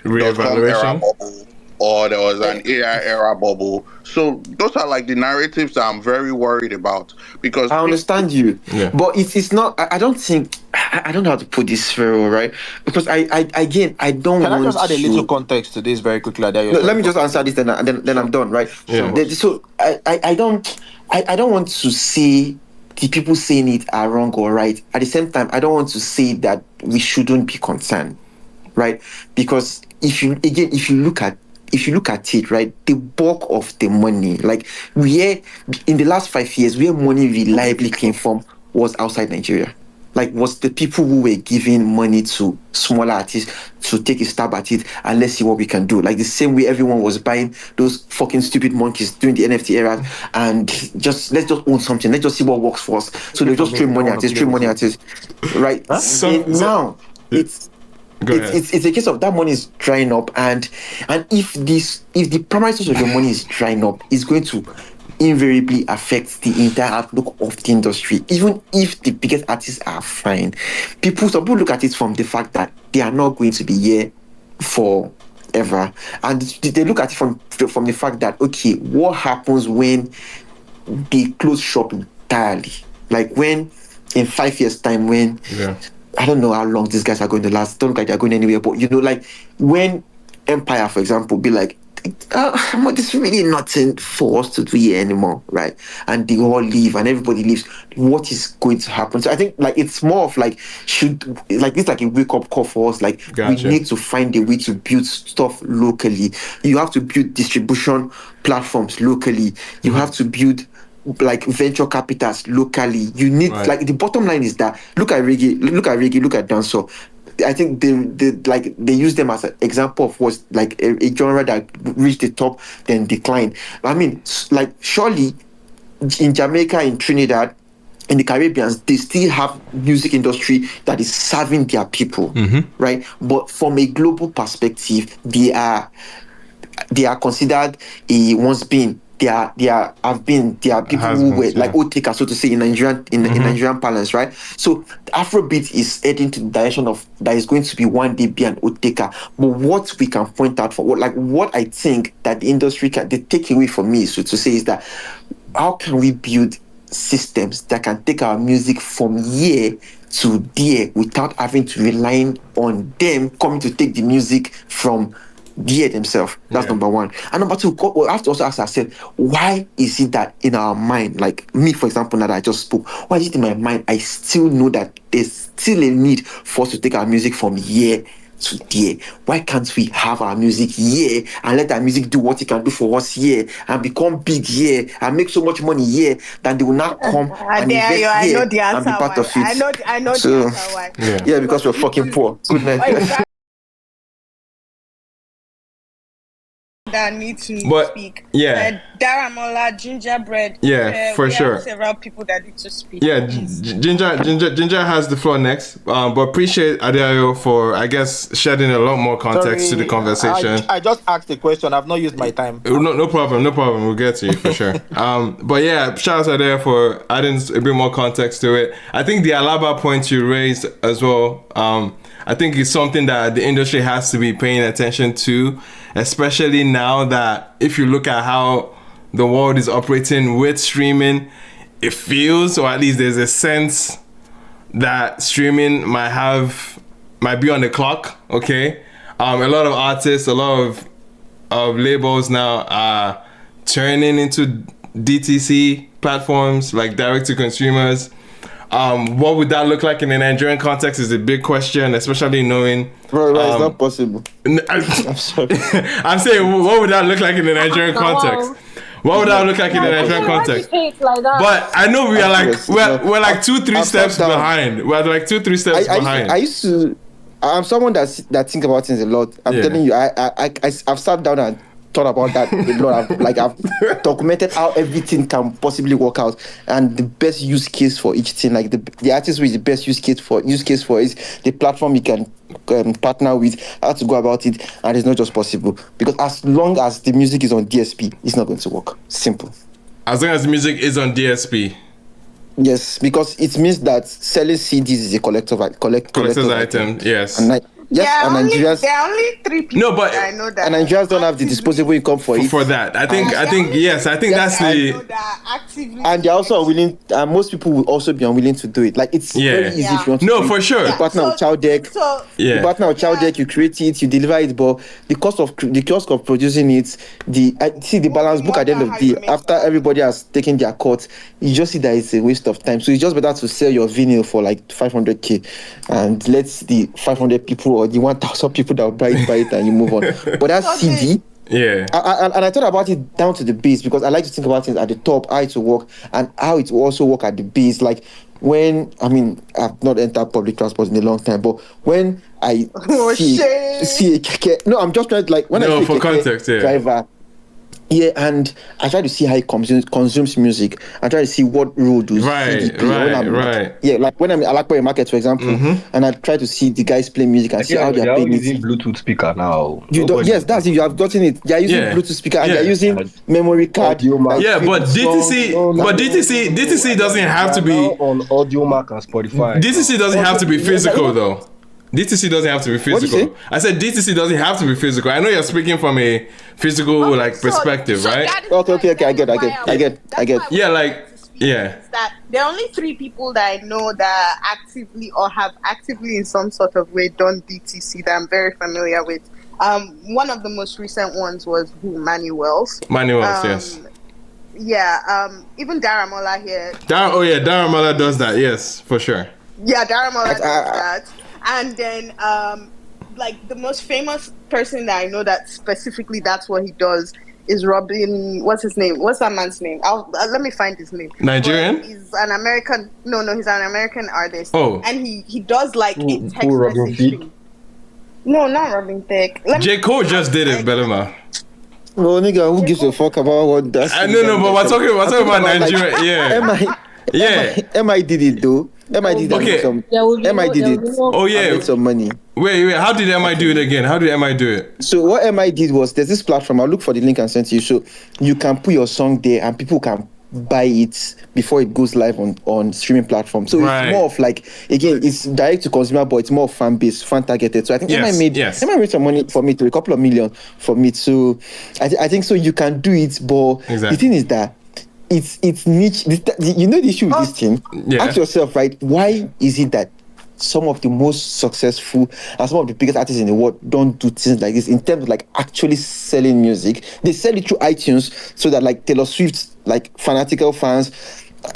Speaker 1: reevaluation
Speaker 8: bubble, or there was an AI era bubble. So those are like the narratives that I'm very worried about, because
Speaker 11: I understand you, but it's not. I don't think. I don't know how to put this very well, right? Because I don't.
Speaker 12: Can I just add a little context to this very quickly?
Speaker 11: Let me just answer this, then I'm done, right?
Speaker 1: Yeah.
Speaker 11: So I don't want to say the people saying it are wrong or right. At the same time, I don't want to say that we shouldn't be concerned, right? Because if you look at it, right, the bulk of the money, like in the last 5 years, where money reliably came from was outside Nigeria. Like, was the people who were giving money to smaller artists to take a stab at it and let's see what we can do. Like the same way everyone was buying those fucking stupid monkeys during the NFT era, and let's just own something. Let's just see what works for us. So they just throw money at it, right? Now it's a case of that money is drying up, and if the primary source of your money is drying up, it's going to invariably affects the entire outlook of the industry. Even if the biggest artists are fine, some people look at it from the fact that they are not going to be here forever, and they look at it from the fact that, okay, what happens when they close shop entirely? Like when in 5 years time, when I don't know how long these guys are going to last, don't look like they're going anywhere, but like when Empire, for example, be like, there's really nothing for us to do here anymore, right? And they all leave and everybody leaves. What is going to happen? So I think like it's more of like it's like a wake-up call for us. Like we need to find a way to build stuff locally. You have to build distribution platforms locally. You have to build like venture capitals locally. You need like the bottom line is that look at reggae, look at dancehall. I think they use them as an example of what's like a genre that reached the top then declined. I mean, like surely in Jamaica, in Trinidad, in the Caribbean, they still have music industry that is serving their people, right? But from a global perspective, they are considered a once been. They are people who were like old takers, so to say, in Nigerian parlance, right? So Afrobeat is heading to the direction of that is going to be one day be an old taker. But what we can point out for what I think that the industry can the takeaway for me, so to say, is that how can we build systems that can take our music from here to there without having to rely on them coming to take the music from there themselves. That's number one. And number two, we have to also ask ourselves, why is it that in our mind, like me, for example, now that I just spoke, why is it in my mind I still know that there's still a need for us to take our music from here to there? Why can't we have our music here and let our music do what it can do for us here and become big here and make so much money here that they will not come and invest here and be part of it?
Speaker 3: I know the answer why.
Speaker 11: Yeah, because we're fucking poor. Good night.
Speaker 3: That need to speak.
Speaker 1: Yeah.
Speaker 3: Daramola, Gingerbread.
Speaker 1: For sure.
Speaker 3: Several people that need to speak.
Speaker 1: Yeah, Ginger has the floor next. But appreciate Adeayo for, I guess, shedding a lot more context to the conversation.
Speaker 12: I just asked a question. I've not used my time.
Speaker 1: No problem. We'll get to you for sure. But yeah, shout out to Adeayo for adding a bit more context to it. I think the Alaba point you raised as well, I think it's something that the industry has to be paying attention to, especially now that if you look at how the world is operating with streaming, it feels, or at least there's a sense that streaming might be on the clock, okay? A lot of artists, a lot of labels now are turning into DTC platforms, like direct to consumers. What would that look like in the Nigerian context is a big question, especially knowing...
Speaker 11: Bro, it's not possible.
Speaker 1: I'm sorry. I'm saying, what would that look like in the Nigerian context? What would that look like in the Nigerian context? But I know we are like, we're like 2-3 steps behind. We're like 2-3 steps behind.
Speaker 11: I'm someone that think about things a lot. I'm telling you, I've sat down and thought about that a lot. I've documented how everything can possibly work out and the best use case for each thing. Like the artist with the best use case for is the platform you can partner with, how to go about it, and it's not just possible because as long as the music is on DSP, it's not going to work. Simple.
Speaker 1: As long as the music is on DSP.
Speaker 11: Yes, because it means that selling CDs is a collector's item.
Speaker 1: Yes.
Speaker 11: And there are
Speaker 3: only 3 people.
Speaker 1: No, but
Speaker 3: I know that.
Speaker 11: And Nigerians don't have the disposable income for it.
Speaker 1: For that, I think that's the.
Speaker 11: And they're also unwilling. And most people will also be unwilling to do it. Like it's very easy if you want to.
Speaker 1: No, for sure.
Speaker 11: You partner with Child Deck. You partner with Child Deck. You create it. You deliver it. But the cost of producing it, the balance book at the end of the day. After everybody has taken their cut, you just see that it's a waste of time. So it's just better to sell your vinyl for like 500k, and let the 500 people or the 1,000 people that will buy it and you move on. But that CD, and I thought about it down to the base because I like to think about things at the top, how it will work and how it will also work at the base. Like when I've not entered public transport in a long time, but when I see a keke, no, I'm just trying to when I see a keke driver. Yeah, and I try to see how he consumes music. I try to see what role does CD play. Yeah, like when I'm in Alakwa market, for example, and I try to see the guys play music and see how they're playing
Speaker 4: using Bluetooth speaker now.
Speaker 11: Yes, that's it. You have gotten it. They're using Bluetooth speaker and they're using memory card.
Speaker 1: But DTC doesn't have to be
Speaker 4: on Audiomack and Spotify.
Speaker 1: DTC doesn't have to be physical though. DTC doesn't have to be physical. I said DTC doesn't have to be physical. I know you're speaking from a physical perspective, right?
Speaker 11: Okay. I get.
Speaker 3: That there are only 3 people that I know that actively or have actively in some sort of way done DTC that I'm very familiar with. One of the most recent ones was Manuel's.
Speaker 1: Yes.
Speaker 3: Yeah. Even Daramola here.
Speaker 1: Daramola does that. Yes, for sure.
Speaker 3: Yeah, Daramola does that. And then, like the most famous person that I know that specifically that's what he does is Robin. What's his name? What's that man's name? Let me find his name.
Speaker 1: Nigerian?
Speaker 3: But he's an American. No, he's an American artist.
Speaker 1: Oh,
Speaker 3: and he does like a text messaging. No, not Robin Thicke.
Speaker 1: J. Cole just did it, Belema.
Speaker 11: Well, nigga, who gives a fuck about what that's?
Speaker 1: No, but we're talking about Nigeria. Yeah.
Speaker 11: MI did it though. MI did
Speaker 1: Okay.
Speaker 11: MI did it.
Speaker 1: Oh yeah.
Speaker 11: Made some money.
Speaker 1: Wait. How did MI do it again? How did MI do it?
Speaker 11: So what MI did was there's this platform. I'll look for the link and send to you. So you can put your song there and people can buy it before it goes live on streaming platforms. So it's more of like, again, it's direct to consumer, but it's more fan based, fan targeted. So I think MI made some money for me, to a couple of million for me. So I think so you can do it, but the thing is that it's niche. You know the issue with this thing? Yeah. Ask yourself, right? Why is it that some of the most successful and some of the biggest artists in the world don't do things like this in terms of like actually selling music? They sell it through iTunes so that like Taylor Swift, like fanatical fans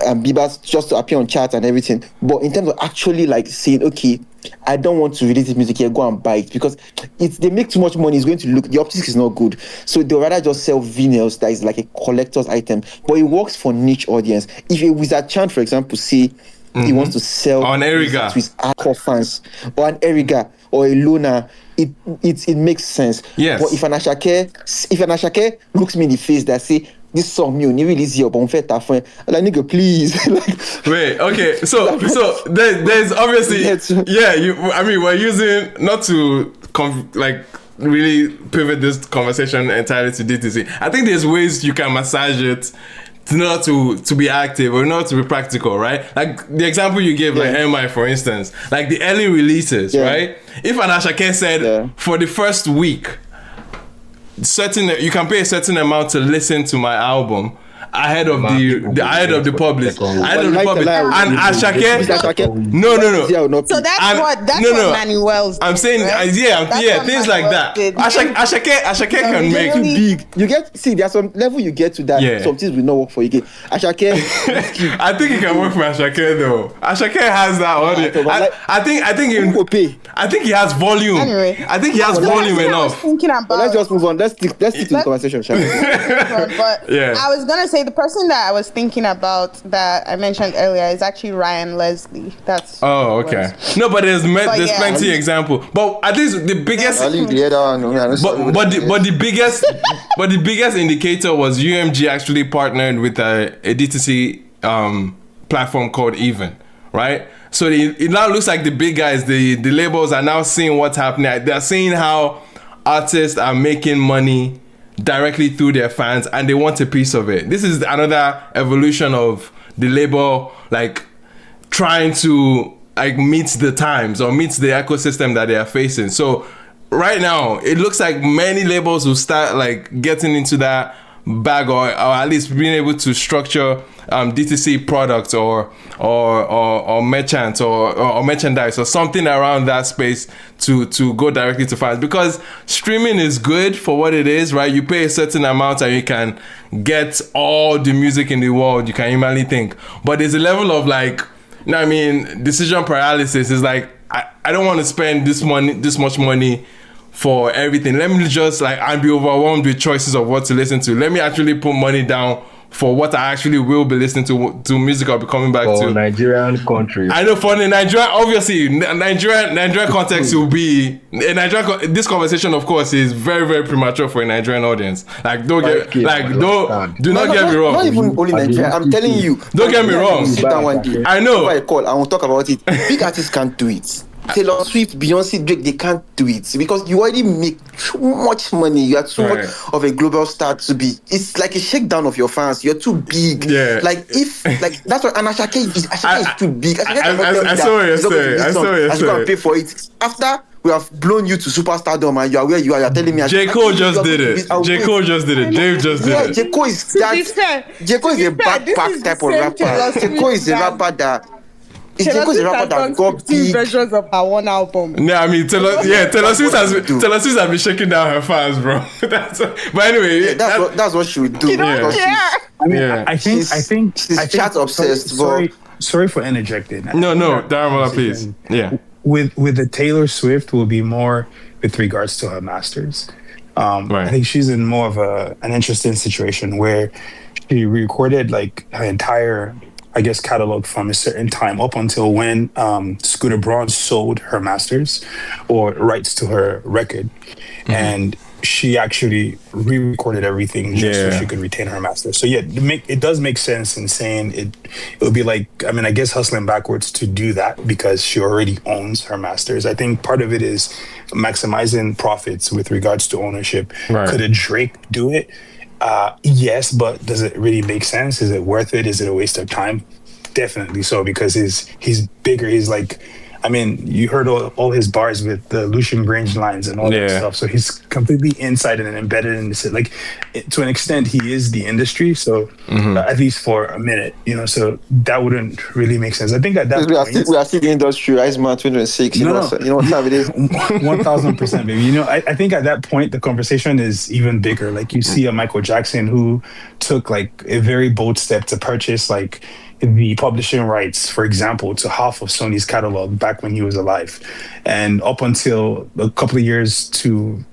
Speaker 11: and Bieber's just to appear on charts and everything. But in terms of actually like saying, okay, I don't want to release this music here, go and buy it, because they make too much money. It's going to look, the optics is not good. So they'll rather just sell vinyls that is like a collector's item. But it works for niche audience. If a Wizard Chant, for example, say he wants to sell
Speaker 1: on Eriga
Speaker 11: to his hardcore fans, or an Eriga or a Luna, it makes sense.
Speaker 1: Yes.
Speaker 11: But if an Ashake looks me in the face that say this song you release here, but like nigga, please.
Speaker 1: Wait, okay. So there's obviously we're using, not to really pivot this conversation entirely to DTC. I think there's ways you can massage it not to be active or not to be practical, right? Like the example you gave, like MI, for instance, like the early releases, right? If an Ashake said for the first week, you can pay a certain amount to listen to my album ahead of the publish. And Ashake, no.
Speaker 3: So that's what Manuel's.
Speaker 1: I'm saying,
Speaker 3: right?
Speaker 1: Things like that. Ashake can make
Speaker 11: too big. You get, there's some level you get to that. Yeah. Some things will not work for you. Ashake,
Speaker 1: I think it can work for Ashake though. Ashake has that audience. I think he has volume. Anyway, I think he has volume enough.
Speaker 11: Let's just move on. Let's stick to the conversation, shall we?
Speaker 3: But I was gonna say the person that I was thinking about that I mentioned earlier is actually Ryan Leslie. That's
Speaker 1: okay. No, but there's plenty example. But at least the biggest but the biggest indicator was UMG actually partnered with a DTC platform called Even, right? So it now looks like the big guys, the labels are now seeing what's happening. They're seeing how artists are making money directly through their fans, and they want a piece of it. This is another evolution of the label, like trying to like meet the times or meet the ecosystem that they are facing. So right now, it looks like many labels will start like getting into that bag, or at least being able to structure DTC products or merchants or merchandise or something around that space to go directly to fans, because streaming is good for what it is, right? You pay a certain amount and you can get all the music in the world you can humanly think, but there's a level of like, you know what I mean, decision paralysis. Is like, I don't want to spend this much money for everything. Let me just I'd be overwhelmed with choices of what to listen to. Let me actually put money down for what I actually will be listening to music I'll be coming back to.
Speaker 13: Nigerian country.
Speaker 1: I know for the Nigerian, obviously, Nigerian context will be this conversation, of course, is very, very premature for a Nigerian audience. Like, do not get me wrong.
Speaker 11: Not even only Nigeria. I'm telling you.
Speaker 1: Don't get me wrong.
Speaker 11: Sit down one day.
Speaker 1: I know.
Speaker 11: I will talk about it. Big artists can't do it. Taylor Swift, Beyonce, Drake, they can't do it because you already make too much money. You are too much of a global star to be. It's like a shakedown of your fans. You're too big. Yeah. That's what Ashake is. Ashake is too big.
Speaker 1: I saw what you're saying. I saw what you're saying.
Speaker 11: You pay for it after we have blown you to superstardom and you are where you are. You're telling me
Speaker 1: J. Cole just did it. J. Cole just did it. Dave just did it.
Speaker 11: J. Cole is that. J. Cole is a backpack type of rapper. J. Cole is a rapper that.
Speaker 3: Taylor Swift has done 15 versions of her one album.
Speaker 1: Yeah, I mean, Taylor Swift has been shaking down her fans, bro. But anyway,
Speaker 11: that's what she would do.
Speaker 14: I think
Speaker 11: she's chat obsessed.
Speaker 14: Sorry for interjecting.
Speaker 1: No, Daramola, please. Yeah.
Speaker 14: With the Taylor Swift will be more with regards to her masters. I think she's in more of an interesting situation where she recorded like her entire, I guess, catalog from a certain time up until when Scooter Braun sold her masters or rights to her record. Mm-hmm. And she actually re-recorded everything just so
Speaker 1: Yeah.
Speaker 14: she could retain her master. So yeah, it does make sense in saying it would be like, I mean, I guess hustling backwards to do that because she already owns her masters. I think part of it is maximizing profits with regards to ownership.
Speaker 1: Right.
Speaker 14: Could a Drake do it? Yes, but does it really make sense? Is it worth it? Is it a waste of time? Definitely so, because he's bigger. He's like, I mean, you heard all his bars with the Lucian Grange lines and all that stuff. So he's completely inside and embedded in this. Like, to an extent, he is the industry. So at least for a minute, you know. So that wouldn't really make sense. I think at that point,
Speaker 13: we are still the industry. Iceman 2006. You know what time it is.
Speaker 14: 1000%, baby. You know, I think at that point the conversation is even bigger. Like, you see a Michael Jackson who took like a very bold step to purchase like the publishing rights, for example, to half of Sony's catalog back when he was alive, and up until a couple of years to,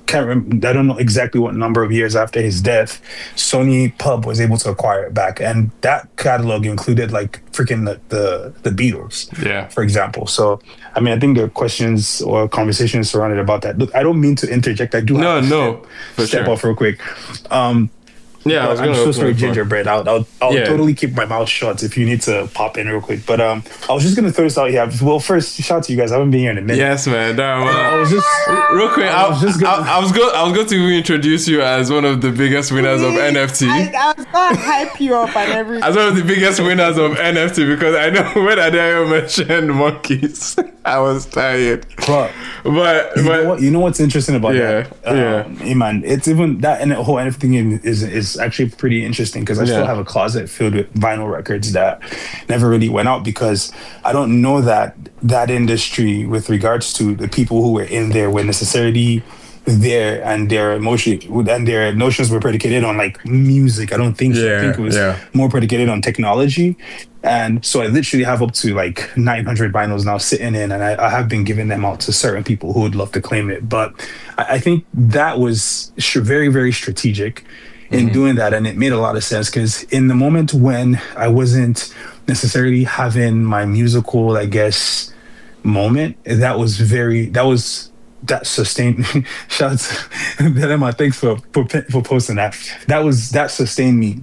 Speaker 14: can't remember, I don't know exactly what number of years after his death, Sony Pub was able to acquire it back, and that catalog included like freaking the Beatles, for example. So I mean, I think there are questions or conversations surrounded about that. Look, I don't mean to interject. I do have to step off real quick.
Speaker 1: Yeah,
Speaker 14: I'm so sorry, Gingerbread. I'll totally keep my mouth shut if you need to pop in real quick. But I was just gonna throw this out here. Well, first, shout out to you guys. I haven't been here in a minute.
Speaker 1: Yes, man.
Speaker 14: I was just
Speaker 1: real quick. I was going to introduce you as one of the biggest winners of NFT.
Speaker 3: I was gonna hype you up and everything.
Speaker 1: As one of the biggest winners of NFT, because I know when Adayo mentioned monkeys, I was tired. But
Speaker 14: you know what's interesting about that? Hey man, it's even that, and the whole NFT thing is actually pretty interesting, because I still have a closet filled with vinyl records that never really went out, because I don't know that industry, with regards to the people who were in there, were necessarily there, and their notions were predicated on like music. I don't think so. I think it was more predicated on technology. And so I literally have up to like 900 vinyls now sitting in, and I have been giving them out to certain people who would love to claim it. But I think that was very, very strategic in doing that, and it made a lot of sense, because in the moment when I wasn't necessarily having my musical, I guess, moment, that that sustained. Shout out to Emma, thanks for posting that. That sustained me,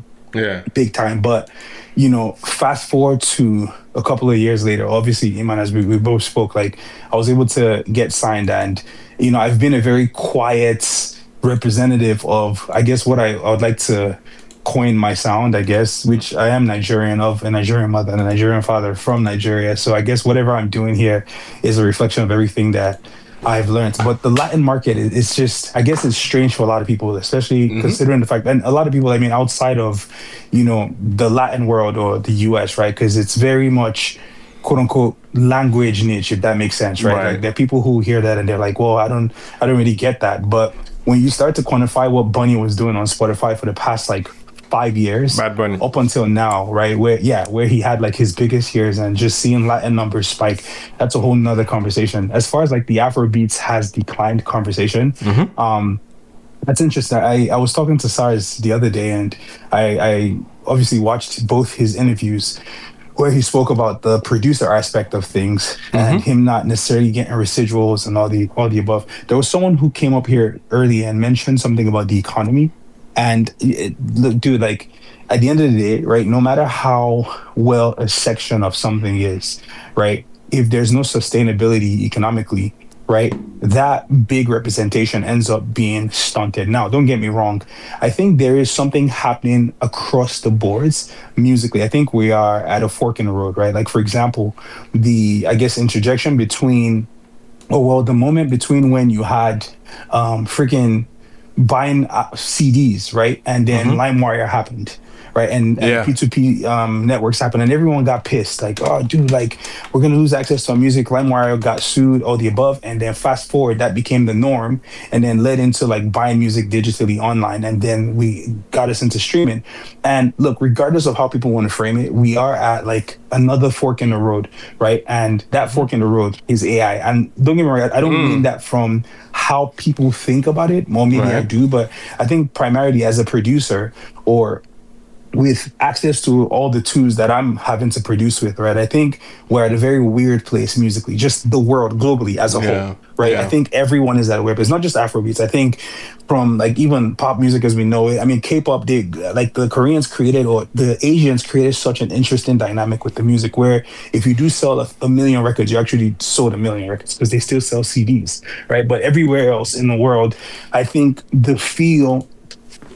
Speaker 14: big time. But you know, fast forward to a couple of years later, obviously, Iman, as we both spoke, like I was able to get signed, and you know, I've been a very quiet representative of, I guess, what I would like to coin my sound, I guess, which I am Nigerian, of a Nigerian mother and a Nigerian father from Nigeria. So I guess whatever I'm doing here is a reflection of everything that I've learned. But the Latin market is just, I guess it's strange for a lot of people, especially considering the fact, and a lot of people, I mean, outside of, you know, the Latin world or the US, right? Because it's very much quote unquote language niche, if that makes sense, right? Like there are people who hear that and they're like, well, I don't really get that. But when you start to quantify what Bunny was doing on Spotify for the past like 5 years,
Speaker 1: Bad Bunny,
Speaker 14: up until now, right, where he had like his biggest years, and just seeing Latin numbers spike, that's a whole nother conversation. As far as like the Afrobeats has declined conversation, that's interesting. I was talking to SARS the other day, and I obviously watched both his interviews where he spoke about the producer aspect of things and him not necessarily getting residuals and all the above. There was someone who came up here early and mentioned something about the economy. And look, dude, like at the end of the day, right, no matter how well a section of something is, right, if there's no sustainability economically, right, that big representation ends up being stunted. Now, don't get me wrong. I think there is something happening across the boards musically. I think we are at a fork in the road, right? Like, for example, the, I guess, interjection between, the moment between when you had freaking buying CDs, right? And then LimeWire happened, right? And P2P networks happened, and everyone got pissed. Like, oh, dude, like, we're going to lose access to our music. LimeWire got sued, all the above. And then fast forward, that became the norm, and then led into like buying music digitally online. And then we got us into streaming. And look, regardless of how people want to frame it, we are at like another fork in the road, right? And that fork in the road is AI. And don't get me wrong, I don't mean that from how people think about it. Well, maybe I do, but I think primarily as a producer, or with access to all the tools that I'm having to produce with, right? I think we're at a very weird place musically, just the world globally as a whole, right? I think everyone is at a weird place, not just Afrobeats. I think from like even pop music as we know it, I mean, K-pop did, like the Koreans created or the Asians created such an interesting dynamic with the music where if you do sell a million records, you actually sold a million records because they still sell CDs, right? But everywhere else in the world, I think the feel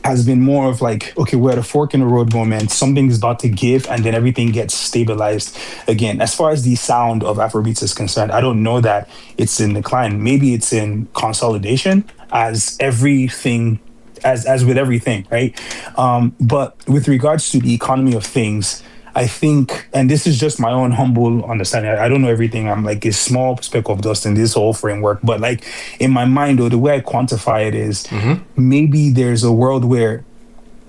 Speaker 14: has been more of like, okay, we're at a fork in the road moment. Something's about to give, and then everything gets stabilized again. As far as the sound of Afrobeats is concerned, I don't know that it's in decline. Maybe it's in consolidation, as everything, as with everything, right? But with regards to the economy of things, I think, and this is just my own humble understanding. I don't know everything. I'm like a small speck of dust in this whole framework, but like in my mind, or the way I quantify it is maybe there's a world where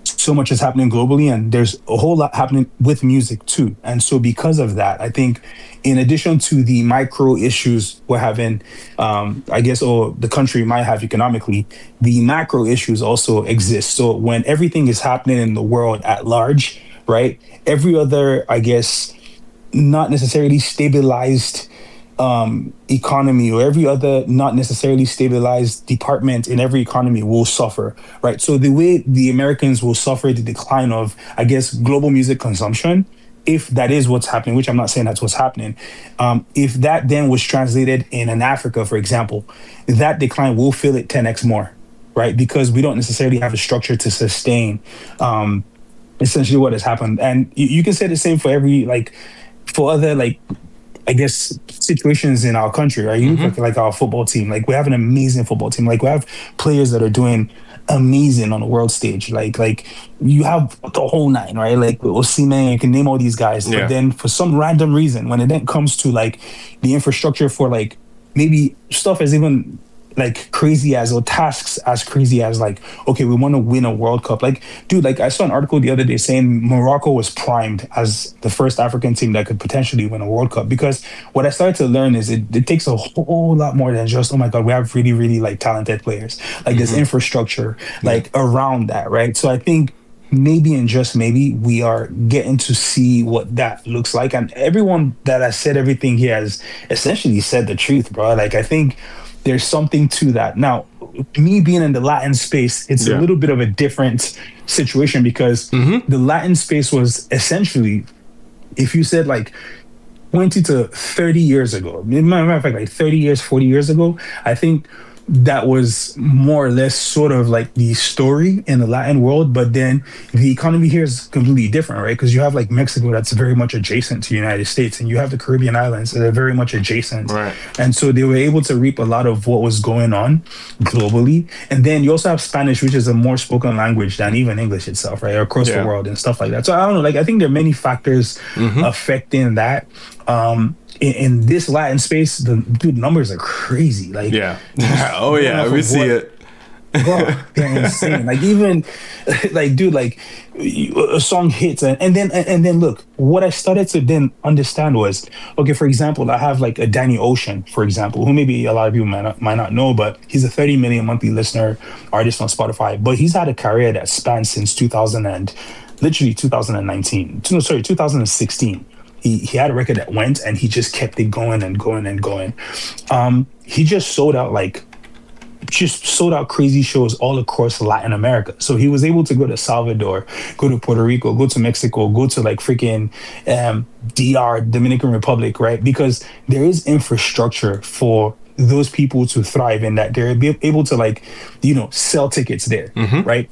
Speaker 14: so much is happening globally and there's a whole lot happening with music too. And so because of that, I think in addition to the micro issues we're having, I guess, or the country might have economically, the macro issues also exist. So when everything is happening in the world at large, right? Every other, I guess, not necessarily stabilized economy or every other not necessarily stabilized department in every economy will suffer, right? So the way the Americans will suffer the decline of, I guess, global music consumption, if that is what's happening, which I'm not saying that's what's happening, if that then was translated in Africa, for example, that decline will feel it 10x more, right? Because we don't necessarily have a structure to sustain essentially what has happened. And you can say the same for every, like, for other, like, I guess, situations in our country, right? You look like our football team. Like, we have an amazing football team. Like, we have players that are doing amazing on the world stage. Like you have the whole nine, right? Like Osimhen, you can name all these guys. But then for some random reason, when it then comes to like the infrastructure for like maybe stuff as even like crazy as, or tasks as crazy as like, okay, we want to win a World Cup. Like, dude, like I saw an article the other day saying Morocco was primed as the first African team that could potentially win a World Cup. Because what I started to learn is it takes a whole lot more than just, oh my God, we have really, really like talented players. Like there's infrastructure like around that, right? So I think maybe and just maybe we are getting to see what that looks like. And everyone that has said everything here has essentially said the truth, bro. Like I think there's something to that. Now, me being in the Latin space, it's a little bit of a different situation because the Latin space was essentially, if you said like 20 to 30 years ago, matter of fact, like 30 years, 40 years ago, I think that was more or less sort of like the story in the Latin world. But then the economy here is completely different, right? Because you have like Mexico that's very much adjacent to the United States, and you have the Caribbean islands that are very much adjacent. Right. And so they were able to reap a lot of what was going on globally. And then you also have Spanish, which is a more spoken language than even English itself, right? Across the world and stuff like that. So I don't know, like I think there are many factors affecting that. In this Latin space, the dude numbers are crazy. Like,
Speaker 1: we see it.
Speaker 14: Bro, they're insane. Like even, like dude, like a song hits and then look, what I started to then understand was, okay, for example, I have like a Danny Ocean, for example, who maybe a lot of people might not know, but he's a 30 million monthly listener artist on Spotify. But he's had a career that spans since 2016. He had a record that went and he just kept it going and going and going. He just sold out crazy shows all across Latin America. So he was able to go to Salvador, go to Puerto Rico, go to Mexico, go to like freaking DR, Dominican Republic, right? Because there is infrastructure for those people to thrive in that they're able to like, sell tickets there, right?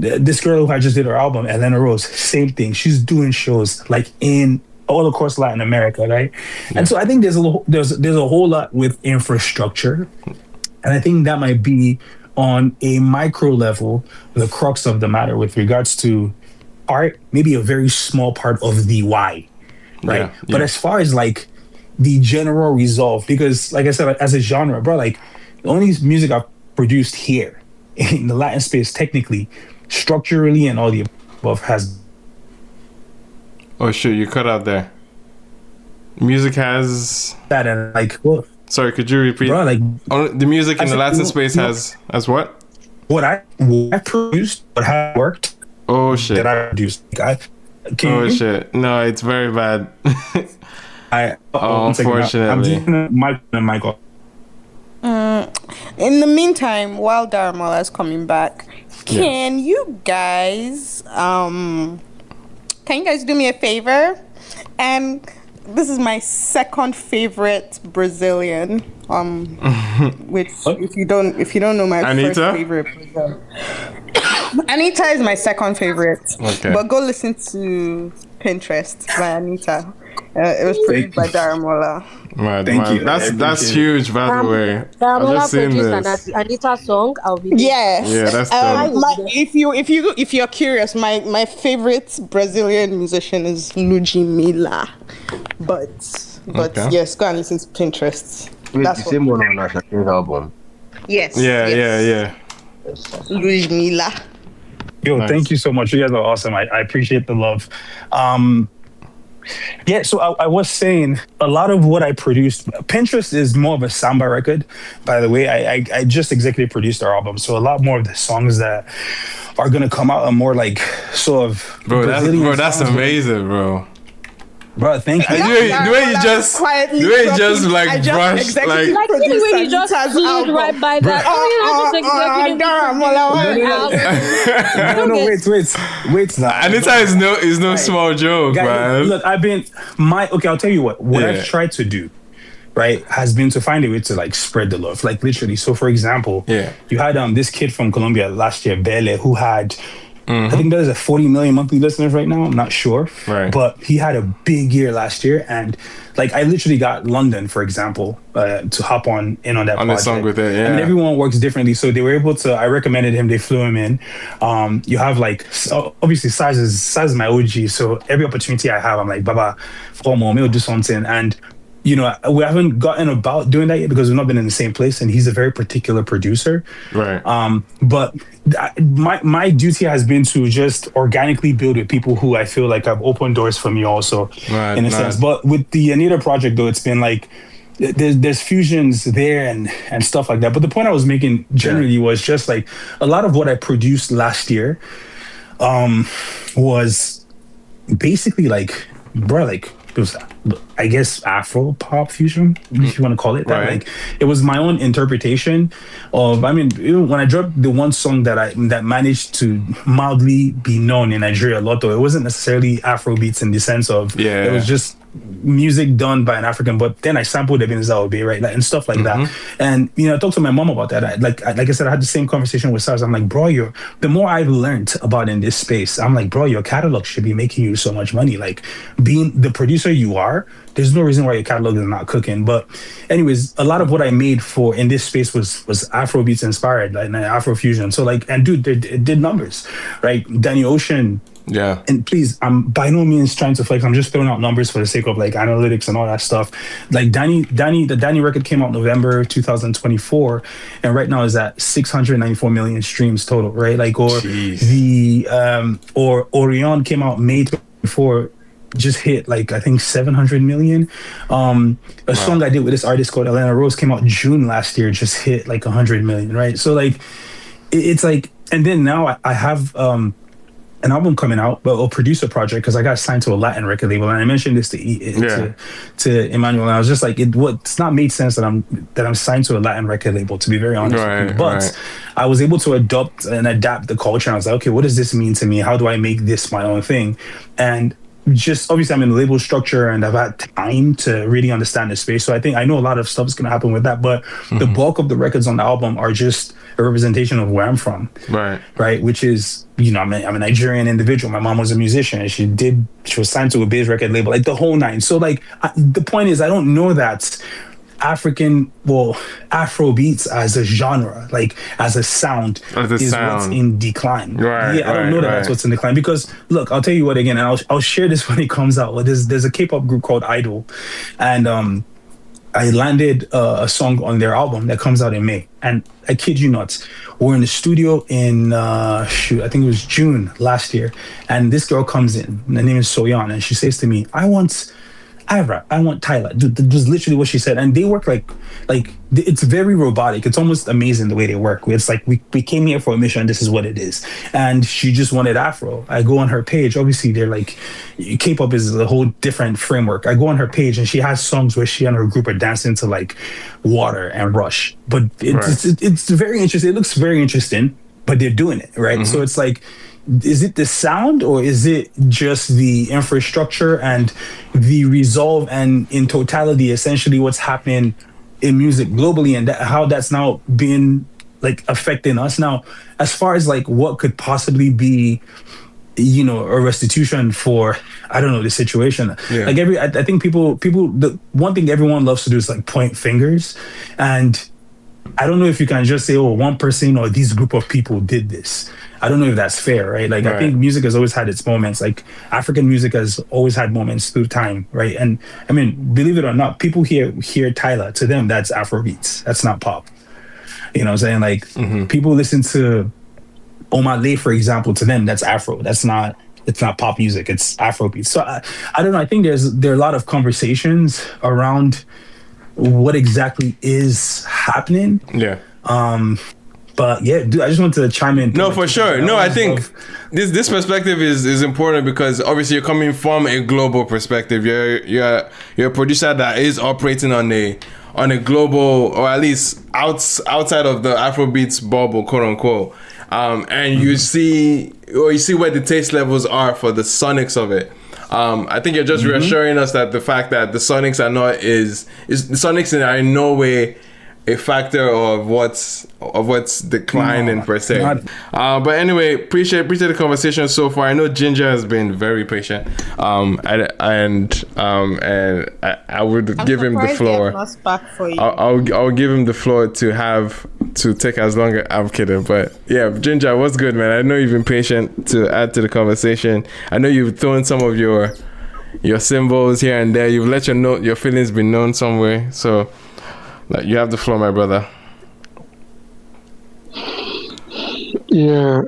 Speaker 14: This girl who I just did her album, Elena Rose, same thing. She's doing shows like in all across Latin America, right? And so I think there's a whole lot with infrastructure, and I think that might be on a micro level the crux of the matter with regards to art, maybe a very small part of the why, right? But as far as like the general resolve, because like I said, as a genre, bro, like the only music I've produced here in the Latin space, technically, structurally, and all the above has.
Speaker 1: Oh shit, you cut out there. Music has
Speaker 14: that, and like what?
Speaker 1: Sorry, could you repeat?
Speaker 14: Bro, like
Speaker 1: the music in the Latin space has what?
Speaker 14: What I produced, what has worked,
Speaker 1: Oh shit!
Speaker 14: That I produced.
Speaker 1: Shit! No, it's very bad.
Speaker 14: Unfortunately, I'm just Michael.
Speaker 3: In the meantime, while Daramola is coming back, can you guys do me a favor? And this is my second favorite Brazilian. Which if you don't know my
Speaker 1: Anita?
Speaker 3: first favorite Brazilian. Anita is my second favorite.
Speaker 1: Okay.
Speaker 3: But go listen to Pinterest by Anita. It was produced by Daramola.
Speaker 14: Thank you.
Speaker 1: That's huge, by the way.
Speaker 7: Daramola produced an Anita song. I'll be there.
Speaker 3: Yes.
Speaker 1: Yeah, that's dope.
Speaker 3: If you're curious, my favorite Brazilian musician is Ludmilla. But yes, go and listen to Pinterest.
Speaker 4: That's the same one on Ashake's album.
Speaker 3: Yes.
Speaker 1: Yeah.
Speaker 3: Ludmilla.
Speaker 14: Yo, Thank you so much. You guys are awesome. I appreciate the love. So I was saying a lot of what I produced, Pinterest is more of a samba record, by the way. I just executive produced our album. So a lot more of the songs that are going to come out are more like sort of
Speaker 1: that's amazing, bro.
Speaker 14: Bro, thank you.
Speaker 1: The way you just like brushed, like
Speaker 7: the way you just slid right by that.
Speaker 14: Wait now.
Speaker 1: Anita is no small joke, man.
Speaker 14: Look, I'll tell you what I've tried to do, right, has been to find a way to like spread the love, like literally. So for example, you had this kid from Colombia last year, Bele, who had I think there's a 40 million monthly listeners right now. I'm not sure.
Speaker 1: Right.
Speaker 14: But he had a big year last year. And like, I literally got London, for example, to hop in on that project.
Speaker 1: The song with it, yeah.
Speaker 14: I mean, everyone works differently. So they were able to, I recommended him. They flew him in. You have like, obviously Size is my OG. So every opportunity I have, I'm like, Baba, we'll do something. And you know, we haven't gotten about doing that yet because we've not been in the same place, and he's a very particular producer.
Speaker 1: Right.
Speaker 14: But my duty has been to just organically build with people who I feel like have opened doors for me also, in a sense. But with the Anita project, though, it's been like there's fusions there and stuff like that. But the point I was making generally was just like a lot of what I produced last year was basically like, bro, like, it was, I guess, Afro pop fusion, if you want to call it that.
Speaker 1: Right.
Speaker 14: Like, it was my own interpretation of. I mean, when I dropped the one song that managed to mildly be known in Nigeria a lot, though, it wasn't necessarily Afrobeats in the sense of it was just music done by an African, but then I sampled Ebenezer Obey, right, and stuff like that. And you know, I talked to my mom about that. Like I said, I had the same conversation with Sars. I'm like, bro, the more I've learned about in this space, I'm like, bro, your catalog should be making you so much money. Like, being the producer you are, there's no reason why your catalog is not cooking. But anyways, a lot of what I made in this space was Afrobeats inspired, like Afrofusion. So like, and dude, it did numbers, right? Danny Ocean.
Speaker 1: Yeah.
Speaker 14: And please, I'm by no means trying to flex. I'm just throwing out numbers for the sake of like analytics and all that stuff. Like the Danny record came out November 2024, and right now is at 694 million streams total, right? Like, or or Orion came out May 24, just hit like I think 700 million. A song I did with this artist called Elena Rose came out June last year, just hit like 100 million, right? So like, it's like, and then now I have an album coming out, but a producer project, because I got signed to a Latin record label, and I mentioned this to Emmanuel, and I was just like, it's not made sense that I'm signed to a Latin record label, to be very honest with you. But I was able to adopt and adapt the culture, and I was like, okay, what does this mean to me? How do I make this my own thing? And just obviously I'm in the label structure and I've had time to really understand the space. So I think I know a lot of stuff is going to happen with that, but the bulk of the records on the album are just a representation of where I'm from. Right. Which is, you know, I'm a Nigerian individual. My mom was a musician. She was signed to a Biz record label, like the whole nine. So like, the point is, I don't know that Afrobeats as a genre, like as a sound, what's in decline. I don't know that's what's in decline, because look, I'll tell you what, again, and I'll share this when it comes out. There's a K-pop group called Idol, and I landed a song on their album that comes out in May, and I kid you not, we're in the studio in I think it was June last year, and this girl comes in, her name is Soyeon, and she says to me, I want Ira, I want Tyler. That was literally what she said. And they work like it's very robotic. It's almost amazing the way they work. It's like we came here for a mission. This is what it is. And she just wanted Afro. I go on her page. Obviously, they're like, K-pop is a whole different framework. I go on her page and she has songs where she and her group are dancing to like Water and Rush. But it's very interesting. It looks very interesting, but they're doing it, right? So it's like, is it the sound or is it just the infrastructure and the resolve and in totality essentially what's happening in music globally and how that's now been like affecting us now as far as like what could possibly be a restitution for I don't know the situation. Like I think people the one thing everyone loves to do is like point fingers, and I don't know if you can just say, one person or this group of people did this. I don't know if that's fair, right? Like, I think music has always had its moments. Like, African music has always had moments through time, right? And, I mean, believe it or not, people hear Tyler. To them, that's Afrobeats. That's not pop. You know what I'm saying? Like, people listen to Omar Lay, for example. To them, that's Afro. It's not pop music. It's Afrobeats. So, I don't know. I think there are a lot of conversations around what exactly is happening. Yeah. But yeah, dude, I just wanted to chime in.
Speaker 1: No, for sure. No, I think this perspective is important because obviously you're coming from a global perspective. You're a producer that is operating on a global, or at least outside of the Afrobeats bubble, quote unquote. And you see where the taste levels are for the sonics of it. I think you're just reassuring us that the fact that the sonics are in no way a factor of what's declining per se. But anyway, appreciate the conversation so far. I know Ginger has been very patient. And I would give him the floor. I'll give him the floor to take as long as I'm kidding. But yeah, Ginger, what's good, man? I know you've been patient to add to the conversation. I know you've thrown some of your symbols here and there. You've let your feelings be known somewhere. So you have the floor, my brother.
Speaker 15: Yeah,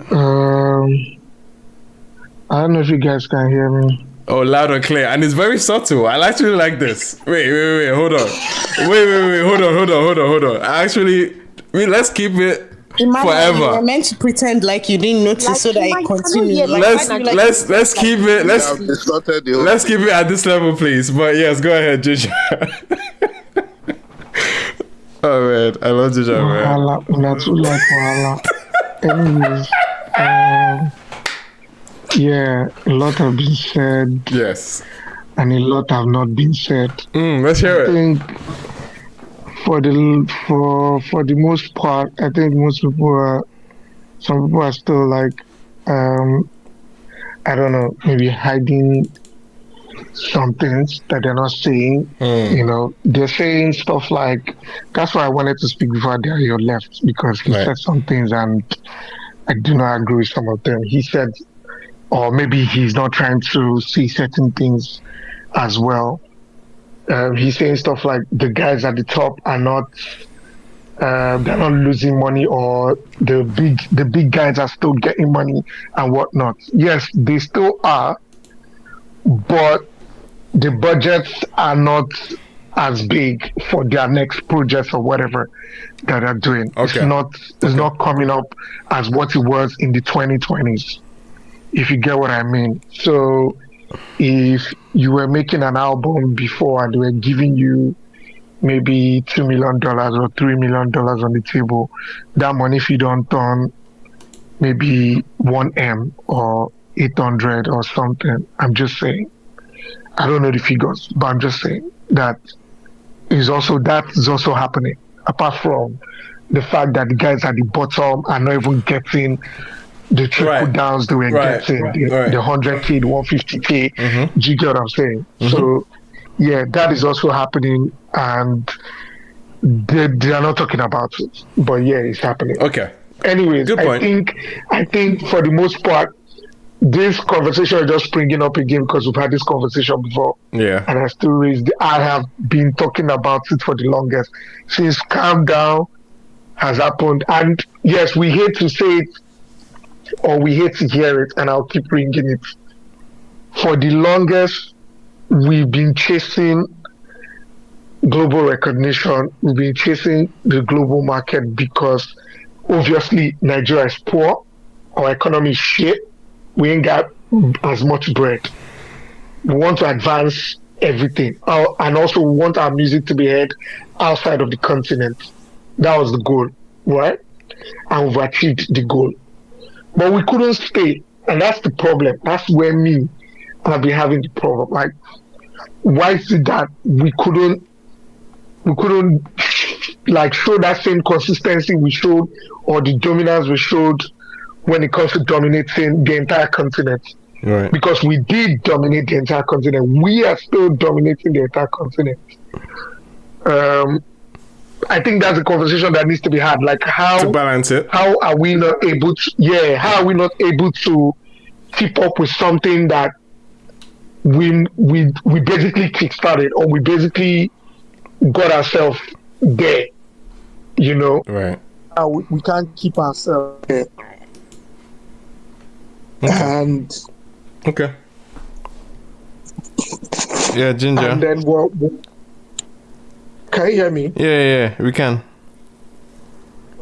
Speaker 15: I don't know if you guys can hear me.
Speaker 1: Oh, loud and clear. And it's very subtle. I actually like this. Wait, hold on. Hold on. Let's keep it forever.
Speaker 3: You were meant to pretend like you didn't notice so that it continues.
Speaker 1: Let's keep it. Let's keep it at this level, please. But yes, go ahead, Ginger. Oh man, I love Ginger, man.
Speaker 15: Anyways, yeah, a lot have been said.
Speaker 1: Yes.
Speaker 15: And a lot have not been said.
Speaker 1: Let's hear it.
Speaker 15: I think for the most part, I think some people are still like, I don't know, maybe hiding some things that they're not saying. They're saying stuff like, that's why I wanted to speak before Dario left, because he said some things and I do not agree with some of them. He said, or maybe he's not trying to see certain things as well. He's saying stuff like the guys at the top are not they're not losing money, or the big guys are still getting money and whatnot. Yes, they still are, but the budgets are not as big for their next projects or whatever that they're doing. Okay. It's not coming up as what it was in the 2020s, if you get what I mean. So if you were making an album before and they were giving you maybe $2 million or $3 million on the table, that money, if you don't turn maybe 1M or 800 or something, I'm just saying, I don't know the figures, but I'm just saying that is also happening. Apart from the fact that the guys at the bottom are not even getting the trickle downs they were getting, the 100K, the 150K. Do you get what I'm saying? So yeah, that is also happening, and they are not talking about it, but yeah, it's happening.
Speaker 1: Okay.
Speaker 15: Anyways, good point. I think for the most part, this conversation is just springing up again because we've had this conversation before. Yeah. And I have been talking about it for the longest. Since Calm Down has happened. And yes, we hate to say it or we hate to hear it, and I'll keep bringing it. For the longest, we've been chasing global recognition. We've been chasing the global market because obviously Nigeria is poor, our economy is shit, we ain't got as much bread. We want to advance everything, and also we want our music to be heard outside of the continent. That was the goal, right? And we've achieved the goal. But we couldn't stay, and that's the problem. That's where I've been having the problem. Like, why is it that we couldn't like show that same consistency we showed or the dominance we showed when it comes to dominating the entire continent?
Speaker 1: Right.
Speaker 15: Because we did dominate the entire continent. We are still dominating the entire continent. I think that's a conversation that needs to be had. Like, how
Speaker 1: to balance it.
Speaker 15: How are we not able to? Yeah, how are we not able to keep up with something that we basically kickstarted, or we basically got ourselves there? You know,
Speaker 1: right?
Speaker 15: We can't keep ourselves there.
Speaker 1: Okay.
Speaker 15: And
Speaker 1: okay. Yeah, Ginger.
Speaker 15: And then what? Can you hear me?
Speaker 1: Yeah, we can.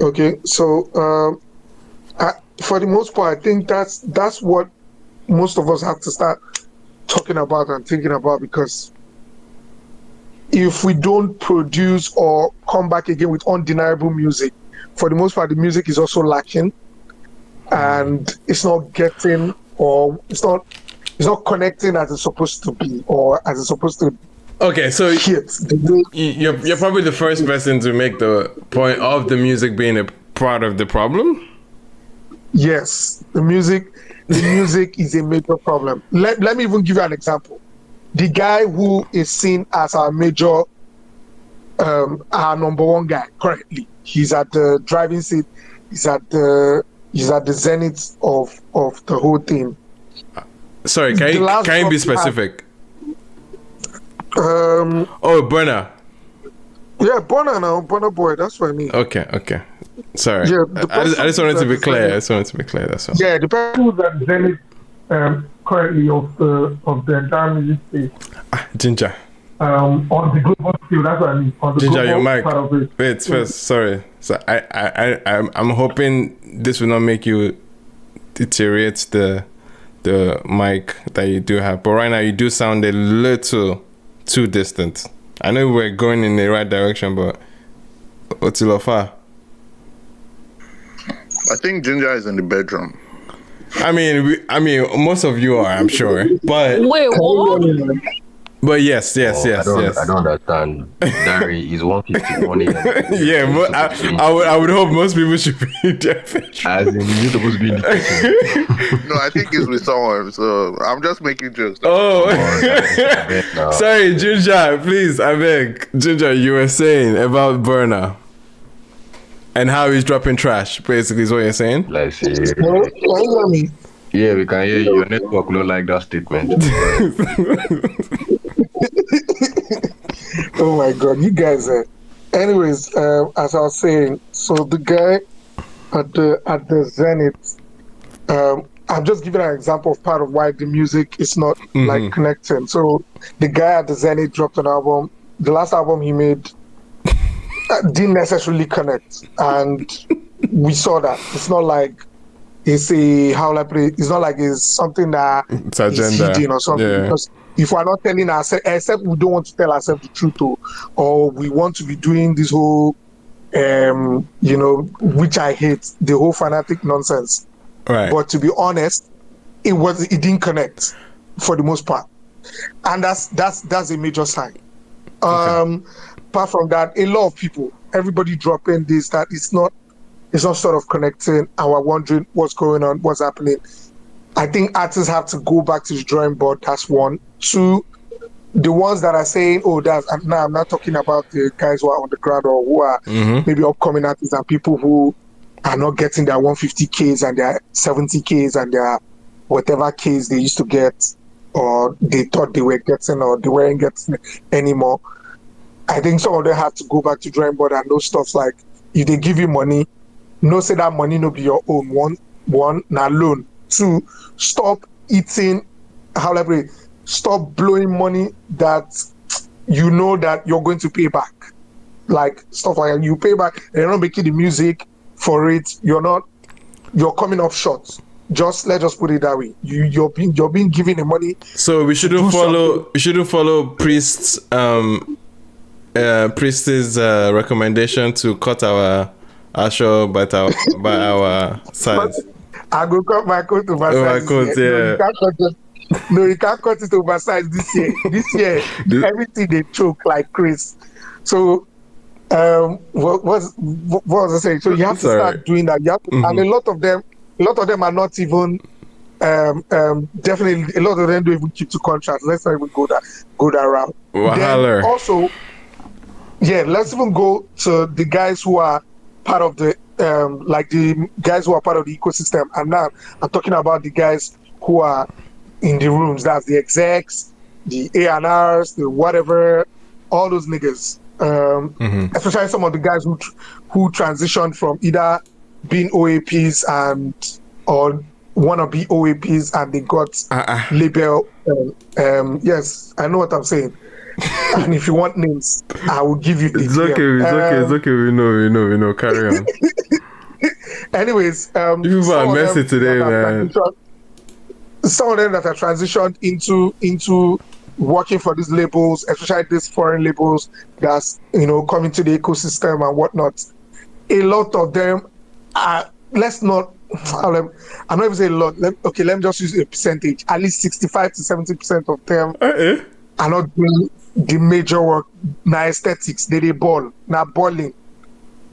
Speaker 15: Okay, so for the most part, I think that's what most of us have to start talking about and thinking about, because if we don't produce or come back again with undeniable music, for the most part, the music is also lacking, and it's not getting, or it's not connecting as it's supposed to be, or as it's supposed to.
Speaker 1: Okay, so you're probably the first person to make the point of the music being a part of the problem.
Speaker 15: Yes, the music is a major problem. Let me even give you an example. The guy who is seen as our major, our number one guy currently, he's at the driving seat. He's at the zenith of the whole thing.
Speaker 1: Sorry, can you be specific? Burna.
Speaker 15: Yeah, Burna Boy. That's what I mean.
Speaker 1: Okay. Sorry.
Speaker 15: Yeah,
Speaker 1: I just wanted to be clear. That's all.
Speaker 15: Yeah, the person who's at zenith currently of the entire music space.
Speaker 1: Ginger.
Speaker 15: On the global scale, that's what I mean. On the
Speaker 1: Ginger,
Speaker 15: global
Speaker 1: your mic.
Speaker 15: part of it.
Speaker 1: Wait, first, sorry. So I'm hoping this will not make you deteriorate the mic that you do have. But right now you do sound a little too distant. I know we're going in the right direction, but Otilofa.
Speaker 8: I think Ginger is in the bedroom.
Speaker 1: I mean, most of you are, I'm sure. But
Speaker 7: wait, what?
Speaker 1: But yes.
Speaker 4: I don't understand. Dari is 151 a.m.
Speaker 1: Yeah, I would hope most people should be in their bedroom.
Speaker 4: As in, you're supposed to be in the kitchen.
Speaker 8: No, I think it's with someone, so I'm just making jokes.
Speaker 1: Oh, sorry, Ginger, please, I beg. Ginger, you were saying about Burna and how he's dropping trash, basically, is what you're saying?
Speaker 4: Let's see. Yeah, we can hear you. Your network don't like that statement.
Speaker 15: Oh my God, you guys are. Anyways, as I was saying, so the guy at the zenith, I'm just giving an example of part of why the music is not like connecting. So the guy at the zenith dropped an album. The last album he made didn't necessarily connect, and we saw that. It's not like it's it's not like it's something that
Speaker 1: it's agenda
Speaker 15: is hidden or something.
Speaker 1: Yeah.
Speaker 15: Because if we're not telling ourselves, except we don't want to tell ourselves the truth, or we want to be doing this whole, which I hate, the whole fanatic nonsense.
Speaker 1: Right.
Speaker 15: But to be honest, it didn't connect for the most part, and that's a major sign. Apart from that, a lot of people, everybody dropping this, that it's not sort of connecting, and we're wondering what's going on, what's happening. I think artists have to go back to the drawing board. That's one. Two, the ones that are saying, now I'm not talking about the guys who are on the ground or who are maybe upcoming artists and people who are not getting their 150Ks and their 70Ks and their whatever Ks they used to get, or they thought they were getting, or they weren't getting anymore. I think some of them have to go back to drawing board and know stuff like, if they give you money, no say that money no be your own. One, na loan. Two, stop eating,
Speaker 16: stop blowing money that you know that you're going to pay back. Like stuff like that. You pay back, and you're not making the music for it. You're coming up short. Let's just put it that way. You're being given the money.
Speaker 1: So we shouldn't follow Priest's recommendation to cut our show by our sides.
Speaker 16: I go cut my coat oversized. No, you can't cut it oversized this year. This year, everything they choke like Chris. So, what was I saying? So you have to start doing that. You have to, and a lot of them are not even. Definitely, a lot of them don't even keep to contracts. Let's not even go that route. Then also, let's even go to the guys who are part of the the guys who are part of the ecosystem. And now I'm talking about the guys who are in the rooms. That's the execs, the A&Rs, the whatever, all those niggas. Especially some of the guys who transitioned from either being OAPs or want to be OAPs and they got label. Yes, I know what I'm saying. And if you want names, I will give you.
Speaker 1: It's okay. We know. Carry on.
Speaker 16: Anyways,
Speaker 1: people are messy today, man.
Speaker 16: Some of them that are transitioned into working for these labels, especially these foreign labels that's coming to the ecosystem and whatnot. A lot of them are. I'm not even saying a lot. Let me just use a percentage. At least 65 to 70% of them are not doing the major work. Now aesthetics, they ball. Now balling.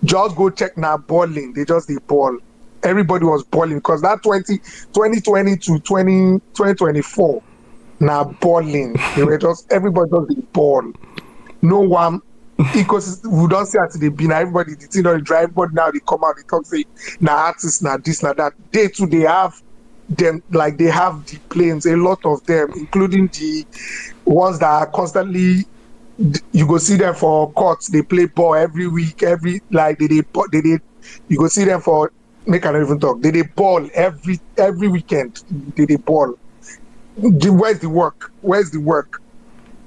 Speaker 16: Just go check now balling. They ball. Everybody was balling because that 2020 to 2024 now balling. They were everybody just ball. No one ecosystem. We don't see at the bin. Everybody the thing on the drive, but now they come out. They talk say now artists, now this, now that. They too they have them like they have the planes. A lot of them, including the ones that are constantly. You go see them for courts. They play ball every week. You go see them for. Make I not even talk. They ball every weekend. They ball. Where's the work?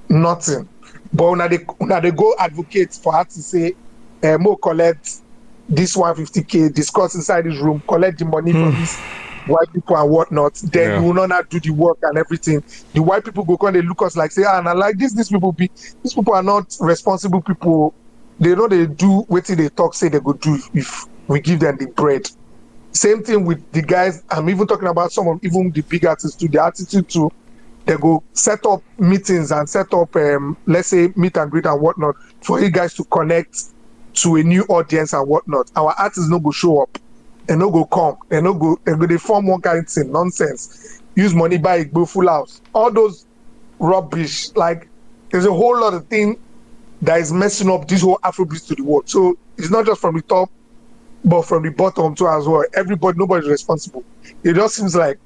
Speaker 16: Nothing. But now they go advocate for her to say, Mo collect this 150K, discuss inside this room, collect the money from these white people and whatnot. Then you will not do the work and everything. The white people go come, they look us like say, and I like these people are not responsible people. They know they do what they talk, say they go do if we give them the bread. Same thing with the guys. I'm even talking about some of even the big artists too. The attitude too. They go set up meetings and set up, let's say, meet and greet and whatnot for you guys to connect to a new audience and whatnot. Our artists no go show up. They no go come. They form one kind of thing, nonsense. Use money, buy a full house. All those rubbish. Like, there's a whole lot of thing that is messing up this whole Afrobeats to the world. So it's not just from the top, but from the bottom too as well. Nobody's responsible. It just seems like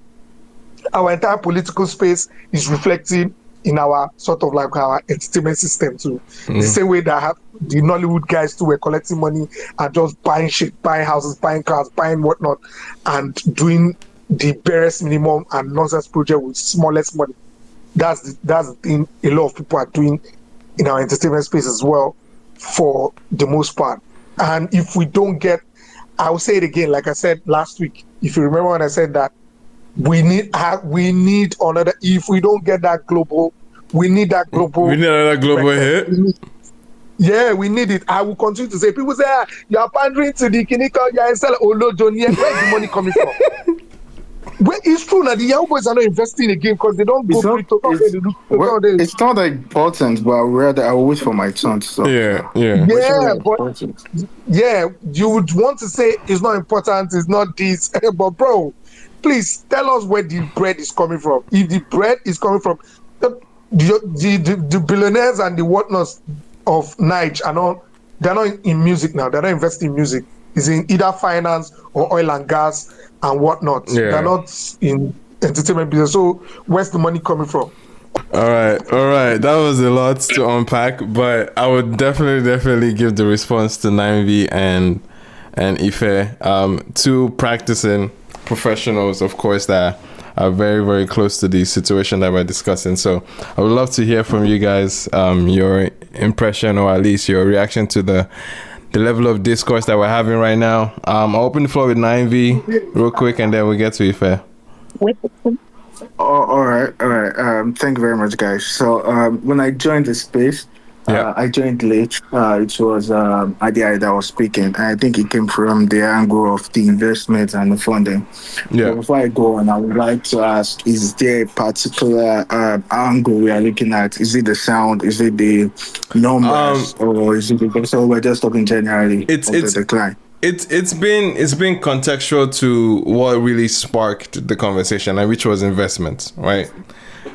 Speaker 16: our entire political space is reflecting in our sort of like our entertainment system too. The same way that the Nollywood guys too were collecting money and just buying shit, buying houses, buying cars, buying whatnot, and doing the barest minimum and nonsense project with smallest money. That's the thing a lot of people are doing in our entertainment space as well, for the most part. And if we don't get, I will say it again, like I said last week, if you remember when I said that, we need another. If we don't get that global, we need that global.
Speaker 1: We need another global hit.
Speaker 16: We need it. I will continue to say. People say you are pandering to the clinical. You are selling. Oh no, Johnny, where's the money coming from? Well, it's true that the young boys are not investing again because they don't go
Speaker 17: it's not that important, but I will wait for my turn. So
Speaker 16: you would want to say it's not important, it's not this, but bro, please tell us where the bread is coming from. If the bread is coming from the billionaires and the whatnots of Niger, they're not in music now. They're not investing in music. It's in either finance or oil and gas and whatnot. They're not in entertainment business. So where's the money coming from?
Speaker 1: All right. That was a lot to unpack, but I would definitely give the response to 9V and Ife, two practicing professionals, of course, that are very, very close to the situation that we're discussing. So I would love to hear from you guys, your impression, or at least your reaction to the level of discourse that we're having right now. I'll open the floor with 9V real quick, and then we'll get to Ife.
Speaker 17: All right. Thank you very much, guys. So when I joined the space, I joined late. It was Adi that was speaking, and I think it came from the angle of the investment and the funding. But before I go on, I would like to ask, is there a particular angle we are looking at? Is it the sound? Is it the numbers? Or is it so we're just talking generally of the decline?
Speaker 1: It's been contextual to what really sparked the conversation, and which was investment, right?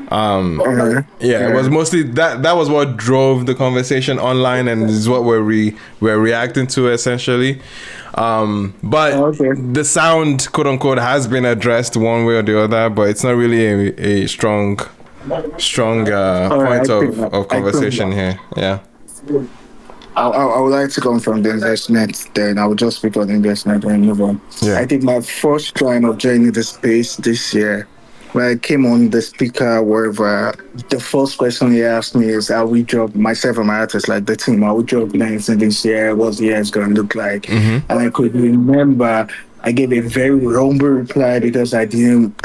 Speaker 1: It was mostly that was what drove the conversation online, and is what we're reacting to essentially. But the sound, quote unquote, has been addressed one way or the other, but it's not really a strong point of conversation here. Yeah.
Speaker 17: I would like to come from the investment, then I will just speak on the investment and move on. I think my first time of joining the space this year, when I came on the speaker, wherever, the first question he asked me is, are we drop, myself and my artists, like the team, are we dropping anything this year? What's the year is going to look like? And I could remember I gave a very humble reply because I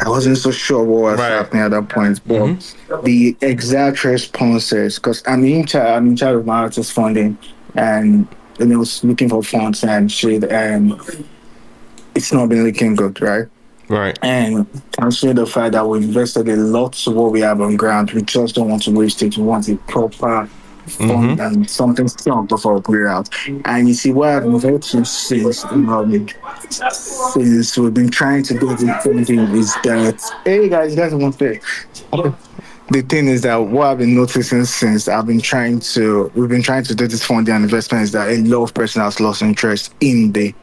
Speaker 17: wasn't so sure what was happening at that point. But the exact responses, because I'm in charge of my artist funding, and I was looking for funds and shit, and it's not been looking good, right?
Speaker 1: Right.
Speaker 17: And considering the fact that we invested a lot to what we have on ground, we just don't want to waste it. We want a proper fund and something strong before we put it out. And you see, what I've noticed since we've been trying to do this thing is that, hey guys want to play. The thing is that what I've been noticing since we've been trying to do this funding and investment is that a lot of person has lost interest in the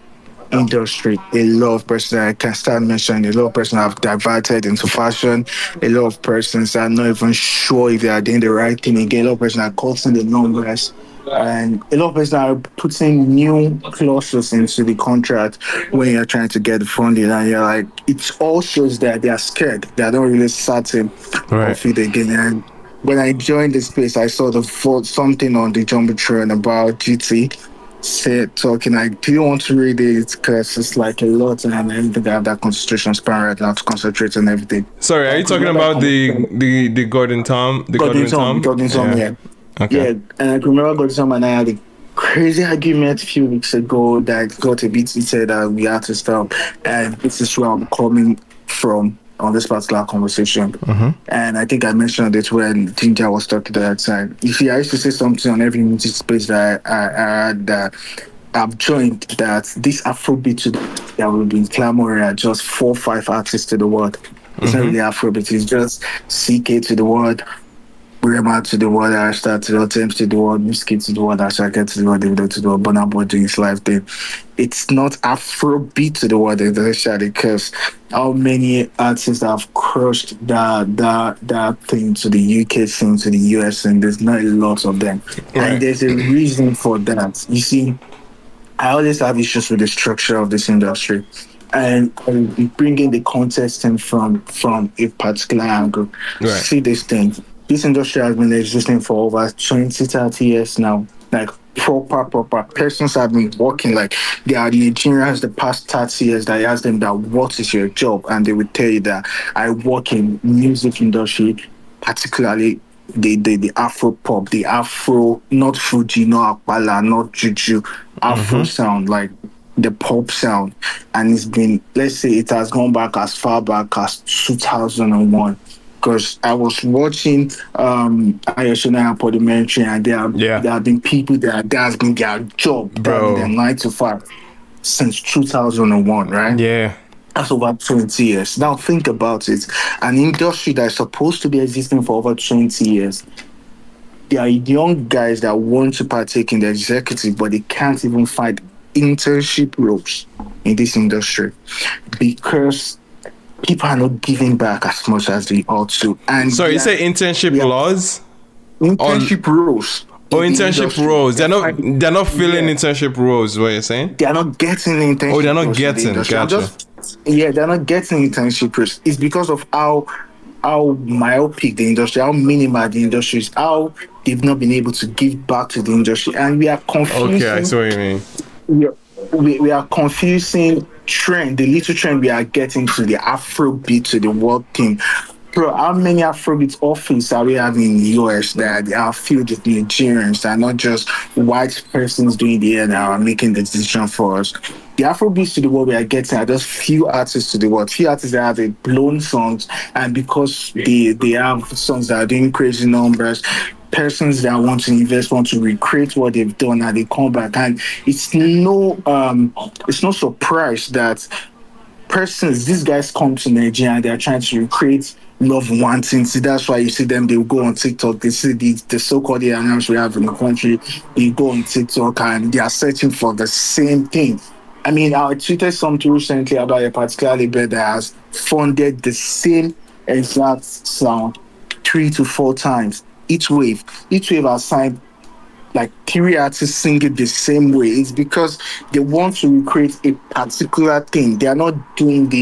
Speaker 17: industry. A lot of persons I can start mentioning, a lot of persons have diverted into fashion. A lot of persons are not even sure if they are doing the right thing again. A lot of persons are cutting the numbers, and a lot of persons are putting new clauses into the contract when you're trying to get the funding, and you're like, it all shows that they are scared. They are not really certain of it again. And when I joined the space, I saw something on the Jumbotron about GT talking. I didn't want to read it because it's like a lot, and I don't think I have that concentration span right now to concentrate on everything.
Speaker 1: Sorry, are you talking about the Gordon Tom?
Speaker 17: Gordon Tom, yeah. Okay. Yeah, and I remember Gordon Tom and I had a crazy argument a few weeks ago that got a bit heated that we had to stop, and this is where I'm coming from on this particular conversation. And I think I mentioned it when Ginger was talking to that time. You see, I used to say something on every music space that I had that I've joined, that this Afrobeat that we've been clamoring at just 4 or 5 artists to the world. It's not really Afrobeat, it's just CK to the world, Rema to the world, Ashtar to the world, Thames to the world, Whiskey to the world, Ashaka to the world, Davido to the world, Burna Boy doing his life thing. It's not Afrobeat to the world, essentially, because how many artists have crushed that thing to the UK scene, to the US, and there's not a lot of them. And there's a reason for that. You see, I always have issues with the structure of this industry. And I'll be bringing the context in from a particular angle. See this thing. This industry has been existing for over 20, 30 years now. Like proper persons have been working. Like there are Nigerians the past 30 years that I ask them that what is your job, and they would tell you that I work in music industry, particularly the Afro pop, the Afro, not Fuji, not Akbala, not Juju, Afro sound, like the pop sound. And it's been, let's say it has gone back as far back as 2001. Because I was watching Ayoshina Podimentary, and there have been people that has been their job, their 9 to 5 since 2001, right?
Speaker 1: Yeah.
Speaker 17: That's over 20 years. Now think about it. An industry that is supposed to be existing for over 20 years. There are young guys that want to partake in the executive, but they can't even find internship roles in this industry because people are not giving back as much as they ought to. And
Speaker 1: so you say internship laws?
Speaker 17: Internship rules.
Speaker 1: Oh, internship roles. They're not filling internship roles. What you're saying?
Speaker 17: They are not getting internship.
Speaker 1: Oh, they're not
Speaker 17: roles in the
Speaker 1: getting.
Speaker 17: industry.
Speaker 1: Gotcha.
Speaker 17: They're not getting internship roles. It's because of how myopic the industry, how minimal the industry is, how they've not been able to give back to the industry, and we are confusing.
Speaker 1: Okay, I see what you mean.
Speaker 17: We are confusing the little trend we are getting to the Afrobeat, to the world thing. Bro, how many Afrobeat offices are we having in the US that are filled with Nigerians and not just white persons doing the air now and making the decision for us? The Afrobeats to the world we are getting are just few artists to the world, few artists that have a blown songs, and because they have songs that are doing crazy numbers, persons that want to invest want to recreate what they've done and they come back, and it's no surprise that these guys come to Nigeria and they're trying to recreate love wanting. See, that's why you see them, they'll go on TikTok, they see the so-called announcements we have in the country, they go on TikTok and they are searching for the same thing. I mean, I tweeted something recently about a particular label that has funded the same exact sound 3 to 4 times. Each wave has signed like 3 artists singing the same way. It's because they want to recreate a particular thing. They are not doing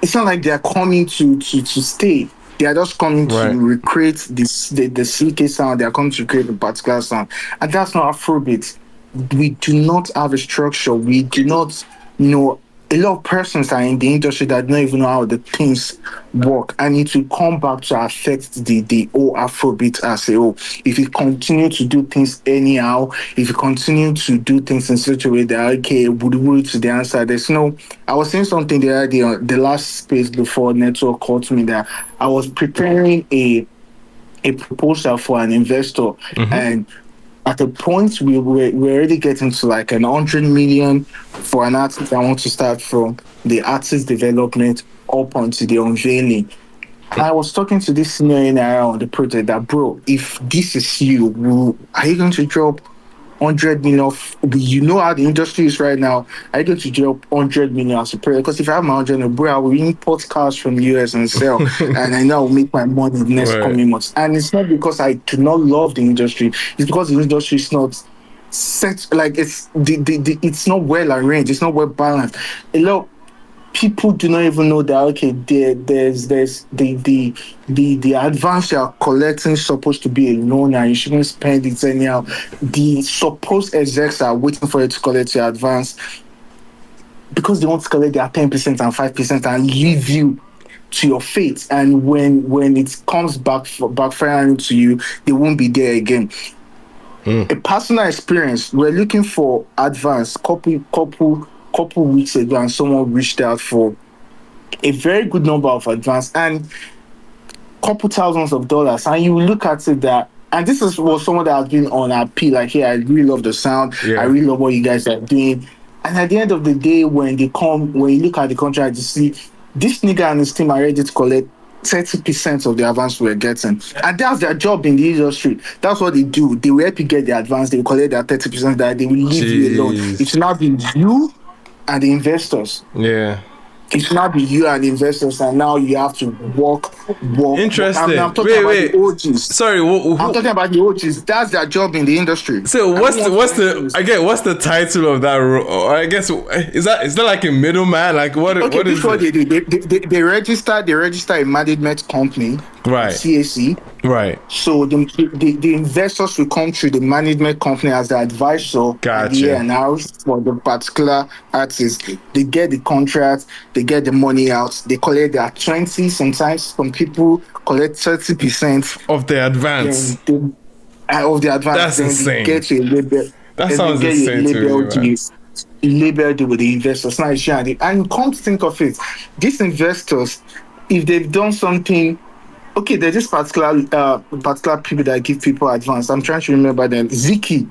Speaker 17: it's not like they are coming to stay. They are just coming to recreate the CK sound. They are coming to create a particular sound. And that's not Afrobeat. We do not have a structure. We do not know. A lot of persons are in the industry that don't even know how the things work, and it will come back to affect the whole Afrobeat as a whole. If you continue to do things anyhow, if you continue to do things in such a way that would to the answer, I was saying something the last space before network called me that I was preparing a proposal for an investor, and at a point we're already getting to like 100 million for an artist that wants to start from the artist development up onto the unveiling. And I was talking to this senior NIR on the project that, bro, if this is you, are you going to drop 100 million? You know how the industry is right now. Are you going to drop 100 million as a prayer? Because if I have my 100 million, bro, I will import cars from the US and sell, and I know I'll make my money in the next coming months. And it's not because I do not love the industry. It's because the industry is not set, like it's not well arranged. It's not well balanced. A lot people do not even know that there's the advance you are collecting supposed to be a loan and you shouldn't spend it anyhow. The supposed execs are waiting for you to collect your advance because they want to collect their 10% and 5% and leave you to your fate. And when it comes backfiring to you, they won't be there again. A personal experience, we're looking for advance couple weeks ago, and someone reached out for a very good number of advance and couple thousands of dollars, and you look at it that, and was someone that has been on our P, like, hey, I really love the sound, I really love what you guys are doing, and at the end of the day, when you look at the contract, you see this nigga and his team are ready to collect 30% of the advance we're getting, and that's their job in the industry. That's what they do. They will help you get the advance, they will collect their 30%, that they will leave you alone. It should not be you and the investors. It should not be you and the investors, and now you have to walk.
Speaker 1: Interesting.
Speaker 17: I'm talking about the OGs.
Speaker 1: Sorry,
Speaker 17: I'm talking about the OGs. That's their job in the industry.
Speaker 1: So what's the title of that role? I guess is that like a middleman? Like what?
Speaker 17: Okay,
Speaker 1: what
Speaker 17: this
Speaker 1: is
Speaker 17: what they do. They register a management company, CAC.
Speaker 1: Right.
Speaker 17: So the investors will come through the management company as the advisor.
Speaker 1: Gotcha.
Speaker 17: And now for the particular artist, they get the contract, they get the money out, they collect their 20. Sometimes some people collect 30%
Speaker 1: of the advance.
Speaker 17: Of the advance.
Speaker 1: That's
Speaker 17: then
Speaker 1: insane.
Speaker 17: They get a label.
Speaker 1: That sounds insane to me,
Speaker 17: labeled with the investors. Now and come to think of it, these investors, if they've done something. Okay, there's this particular people that give people advance. I'm trying to remember them. Ziki.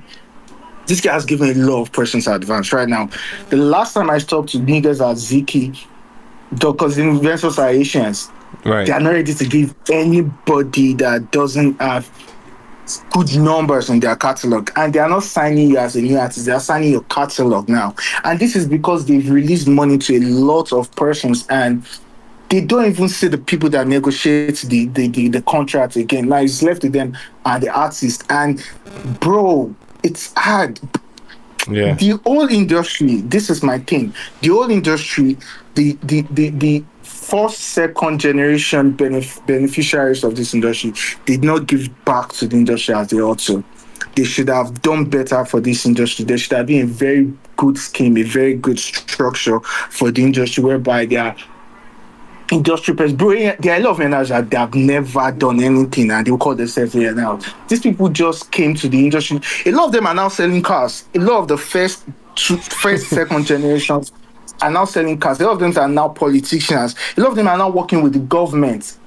Speaker 17: This guy has given a lot of persons advance right now. The last time I talked to niggas at Ziki, because the investors are Asians, they are not ready to give anybody that doesn't have good numbers in their catalog, and they are not signing you as a new artist. They are signing your catalog now, and this is because they've released money to a lot of persons, and they don't even see the people that negotiate the contract again. Like it's left to them and the artist. And bro, it's hard.
Speaker 1: Yeah.
Speaker 17: The whole industry, this is my thing. The whole industry, the first, second generation beneficiaries of this industry did not give back to the industry as they ought to. They should have done better for this industry. There should have been a very good scheme, a very good structure for the industry whereby they are industry person. Bro, there are a lot of energy that they have never done anything and they will call themselves here now. These people just came to the industry. A lot of them are now selling cars. A lot of the first, second generations are now selling cars. A lot of them are now politicians. A lot of them are now working with the government.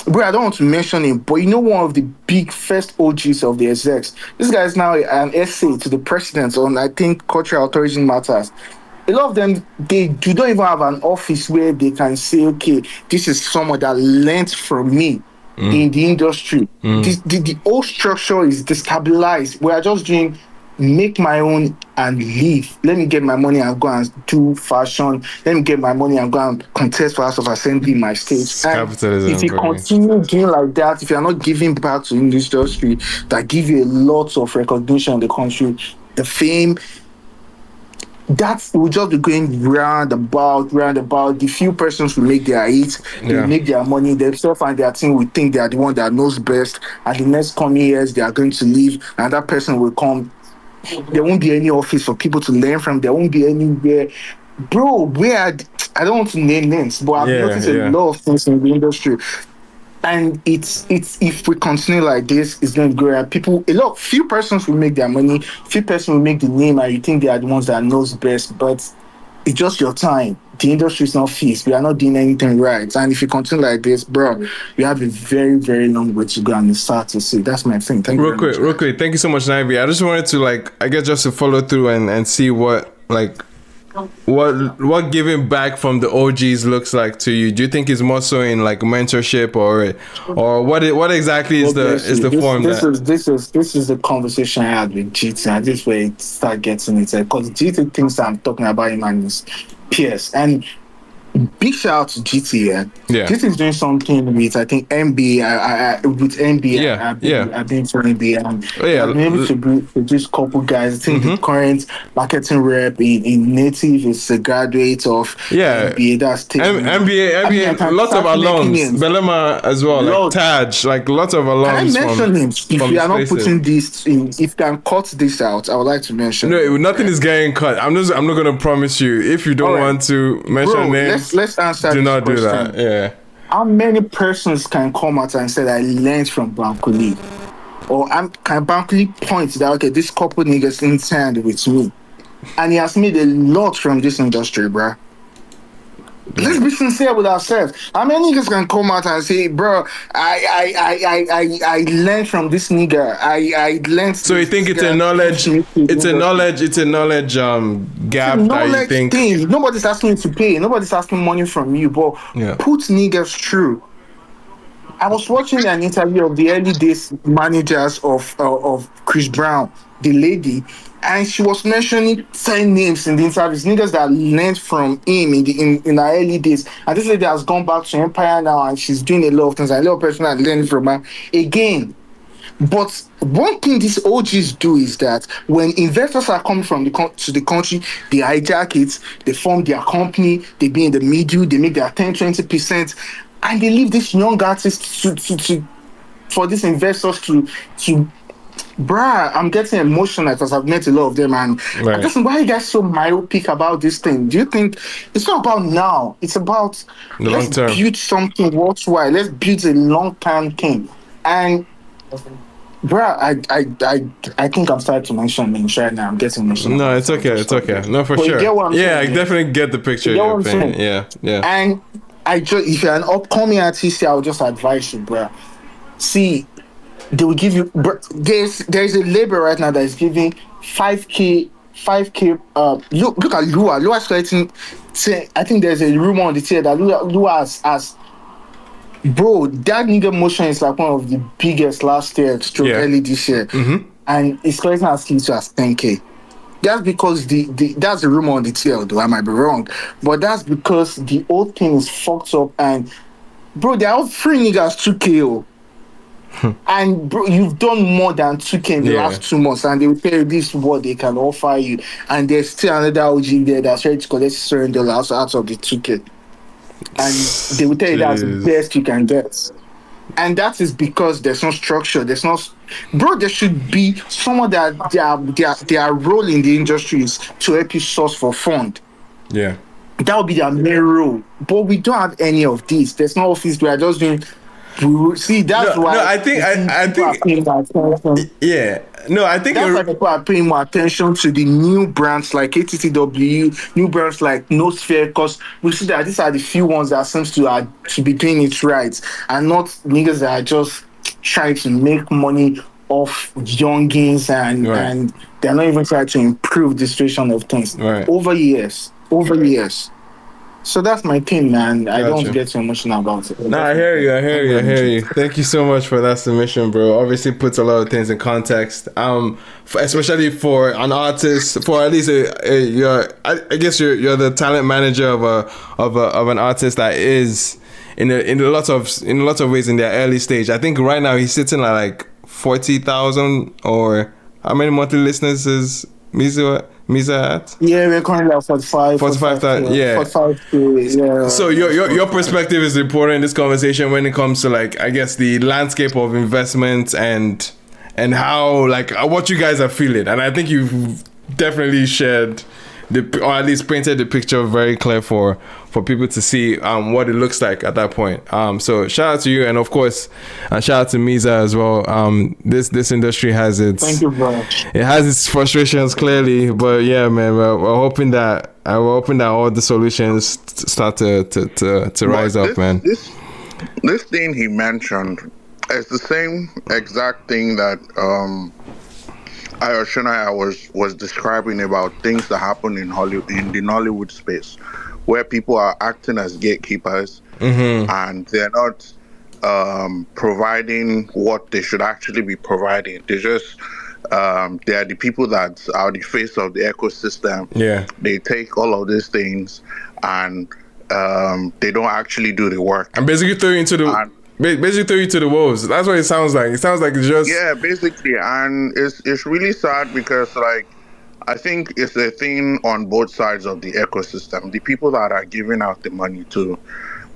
Speaker 17: Bro, I don't want to mention him, but you know one of the big first OGs of the execs. This guy is now an essay to the president on, I think, cultural tourism matters. A lot of them, they do not even have an office where they can say, okay, this is someone that learned from me in the industry. The whole structure is destabilized. We are just doing make my own and leave. Let me get my money and go and do fashion. Let me get my money and go and contest for House of Assembly in my state. And if you continue doing like that, if you're not giving back to the industry that give you a lot of recognition in the country, the fame, that will just be going round about. The few persons will make their hits, they make their money themselves, and their team will think they are the one that knows best. And the next coming years, they are going to leave, and that person will come. There won't be any office for people to learn from. There won't be anywhere. Bro, I don't want to name names, but I've noticed a lot of things in the industry. And it's if we continue like this, it's going to grow. Few persons will make their money, few persons will make the name, and you think they are the ones that knows best, but it's just your time. The industry is not fixed. We are not doing anything right. And if you continue like this, bro, we have a very, very long way to go and start to see. That's my thing. Thank you.
Speaker 1: Real quick. Thank you so much, Naivi. I just wanted to just to follow through and see what giving back from the OGs looks like to you. Do you think it's more so in like mentorship or what exactly is the form?
Speaker 17: This is the conversation I had with GT, and this way it start getting it, because GT thinks I'm talking about him and his peers. And big shout out to GT. GT is doing something with, I think, NBA. With NBA, I've been for NBA, and I've been able to produce a couple guys. I think the current marketing rep in Native is a graduate of NBA. That's
Speaker 1: NBA. Lots of alums. Belema as well, like Taj, like lots of alums.
Speaker 17: Can I mention him? If you are not putting this in, if you can cut this out, I would like to mention.
Speaker 1: No, nothing is getting cut. I'm not gonna promise you. If you don't want to mention names,
Speaker 17: let's answer.
Speaker 1: Do not do that. Yeah.
Speaker 17: How many persons can come out and say that I learned from Bankuli? Or can Bankuli point that, okay, this couple niggas interned with me, and he has made a lot from this industry, bruh. Let's be sincere with ourselves. How many niggas can come out and say, bro, I learned from this nigga. I learned.
Speaker 1: So you think it's a knowledge gap that you think
Speaker 17: thing. Nobody's asking you to pay. Nobody's asking money from you, but put niggas through. I was watching an interview of the early days managers of Chris Brown, the lady, and she was mentioning 10 names in the interviews, niggas that learned from him in the early days. And this lady has gone back to Empire now, and she's doing a lot of things. And a lot of person that learned from her again. But one thing these OGs do is that when investors are coming from to the country, they hijack it, they form their company, they be in the middle, they make their 10-20%, and they leave this young artist for these investors to bruh, I'm getting emotional because I've met a lot of them, and I guess why are you guys so myopic about this thing? Do you think it's not about now? It's about let's build something worthwhile. Let's build a long-term thing. And bruh, I think I'm starting to mention names right now. I'm getting emotional.
Speaker 1: No, it's okay. It's okay. No, for sure. I definitely get the picture. Yeah.
Speaker 17: And if you're an upcoming artist, I would just advise you, bruh. See, they will give you. There's a label right now that is giving 5K. Look at Lua. Lua's collecting. I think there's a rumor on the tier that Lua has. Bro, that nigga motion is like one of the biggest last year, early this year, and it's collecting as little as 10K. That's because that's the rumor on the TL, though I might be wrong, but that's because the whole thing is fucked up. And bro, they're all free niggas 2K. And bro, you've done more than 2K in the last 2 months, and they will tell you this is what they can offer you. And there's still another OG there that's ready to collect $7 out of the 2K. And they will tell you that's the best you can get. And that is because there's no structure. There should be someone that their role in the industry is to help you source for fund.
Speaker 1: Yeah.
Speaker 17: That would be their main role. But we don't have any of this. There's no office. We are just doing. See, that's why.
Speaker 1: No, I think. Yeah. No, I think
Speaker 17: that's why people are paying more attention to the new brands like ATTW, new brands like Nosphere, because we see that these are the few ones that seems to be doing it right, and not niggas that are just trying to make money off youngins and they're not even trying to improve the situation of things over years. So that's my thing, man. I don't get so emotional about it.
Speaker 1: I hear you. Thank you so much for that submission, bro. Obviously puts a lot of things in context. Especially for an artist, for at least I guess you're the talent manager of an artist that is in a lot of ways in their early stage. I think right now he's sitting at like 40,000, or how many monthly listeners is Misa at?
Speaker 17: Yeah, we're currently at
Speaker 1: 45,000. Yeah.
Speaker 17: 45K, yeah.
Speaker 1: So your perspective is important in this conversation when it comes to, like, I guess the landscape of investment and how, like, what you guys are feeling. And I think you've definitely shared or at least painted the picture very clear for people to see what it looks like at that point. So shout out to you, and of course shout out to Misa as well. This industry has its
Speaker 17: thank you, bro.
Speaker 1: It has its frustrations clearly, but yeah, man, we're hoping that all the solutions start to rise up, man.
Speaker 8: This thing he mentioned is the same exact thing that Ayoshina was describing about things that happen in Hollywood, in the Nollywood space, where people are acting as gatekeepers and they're not providing what they should actually be providing. They just they are the people that are the face of the ecosystem. Yeah, they take all of these things and they don't actually do the work.
Speaker 1: And basically throw you into the wolves. That's what it sounds like. It sounds like it's just
Speaker 8: basically, and it's really sad because, like, I think it's a thing on both sides of the ecosystem. The people that are giving out the money too,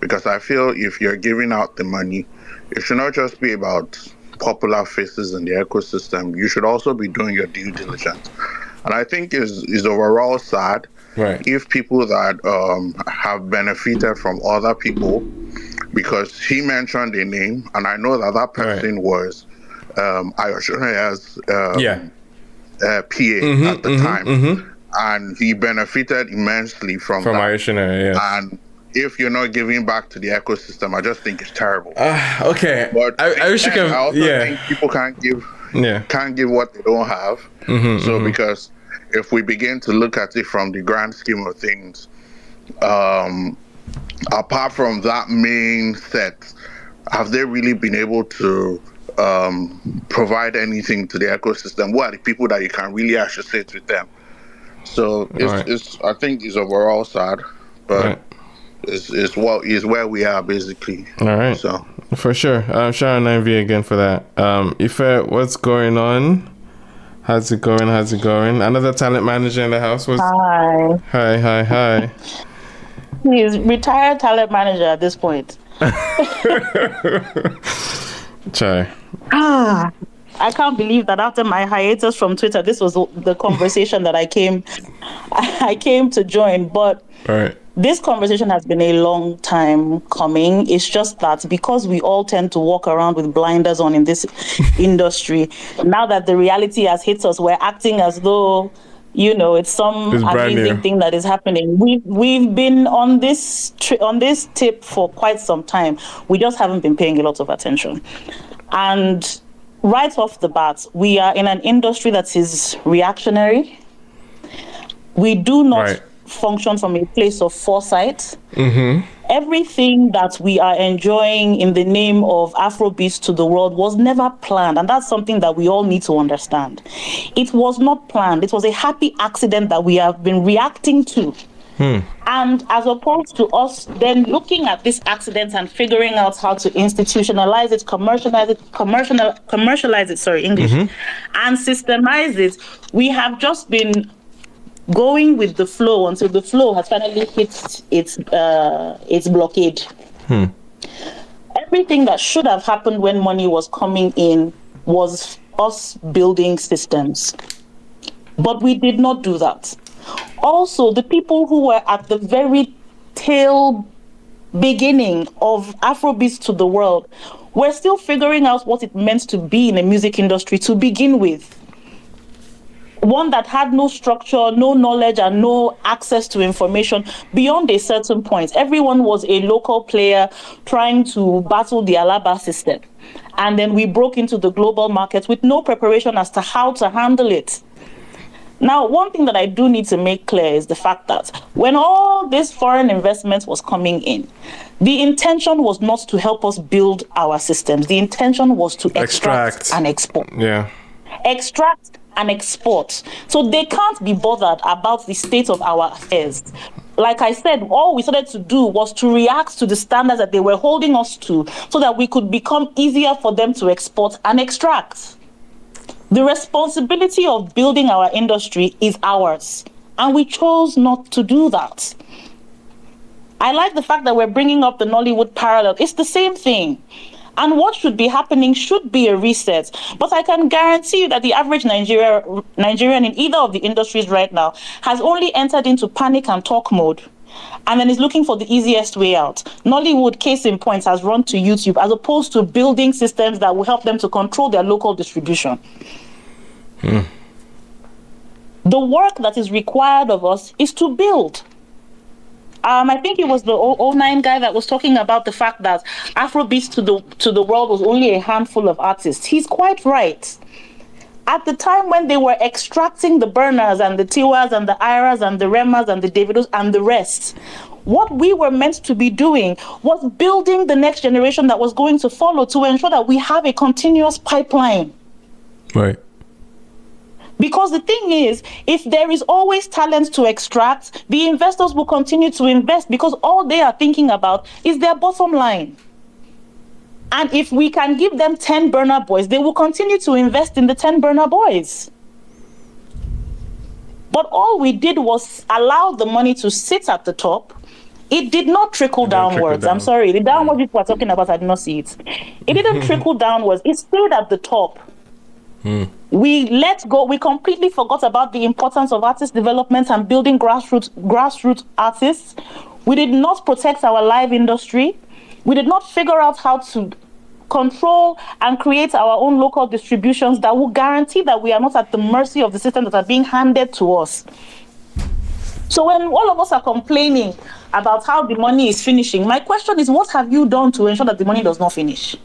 Speaker 8: because I feel if you're giving out the money, it should not just be about popular faces in the ecosystem. You should also be doing your due diligence. And I think is overall sad if people that have benefited from other people, because he mentioned a name, and I know that person was Ayoshina's PA at the time, and he benefited immensely from that.
Speaker 1: Ayoshina, yes.
Speaker 8: And if you're not giving back to the ecosystem, I just think it's terrible.
Speaker 1: Okay,
Speaker 8: but
Speaker 1: I wish you could.
Speaker 8: I also think people can't give what they don't have. So because if we begin to look at it from the grand scheme of things, apart from that main set, have they really been able to provide anything to the ecosystem? Who are the people that you can really associate with them? So it's I think it's overall sad, but it's where we are basically.
Speaker 1: All right. So for sure. Shout out 9V again for that. Ife, what's going on? How's it going? Another talent manager in the house was. Hi.
Speaker 18: He's retired talent manager at this point.
Speaker 1: Chai.
Speaker 18: I can't believe that after my hiatus from Twitter, this was the conversation that I came to join. But this conversation has been a long time coming. It's just that because we all tend to walk around with blinders on in this industry, now that the reality has hit us, we're acting as though, it's some amazing thing that is happening. We've been on this tip for quite some time. We just haven't been paying a lot of attention. And right off the bat, we are in an industry that is reactionary. We do not function from a place of foresight. Everything that we are enjoying in the name of Afrobeats to the world was never planned. And that's something that we all need to understand. It was not planned. It was a happy accident that we have been reacting to. And as opposed to us then looking at this accident and figuring out how to institutionalize it, commercialize it, English, and systemize it, we have just been going with the flow until the flow has finally hit its blockade. Everything that should have happened when money was coming in was us building systems. But we did not do that. Also, the people who were at the very tail beginning of Afrobeats to the world were still figuring out what it meant to be in a music industry to begin with. One that had no structure, no knowledge, and no access to information beyond a certain point. Everyone was a local player trying to battle the Alaba system. And then we broke into the global market with no preparation as to how to handle it. Now, one thing that I do need to make clear is the fact that when all this foreign investment was coming in, the intention was not to help us build our systems. The intention was to extract and export. Extract and export. So they can't be bothered about the state of our affairs. Like I said, all we started to do was to react to the standards that they were holding us to so that we could become easier for them to export and extract. The responsibility of building our industry is ours, and we chose not to do that. I like the fact that we're bringing up the Nollywood parallel. It's the same thing. And what should be happening should be a reset. But I can guarantee you that the average Nigerian in either of the industries right now has only entered into panic and talk mode and then is looking for the easiest way out. Nollywood, case in point, has run to YouTube as opposed to building systems that will help them to control their local distribution. The work that is required of us is to build. I think it was the 09 guy that was talking about the fact that Afrobeats to the world was only a handful of artists. He's quite right. At the time when they were extracting the Burners and the Tiwas and the Iras and the Remas and the Davidos and the rest, what we were meant to be doing was building the next generation that was going to follow to ensure that we have a continuous pipeline.
Speaker 1: Right.
Speaker 18: Because the thing is, if there is always talent to extract, the investors will continue to invest because all they are thinking about is their bottom line. And if we can give them 10 burner boys, they will continue to invest in the 10 burner boys. But all we did was allow the money to sit at the top. It did not trickle downwards. I'm sorry, the downward people are talking about, I did not see it. It didn't trickle downwards. It stayed at the top. We let go. We completely forgot about the importance of artist development and building grassroots artists. We did not protect our live industry. We did not figure out how to control and create our own local distributions that will guarantee that we are not at the mercy of the systems that are being handed to us. So when all of us are complaining about how the money is finishing, my question is, what have you done to ensure that the money does not finish?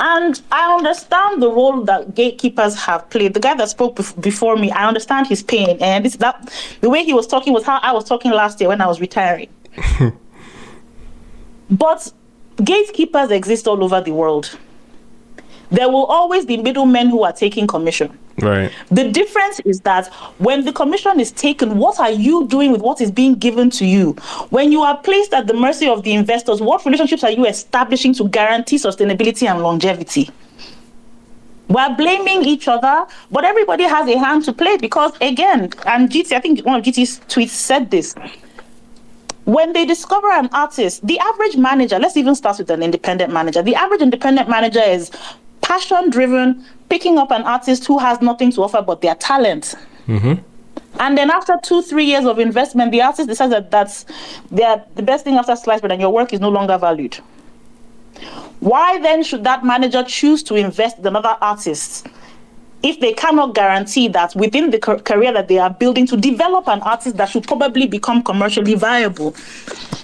Speaker 18: And I understand the role that gatekeepers have played. The guy that spoke before me, I understand his pain. And the way he was talking was how I was talking last year when I was retiring. But gatekeepers exist all over the world. There will always be middlemen who are taking commission.
Speaker 1: Right.
Speaker 18: The difference is that when the commission is taken, what are you doing with what is being given to you? When you are placed at the mercy of the investors, what relationships are you establishing to guarantee sustainability and longevity? We're blaming each other, but everybody has a hand to play because, again, and GT, I think one of GT's tweets said this, when they discover an artist, the average manager, let's even start with an independent manager. The average independent manager is passion-driven, picking up an artist who has nothing to offer but their talent. And then after 2-3 years of investment, the artist decides that that's the best thing after sliced bread and your work is no longer valued. Why then should that manager choose to invest in another artist if they cannot guarantee that within the career that they are building to develop an artist that should probably become commercially viable?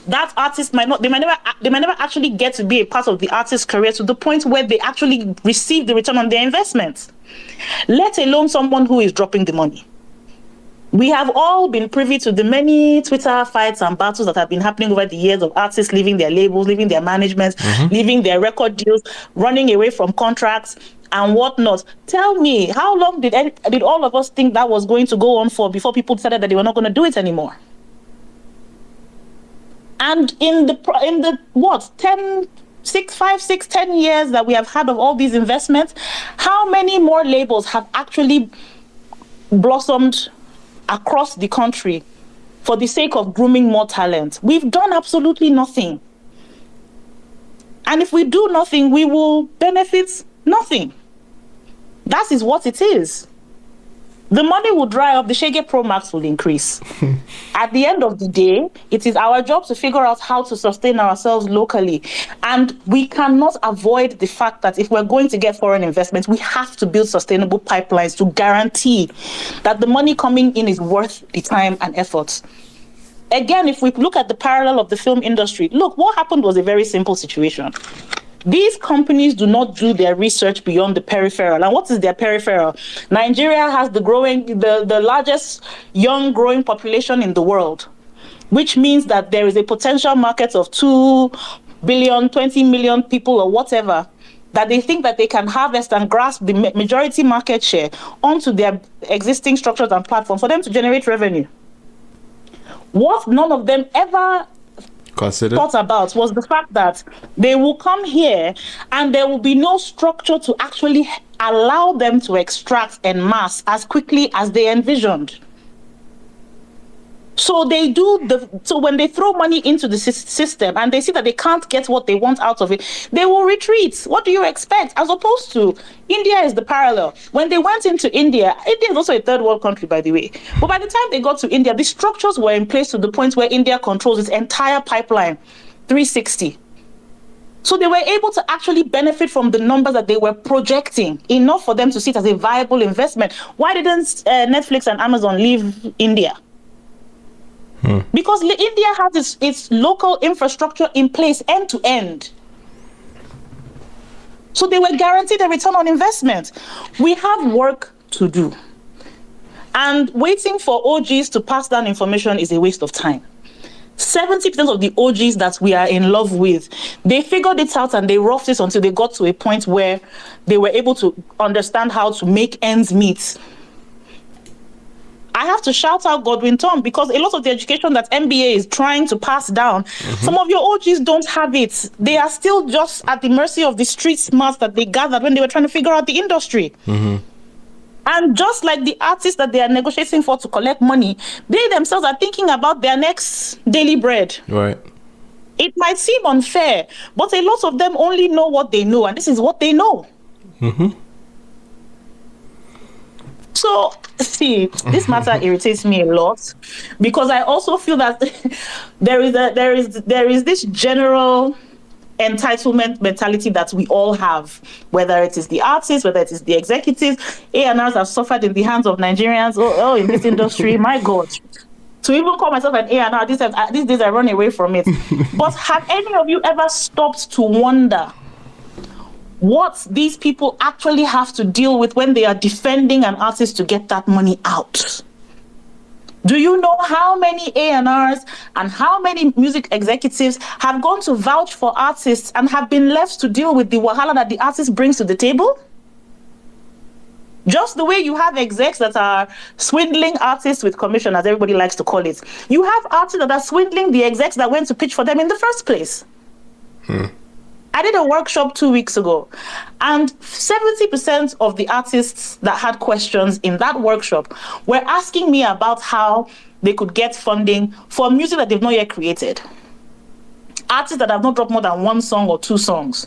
Speaker 18: That artist might never actually get to be a part of the artist's career to the point where they actually receive the return on their investment, let alone someone who is dropping the money. We have all been privy to the many Twitter fights and battles that have been happening over the years of artists leaving their labels, leaving their managements, leaving their record deals, running away from contracts and whatnot. Tell me, how long did all of us think that was going to go on for before people decided that they were not going to do it anymore? And in the 10 years that we have had of all these investments, how many more labels have actually blossomed across the country for the sake of grooming more talent? We've done absolutely nothing. And if we do nothing, we will benefit nothing. That is what it is. The money will dry up, the Shege Pro Max will increase. At the end of the day, it is our job to figure out how to sustain ourselves locally. And we cannot avoid the fact that if we're going to get foreign investments, we have to build sustainable pipelines to guarantee that the money coming in is worth the time and effort. Again, if we look at the parallel of the film industry, look, what happened was a very simple situation. These companies do not do their research beyond the peripheral. And what is their peripheral? Nigeria has the largest young growing population in the world, which means that there is a potential market of 2 billion, 20 million people or whatever, that they think that they can harvest and grasp the majority market share onto their existing structures and platforms for them to generate revenue. What none of them ever thought about was the fact that they will come here and there will be no structure to actually allow them to extract en masse as quickly as they envisioned. So when they throw money into the system and they see that they can't get what they want out of it, they will retreat. What do you expect? As opposed to India is the parallel. When they went into India is also a third world country, by the way. But by the time they got to India, the structures were in place to the point where India controls its entire pipeline, 360. So they were able to actually benefit from the numbers that they were projecting, enough for them to see it as a viable investment. Why didn't Netflix and Amazon leave India? Because India has its local infrastructure in place end to end. So they were guaranteed a return on investment. We have work to do. And waiting for OGs to pass down information is a waste of time. 70% of the OGs that we are in love with, they figured it out and they roughed it until they got to a point where they were able to understand how to make ends meet. I have to shout out Godwin Tom because a lot of the education that MBA is trying to pass down, some of your OGs don't have it. They are still just at the mercy of the street smarts that they gathered when they were trying to figure out the industry. And just like the artists that they are negotiating for to collect money, they themselves are thinking about their next daily bread.
Speaker 1: Right.
Speaker 18: It might seem unfair, but a lot of them only know what they know, and this is what they know. So, see, this matter irritates me a lot because I also feel that there is this general entitlement mentality that we all have, whether it is the artists, whether it is the executives. A&Rs have suffered in the hands of Nigerians. In this industry, my God. To even call myself an A&R, these days I run away from it. But have any of you ever stopped to wonder what these people actually have to deal with when they are defending an artist to get that money out? Do you know how many A&Rs and how many music executives have gone to vouch for artists and have been left to deal with the wahala that the artist brings to the table? Just the way you have execs that are swindling artists with commission, as everybody likes to call it, you have artists that are swindling the execs that went to pitch for them in the first place. I did a workshop 2 weeks ago, and 70% of the artists that had questions in that workshop were asking me about how they could get funding for music that they've not yet created. Artists that have not dropped more than 1 song or 2 songs.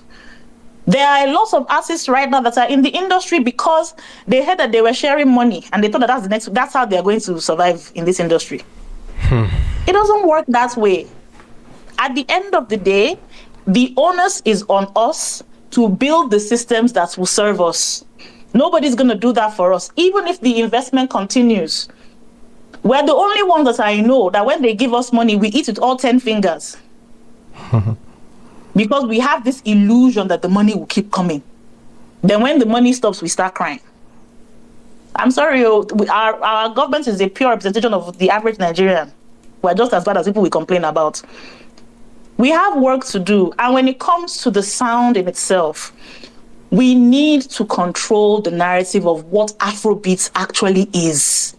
Speaker 18: There are a lot of artists right now that are in the industry because they heard that they were sharing money and they thought that that's how they're going to survive in this industry. It doesn't work that way. At the end of the day, the onus is on us to build the systems that will serve us. Nobody's going to do that for us, even if the investment continues. We're the only ones that I know that when they give us money, we eat with all 10 fingers. Because we have this illusion that the money will keep coming. Then when the money stops, we start crying. I'm sorry, our government is a pure representation of the average Nigerian. We're just as bad as people we complain about. We have work to do. And when it comes to the sound in itself, we need to control the narrative of what Afrobeats actually is.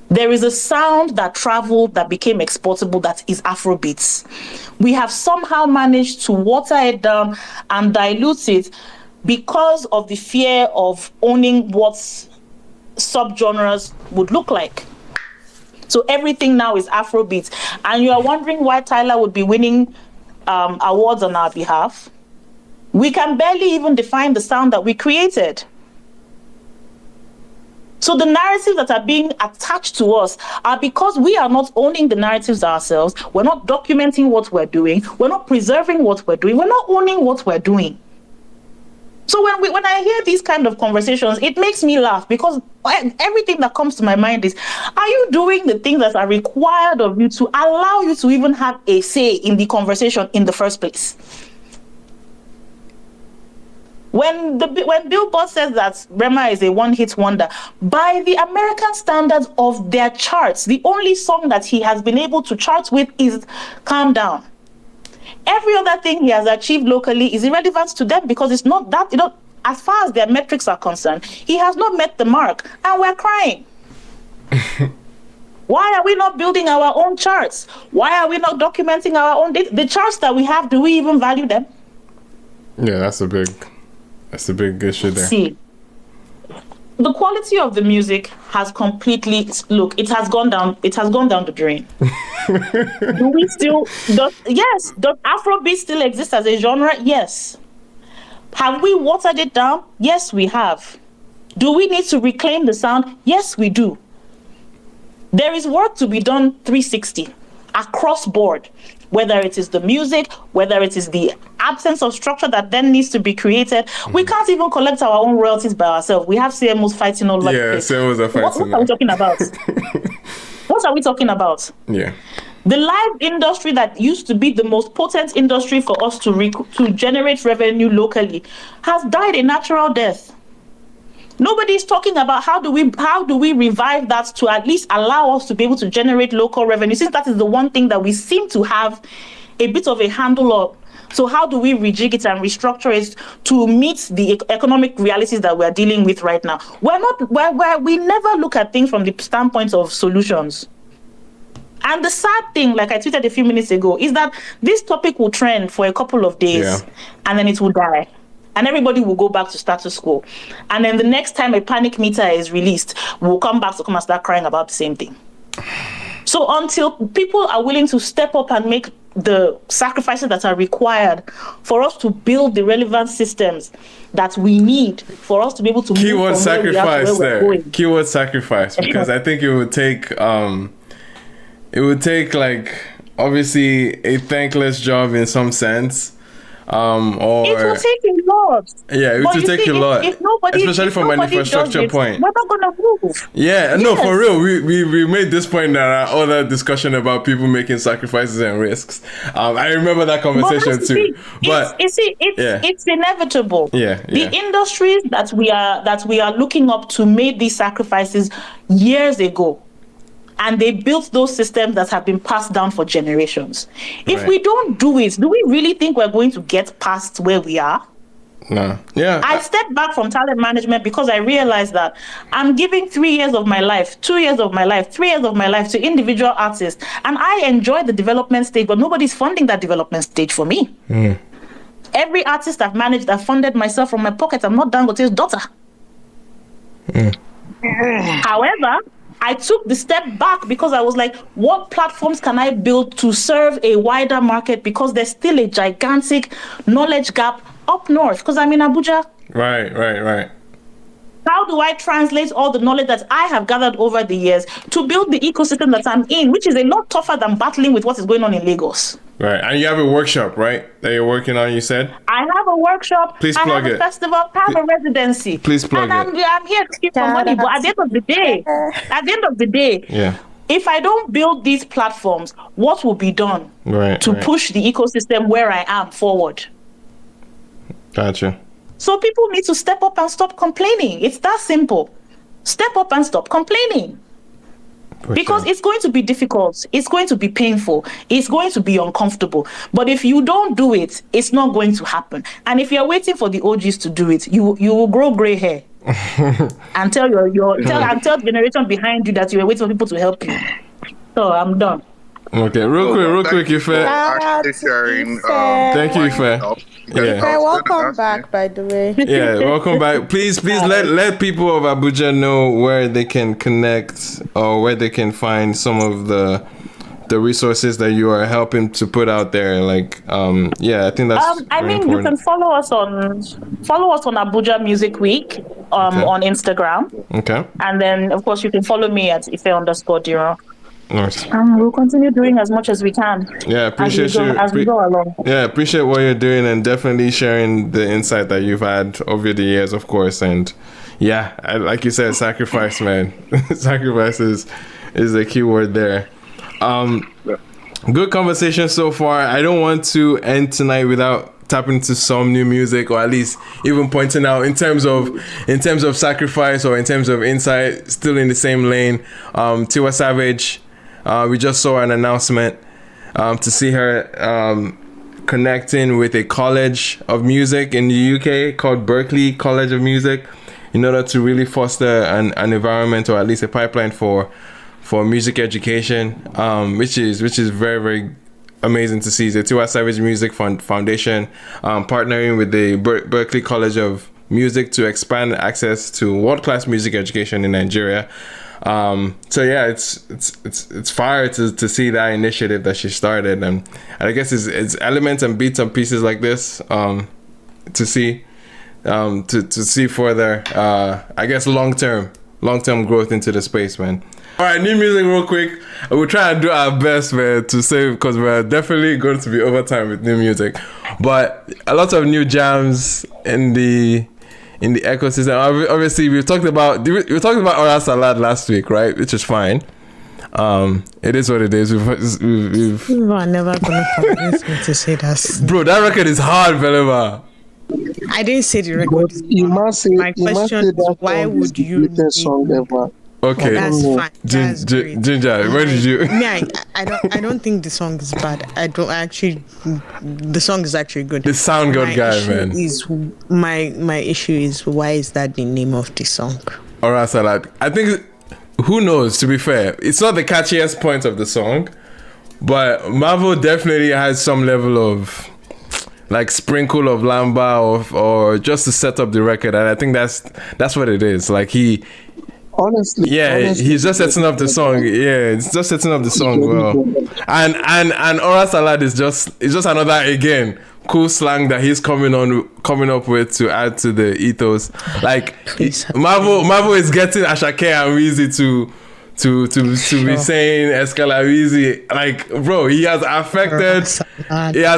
Speaker 18: There is a sound that traveled, that became exportable, that is Afrobeats. We have somehow managed to water it down and dilute it because of the fear of owning what subgenres would look like. So everything now is Afrobeats. And you are wondering why Tyler would be winning awards on our behalf. We can barely even define the sound that we created. So the narratives that are being attached to us are because we are not owning the narratives ourselves. We're not documenting what we're doing. We're not preserving what we're doing. We're not owning what we're doing. So when I hear these kind of conversations, it makes me laugh because everything that comes to my mind is, are you doing the things that are required of you to allow you to even have a say in the conversation in the first place? When Billboard says that Rema is a one-hit wonder, by the American standards of their charts, the only song that he has been able to chart with is Calm Down. Every other thing he has achieved locally is irrelevant to them because it's not that, as far as their metrics are concerned, he has not met the mark, and we're crying. Why are we not building our own charts? Why are we not documenting our own data? The charts that we have, do we even value them?
Speaker 1: Yeah, that's a big issue there.
Speaker 18: See, the quality of the music has completely, look, it has gone down the drain. Do we still, does Afrobeat still exist as a genre? Yes. Have we watered it down? Yes, we have. Do we need to reclaim the sound? Yes, we do. There is work to be done 360 across board, whether it is the music, whether it is the absence of structure that then needs to be created. We can't even collect our own royalties by ourselves. We have CMOs fighting all over the place.
Speaker 1: CMOs are fighting.
Speaker 18: What are we talking about? What are we talking about?
Speaker 1: Yeah.
Speaker 18: The live industry that used to be the most potent industry for us to generate revenue locally has died a natural death. Nobody's talking about how do we revive that to at least allow us to be able to generate local revenue, since that is the one thing that we seem to have a bit of a handle on. So how do we rejig it and restructure it to meet the economic realities that we're dealing with right now? We never look at things from the standpoint of solutions. And the sad thing, like I tweeted a few minutes ago, is that this topic will trend for a couple of days and then it will die. And everybody will go back to status quo. And then the next time a panic meter is released, we'll come back to come and start crying about the same thing. So until people are willing to step up and make the sacrifices that are required for us to build the relevant systems that we need for us to be able to
Speaker 1: keyword sacrifice there. Keyword sacrifice, because I think it would take like obviously a thankless job in some sense. Or
Speaker 18: it will take a lot.
Speaker 1: Yeah, it will take a lot. Especially from an infrastructure point.
Speaker 18: We're not gonna move.
Speaker 1: Yeah, no, for real. We made this point in our other discussion about people making sacrifices and risks. I remember that conversation too.
Speaker 18: It's inevitable.
Speaker 1: Yeah.
Speaker 18: The industries that we are looking up to made these sacrifices years ago. And they built those systems that have been passed down for generations. If we don't do it, do we really think we're going to get past where we are?
Speaker 1: No. Yeah.
Speaker 18: I stepped back from talent management because I realized that I'm giving 3 years of my life, 2 years of my life, 3 years of my life to individual artists. And I enjoy the development stage, but nobody's funding that development stage for me. Every artist I've managed, I've funded myself from my pocket. I'm not Dangote's daughter. However, I took the step back because I was like, what platforms can I build to serve a wider market? Because there's still a gigantic knowledge gap up north, because I'm in Abuja.
Speaker 1: Right.
Speaker 18: How do I translate all the knowledge that I have gathered over the years to build the ecosystem that I'm in, which is a lot tougher than battling with what is going on in Lagos?
Speaker 1: Right. And you have a workshop, right, that you're working on, you said?
Speaker 18: I have a workshop.
Speaker 1: Please plug
Speaker 18: I have a festival. I have a residency.
Speaker 1: Please plug
Speaker 18: it. I'm here to speak for money, but at the end of the day, if I don't build these platforms, what will be done to push the ecosystem where I am forward?
Speaker 1: Gotcha.
Speaker 18: So people need to step up and stop complaining. It's that simple. step up and stop complaining. Because it's going to be difficult. It's going to be painful. It's going to be uncomfortable. But if you don't do it, it's not going to happen. And if you're waiting for the OGs to do it, you will grow gray hair and tell tell the generation behind you that you were waiting for people to help you. So I'm done.
Speaker 1: Okay, real quick, Ife.
Speaker 8: Actually sharing.
Speaker 1: Thank you, Ife.
Speaker 3: Yeah. Welcome back, by the way.
Speaker 1: Yeah, welcome back. Please let people of Abuja know where they can connect or where they can find some of the resources that you are helping to put out there. Like, I think that's.
Speaker 18: Important. You can follow us on Abuja Music Week on Instagram.
Speaker 1: Okay.
Speaker 18: And then, of course, you can follow me at Ife_Diro.
Speaker 1: Nice.
Speaker 18: We'll continue doing as much as we can.
Speaker 1: Yeah, appreciate
Speaker 18: as we go along.
Speaker 1: Yeah, appreciate what you're doing and definitely sharing the insight that you've had over the years, of course. And yeah, like you said, sacrifice, man. Sacrifice is the key word there. Good conversation so far. I don't want to end tonight without tapping into some new music, or at least even pointing out in terms of sacrifice or in terms of insight, still in the same lane. Tiwa Savage. We just saw an announcement to see her connecting with a college of music in the UK called Berklee College of Music, in order to really foster an environment or at least a pipeline for music education, which is very, very amazing to see. The Tiwa Savage Music Foundation partnering with the Berklee College of Music to expand access to world-class music education in Nigeria. So yeah, it's fire to see that initiative that she started, and I guess it's elements and bits and pieces like this to see further I guess long-term growth into the space, man. All right, new music real quick. We'll try and do our best, man, to save, because we're definitely going to be overtime with new music, but a lot of new jams in the ecosystem. Obviously, we talked about Ora Salad last week, right? Which is fine. It is what it is. We've
Speaker 19: You are never gonna convince me to say that.
Speaker 1: Bro, that record is hard, Velema.
Speaker 19: I didn't say the record. My question is, why would you?
Speaker 16: Song ever.
Speaker 1: Okay,
Speaker 19: that's fine. That's great.
Speaker 1: Ginger, where did you?
Speaker 19: I don't think the song is bad. The song is actually good.
Speaker 1: The sound good guy, man.
Speaker 19: My issue is, why is that the name of the song?
Speaker 1: Ora Salad. I think, who knows, to be fair. It's not the catchiest point of the song, but Marvel definitely has some level of like sprinkle of lamba or just to set up the record, and I think that's what it is. Like honestly, he's just setting up the song. Yeah, it's just setting up the song well. And Ora Salad is just another, again, cool slang that he's coming up with to add to the ethos. Like Marvel is getting Ashake and Weezy to be saying Escalawizi. Like, bro, he has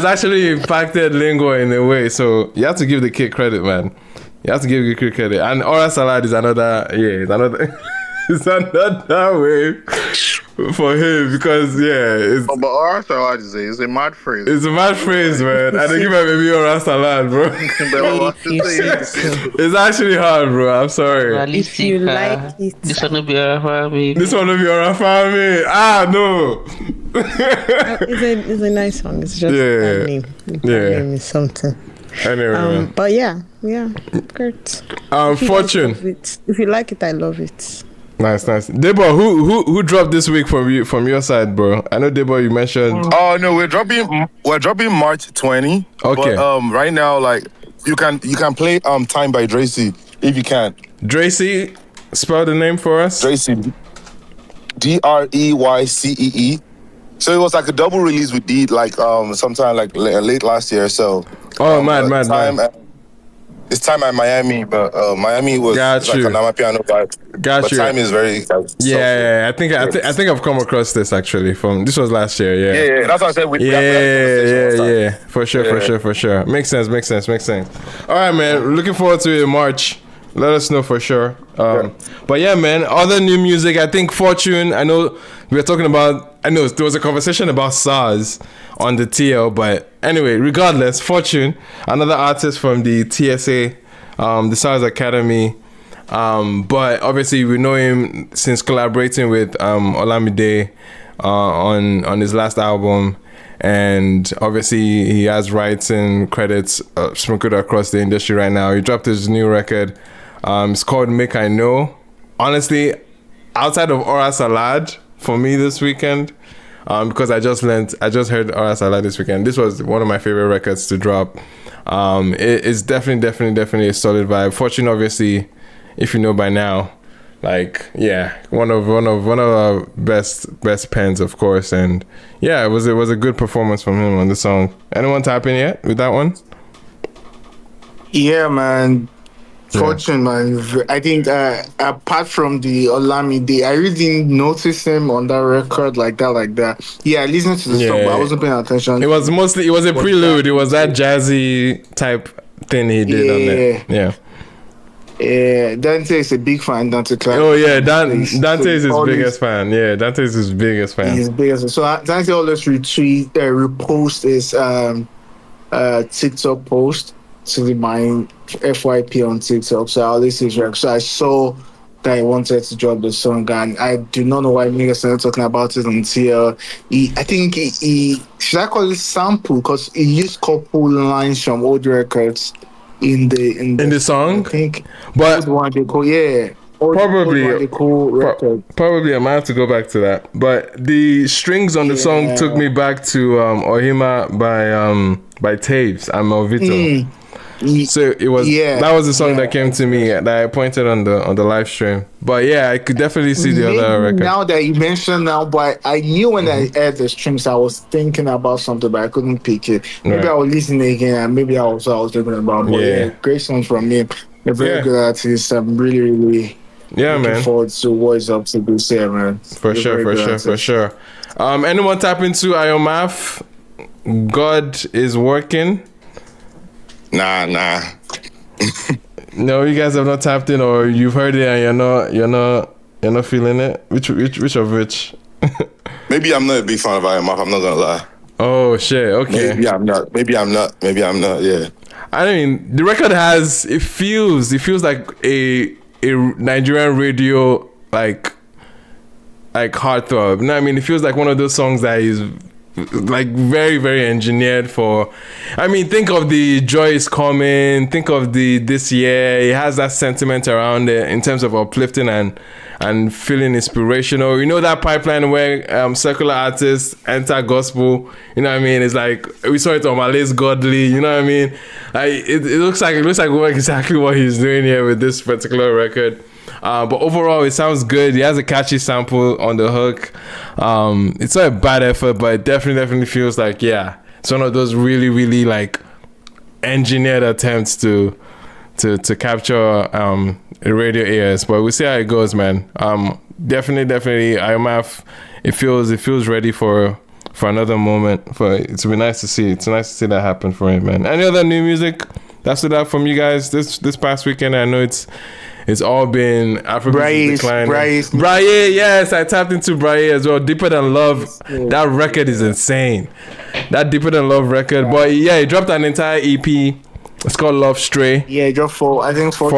Speaker 1: actually impacted lingo in a way. So you have to give the kid credit, man. You have to give the credit. And Ora Salad is another way for him, because
Speaker 8: but Ora Salad is a mad phrase.
Speaker 1: It's a mad phrase, man. And they give my baby Ora Salad, bro. It's actually hard, bro. I'm sorry.
Speaker 19: If you like it,
Speaker 10: this one will be Ora Family.
Speaker 1: This one will be Ora Family. No.
Speaker 19: It's a nice song. It's just that name. That name is something.
Speaker 1: Anyway,
Speaker 19: but yeah, great.
Speaker 1: Fortune.
Speaker 19: If you like it, I love it.
Speaker 1: Nice. Debo, who dropped this week from your side, bro? I know, Debo, you mentioned.
Speaker 20: Oh no, we're dropping March 20.
Speaker 1: Okay.
Speaker 20: But, right now, like you can play Time by Dracy if you can.
Speaker 1: Dracy, spell the name for us.
Speaker 20: Dracy, Dreycee. So it was like a double release we did like sometime like late last year. So
Speaker 1: mad.
Speaker 20: It's Time at Miami, but Miami was like an Amapiano vibe. But Time is very
Speaker 1: I think I've come across this actually this was last year.
Speaker 20: Yeah. That's what I said.
Speaker 1: For sure. Makes sense. All right, man. Looking forward to it in March. Let us know for sure. But yeah, man, other new music. I think Fortune. I know we were talking about. I know there was a conversation about SARS on the TL, but anyway, regardless, Fortune, another artist from the TSA, the SARS Academy, But obviously we know him since collaborating with Olamide on his last album, and obviously he has writing credits sprinkled across the industry right now. He dropped his new record. It's called Make I Know. Honestly, outside of Aura Salad for me this weekend, because I just heard Aura Salad this weekend. This was one of my favorite records to drop. It's definitely a solid vibe. Fortune, obviously, if you know by now, like, yeah, one of our best pens, of course. And yeah, it was a good performance from him on the song. Anyone tapping yet with that one?
Speaker 17: Yeah, man. Fortune, man. I think apart from the Olamide, I really didn't notice him on that record like that. Yeah, I listened to the song, but I wasn't paying attention.
Speaker 1: It was a prelude. It was that jazzy type thing he did on it. Yeah.
Speaker 17: Yeah, Dante is a big fan. Dante Clark.
Speaker 1: Oh yeah, Dante is his biggest fan. Yeah, Dante is his biggest fan.
Speaker 17: He's biggest. So Dante always repost his TikTok post to my FYP on TikTok. So I always see it. So I saw that he wanted to drop the song, and I do not know why niggas started talking about it until I think he should I call it sample, because he used couple lines from old records in the
Speaker 1: song.
Speaker 17: I think,
Speaker 1: but
Speaker 17: one they call
Speaker 1: probably I might have to go back to that. But the strings on the song took me back to Ohima by Taves and Melvito. So it was that was the song that came to me that I pointed on the live stream. But yeah, I could definitely see the other record.
Speaker 17: Now that you mentioned but I knew when I heard the strings, I was thinking about something, but I couldn't pick it. Maybe I will listen again, and maybe I was thinking about. But yeah, great songs from him. A very good artist. I'm really looking forward to what he's up to this year, man.
Speaker 1: For sure. Anyone tap into Iomaf? God is working.
Speaker 20: Nah.
Speaker 1: No, you guys have not tapped in, or you've heard it and you're not feeling it. Which of which?
Speaker 20: Maybe I'm not a big fan of IMF. I'm not gonna lie.
Speaker 1: Oh shit. Okay.
Speaker 20: Maybe I'm not. Yeah.
Speaker 1: I mean, the record it feels like a Nigerian radio like heartthrob. You know what I mean? It feels like one of those songs that is like very, very engineered for. I mean, think of the Joy Is Coming, think of the This Year. It has that sentiment around it in terms of uplifting and feeling inspirational. You know that pipeline where secular artists enter gospel, you know what I mean? It's like we saw it on Malay's Godly, you know what I mean? It looks like exactly what he's doing here with this particular record. But overall, it sounds good. He has a catchy sample on the hook. It's not a bad effort, but it definitely feels like, it's one of those really, really like engineered attempts to capture radio ears. But we'll see how it goes, man. Definitely, IMF. It feels ready for another moment. It's be nice to see. It's nice to see that happen for him, man. Any other new music that stood out from you guys this past weekend? I know it's all been Afrobeats declining. Braille, yes, I tapped into Braille as well. Deeper Than Love, that record is insane. That Deeper Than Love record, but yeah, he dropped an entire EP. It's called Love Stray.
Speaker 17: Yeah, he dropped four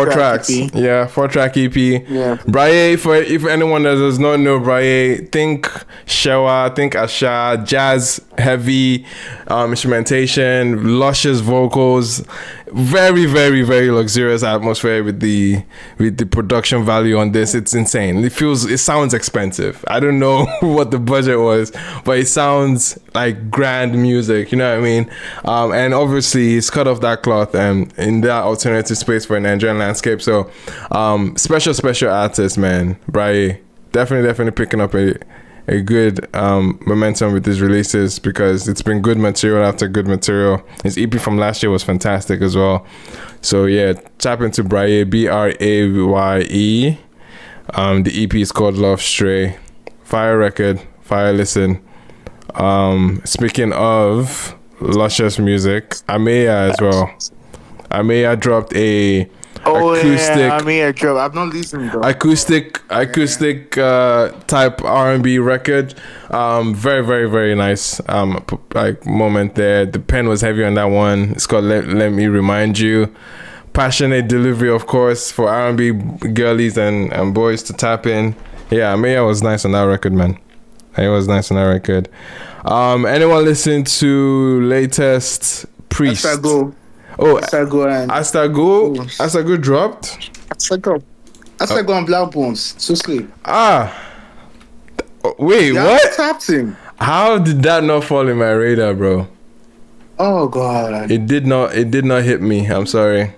Speaker 17: tracks. EP.
Speaker 1: Yeah, 4-track EP.
Speaker 17: Yeah.
Speaker 1: Braille, if anyone that does not know Braille, think Shewa, think Asha, jazz, heavy instrumentation, luscious vocals, very, very, very luxurious atmosphere with the production value on this. It's insane. It sounds expensive. I don't know what the budget was, but it sounds like grand music, you know what I mean? And obviously it's cut off that cloth in that alternative space for a Nigerian landscape. So special artist, man. Braille definitely picking up a good momentum with his releases, because it's been good material after good material. His EP from last year was fantastic as well. So yeah, tap into Braille, Braye. The EP is called Love Stray. Fire record, fire listen. Speaking of luscious music, Ameya as well. Ameya dropped a acoustic.
Speaker 17: I've not listened though.
Speaker 1: Acoustic type R&B record. Very, very, very nice moment there. The pen was heavy on that one. It's called Let Me Remind You. passionate delivery, of course, for R&B girlies and boys to tap in. Yeah, Maya was nice on that record, man. It was nice on that record. Anyone listen to latest Priest?
Speaker 17: Astago.
Speaker 1: Oh,
Speaker 17: Astago
Speaker 1: dropped?
Speaker 17: Astago and Black Bones. So sleep.
Speaker 1: Wait,
Speaker 17: yeah,
Speaker 1: what?
Speaker 17: Tapped him.
Speaker 1: How did that not fall in my radar, bro?
Speaker 17: Oh God.
Speaker 1: It did not hit me. I'm sorry.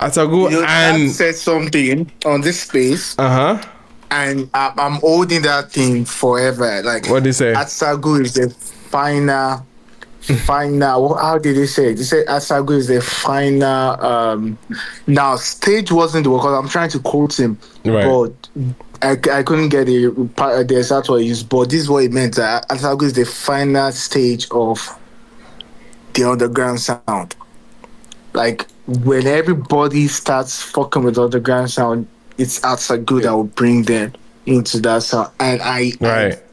Speaker 1: Astago and
Speaker 17: said something on this space.
Speaker 1: Uh-huh.
Speaker 17: And I'm holding that thing forever. Like,
Speaker 1: what did he say?
Speaker 17: Astago is the final. How did he say it? He said Astago is the final. Now, stage wasn't the word, because I'm trying to quote him,
Speaker 1: right.
Speaker 17: But I couldn't get the exact word he used. But this is what he meant. Astago is the final stage of the underground sound. Like, when everybody starts fucking with underground sound, it's Astago that will bring them into that sound. And I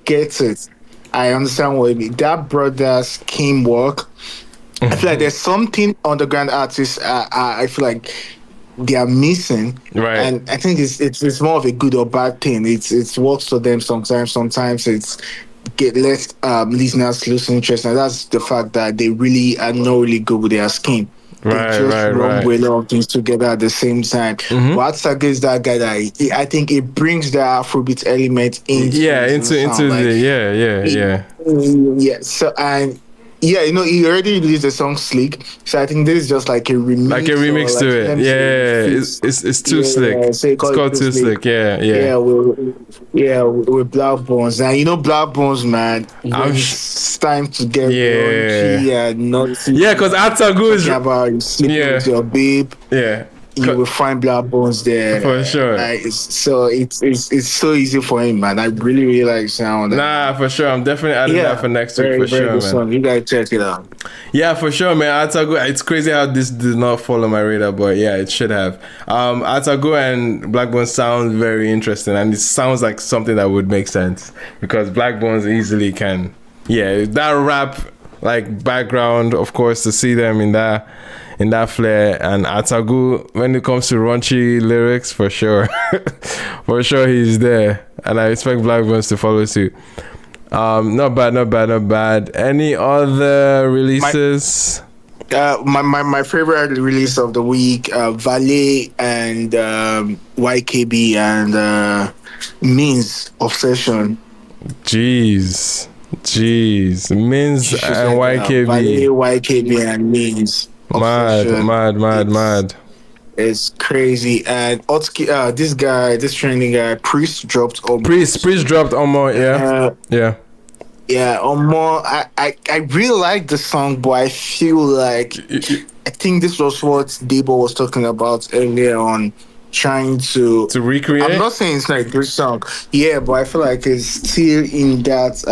Speaker 17: get it. I understand what you mean. That brother's Kim work. I feel like there's something underground artists I feel like they are missing.
Speaker 1: Right.
Speaker 17: And I think it's more of a good or bad thing. It works for them sometimes. Sometimes it's get less listeners lose interest. And that's the fact that they really are not really good with their skin. They just run with a lot of things together at the same time.
Speaker 1: Mm-hmm.
Speaker 17: But Astago is that guy that I think it brings the Afrobeat element into So and he already released the song "Slick," so I think this is just like a remix.
Speaker 1: Like a remix to it. It's too slick. It's called Too Slick.
Speaker 17: With Black Bones. And Black Bones, man, it's time to get raunchy and not
Speaker 1: because Astago is
Speaker 17: about sleeping with your babe.
Speaker 1: Yeah.
Speaker 17: You will find Black Bones there
Speaker 1: for sure.
Speaker 17: So it's so easy for him, man. I really, really like sound.
Speaker 1: Nah, for sure. I'm definitely adding that for next week for sure, man.
Speaker 17: Song. You gotta check it out.
Speaker 1: Yeah, for sure, man. Astago, it's crazy how this did not fall on my radar, but yeah, it should have. Astago and Black Bones sound very interesting, and it sounds like something that would make sense because Black Bones easily can. Yeah, that rap like background, of course, to see them in that flair, and Astago, when it comes to raunchy lyrics, for sure. For sure he's there, and I expect Black Bones to follow suit. Not bad. Any other releases?
Speaker 17: My favorite release of the week, Valet and YKB and Means Obsession.
Speaker 1: Jeez, Means and YKB.
Speaker 17: Valet, YKB and Means.
Speaker 1: Mad.
Speaker 17: It's crazy. And this trending guy, Priest dropped Omo.
Speaker 1: Priest dropped Omo,
Speaker 17: Omo. I really like the song, but I feel like I think this was what Debo was talking about earlier on, trying to
Speaker 1: recreate.
Speaker 17: I'm not saying it's not a good song, but I feel like it's still in that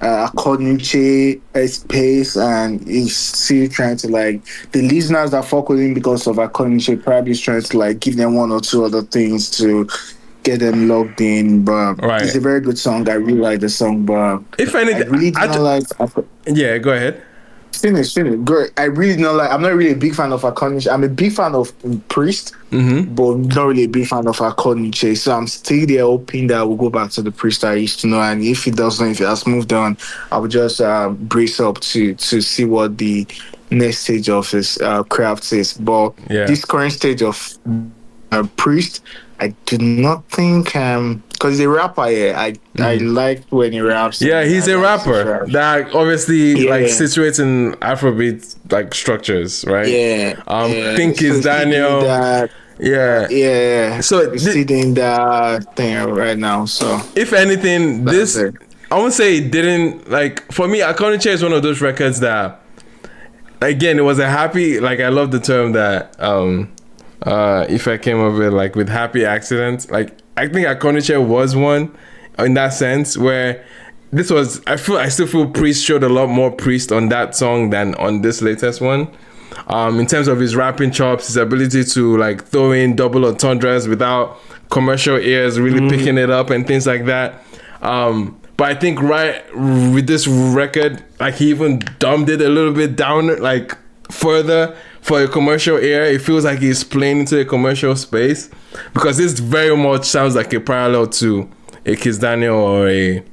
Speaker 17: according to space, and he's still trying to the listeners that fuck with him because of according to probably is trying to give them one or two other things to get them logged in. But it's a very good song. I really like the song, but
Speaker 1: if anything,
Speaker 17: I really don't
Speaker 1: go ahead.
Speaker 17: Finish. Good. I really don't I'm not really a big fan of Akoniche. I'm a big fan of Priest, but not really a big fan of Akoniche. So I'm still there hoping that we'll go back to the Priest I used to know. And if it has moved on, I would just brace up to see what the next stage of his craft is. But this current stage of Priest, I do not think because he's a rapper. I like when he raps.
Speaker 1: Yeah, he's a rapper that obviously situates in Afrobeat structures, right? Think is Daniel. So
Speaker 17: sitting that thing right now. So
Speaker 1: if anything, I won't say it didn't for me. Akoniche is one of those records that, again, it was a happy. I love the term that if I came up with happy accidents. I think Akoniche was one in that sense where this was. I still feel Priest showed a lot more Priest on that song than on this latest one. In terms of his rapping chops, his ability to throw in double entendres without commercial ears really picking it up and things like that. But I think with this record, he even dumbed it a little bit down, further for a commercial era. It feels like he's playing into a commercial space because this very much sounds like a parallel to a Kiss Daniel or a,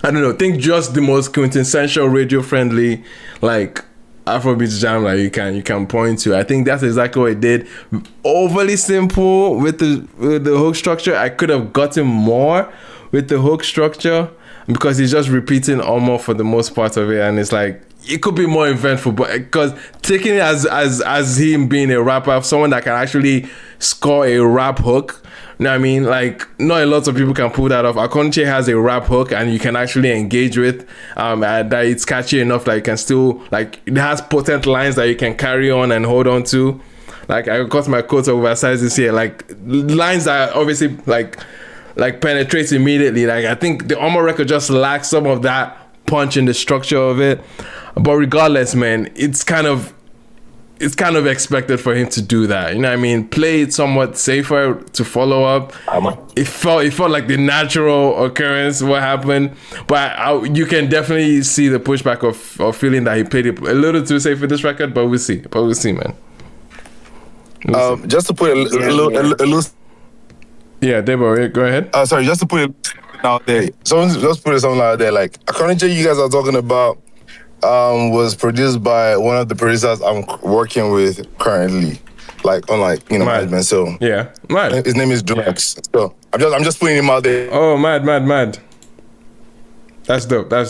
Speaker 1: I don't know, think just the most quintessential radio friendly like Afrobeats jam that you can point to. I think that's exactly what it did. Overly simple with the hook structure. I could have gotten more with the hook structure because he's just repeating almost for the most part of it, and it's like it could be more eventful, but because taking it as him being a rapper, someone that can actually score a rap hook, you know what I mean? Like, not a lot of people can pull that off. Akonche has a rap hook and you can actually engage with, and that it's catchy enough that you can still, like, it has potent lines that you can carry on and hold on to. Like, I got my quotes oversized this year, like lines that obviously like penetrates immediately. Like, I think the Omo record just lacks some of that punch in the structure of it. But regardless, man, it's kind of expected for him to do that. You know what I mean? Play it somewhat safer to follow up. It felt like the natural occurrence what happened. But you can definitely see the pushback of feeling that he played it a little too safe for this record. But we'll see, man.
Speaker 20: Just to put a little.
Speaker 1: Yeah, Deborah, go ahead.
Speaker 20: Sorry, just to put it out there. Just put it something out there. Like, according to you guys are talking about, was produced by one of the producers I'm working with currently, like on management. So
Speaker 1: yeah, Mad.
Speaker 20: His name is Drax. So I'm just putting him out there.
Speaker 1: Oh, Mad. That's dope.
Speaker 20: Yeah,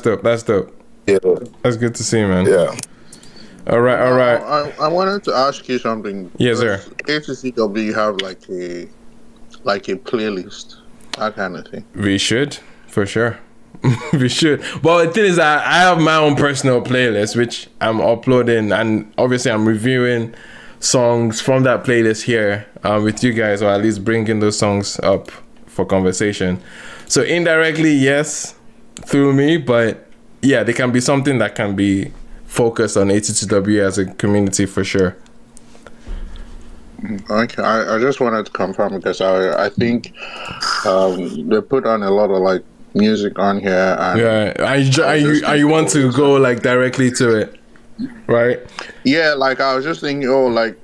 Speaker 1: that's good to see, man.
Speaker 20: Yeah.
Speaker 1: All right.
Speaker 8: I wanted to ask you something.
Speaker 1: Yes, sir.
Speaker 8: ATTW have like a playlist, that kind of thing.
Speaker 1: We should, for sure. We should. Well, the thing is that I have my own personal playlist which I'm uploading, and obviously I'm reviewing songs from that playlist here with you guys, or at least bringing those songs up for conversation. So indirectly, yes, through me, but yeah, they can be something that can be focused on ATTW as a community for sure.
Speaker 8: Okay, I just wanted to confirm because I think they put on a lot of like music on here. And
Speaker 1: you want to go like directly to it, right?
Speaker 8: Yeah, like I was just thinking, like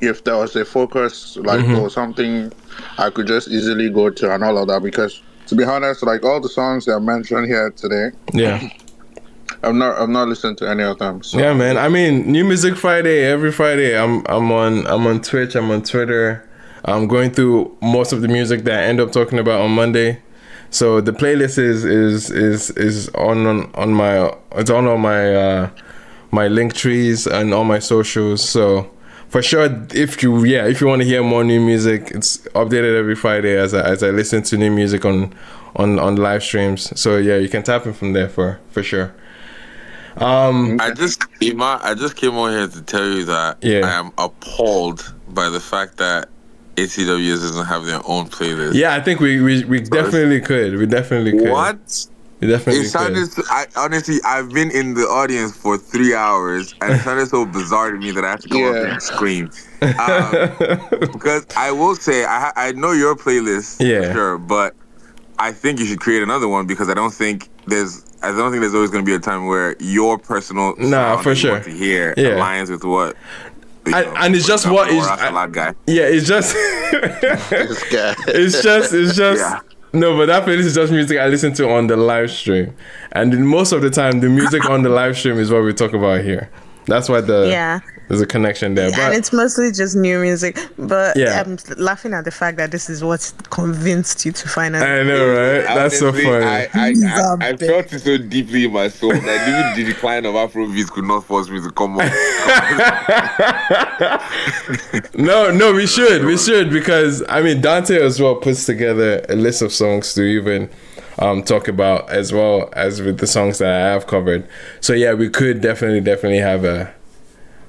Speaker 8: if there was a focus like or something, I could just easily go to and all of that. Because to be honest, like all the songs that I mentioned here today,
Speaker 1: yeah.
Speaker 8: I've not listened to any of them. So.
Speaker 1: Yeah, man. I mean, New Music Friday every Friday. I'm on Twitch. I'm on Twitter. I'm going through most of the music that I end up talking about on Monday. So the playlist is on my my link trees and all my socials. So for sure, if you want to hear more new music, it's updated every Friday as I listen to new music on live streams. So yeah, you can tap in from there for sure.
Speaker 21: I just came on here to tell you that I am appalled by the fact that ATW doesn't have their own playlist.
Speaker 1: Yeah, I think we definitely could. We definitely could.
Speaker 21: What?
Speaker 1: We definitely
Speaker 21: honestly, I've been in the audience for 3 hours, and it sounded so bizarre to me that I have to go up and scream. Because I will say, I know your playlist, for sure, but I think you should create another one because I don't think there's always going to be a time where your personal sound
Speaker 1: for sure.
Speaker 21: You want to hear aligns with what.
Speaker 1: And it's just what is. Yeah, it's just. it's just. No, but that playlist is just music I listen to on the live stream, and most of the time, the music on the live stream is what we talk about here. That's why there's a connection there.
Speaker 19: And it's mostly just new music. But I'm laughing at the fact that this is what convinced you to find out.
Speaker 1: I know, right? That's so funny.
Speaker 21: I felt it so deeply in my soul that even the decline of Afrobeats could not force me to come on.
Speaker 1: No, we should because I mean Dante as well puts together a list of songs to even talk about as well as with the songs that I have covered. So yeah, we could definitely have a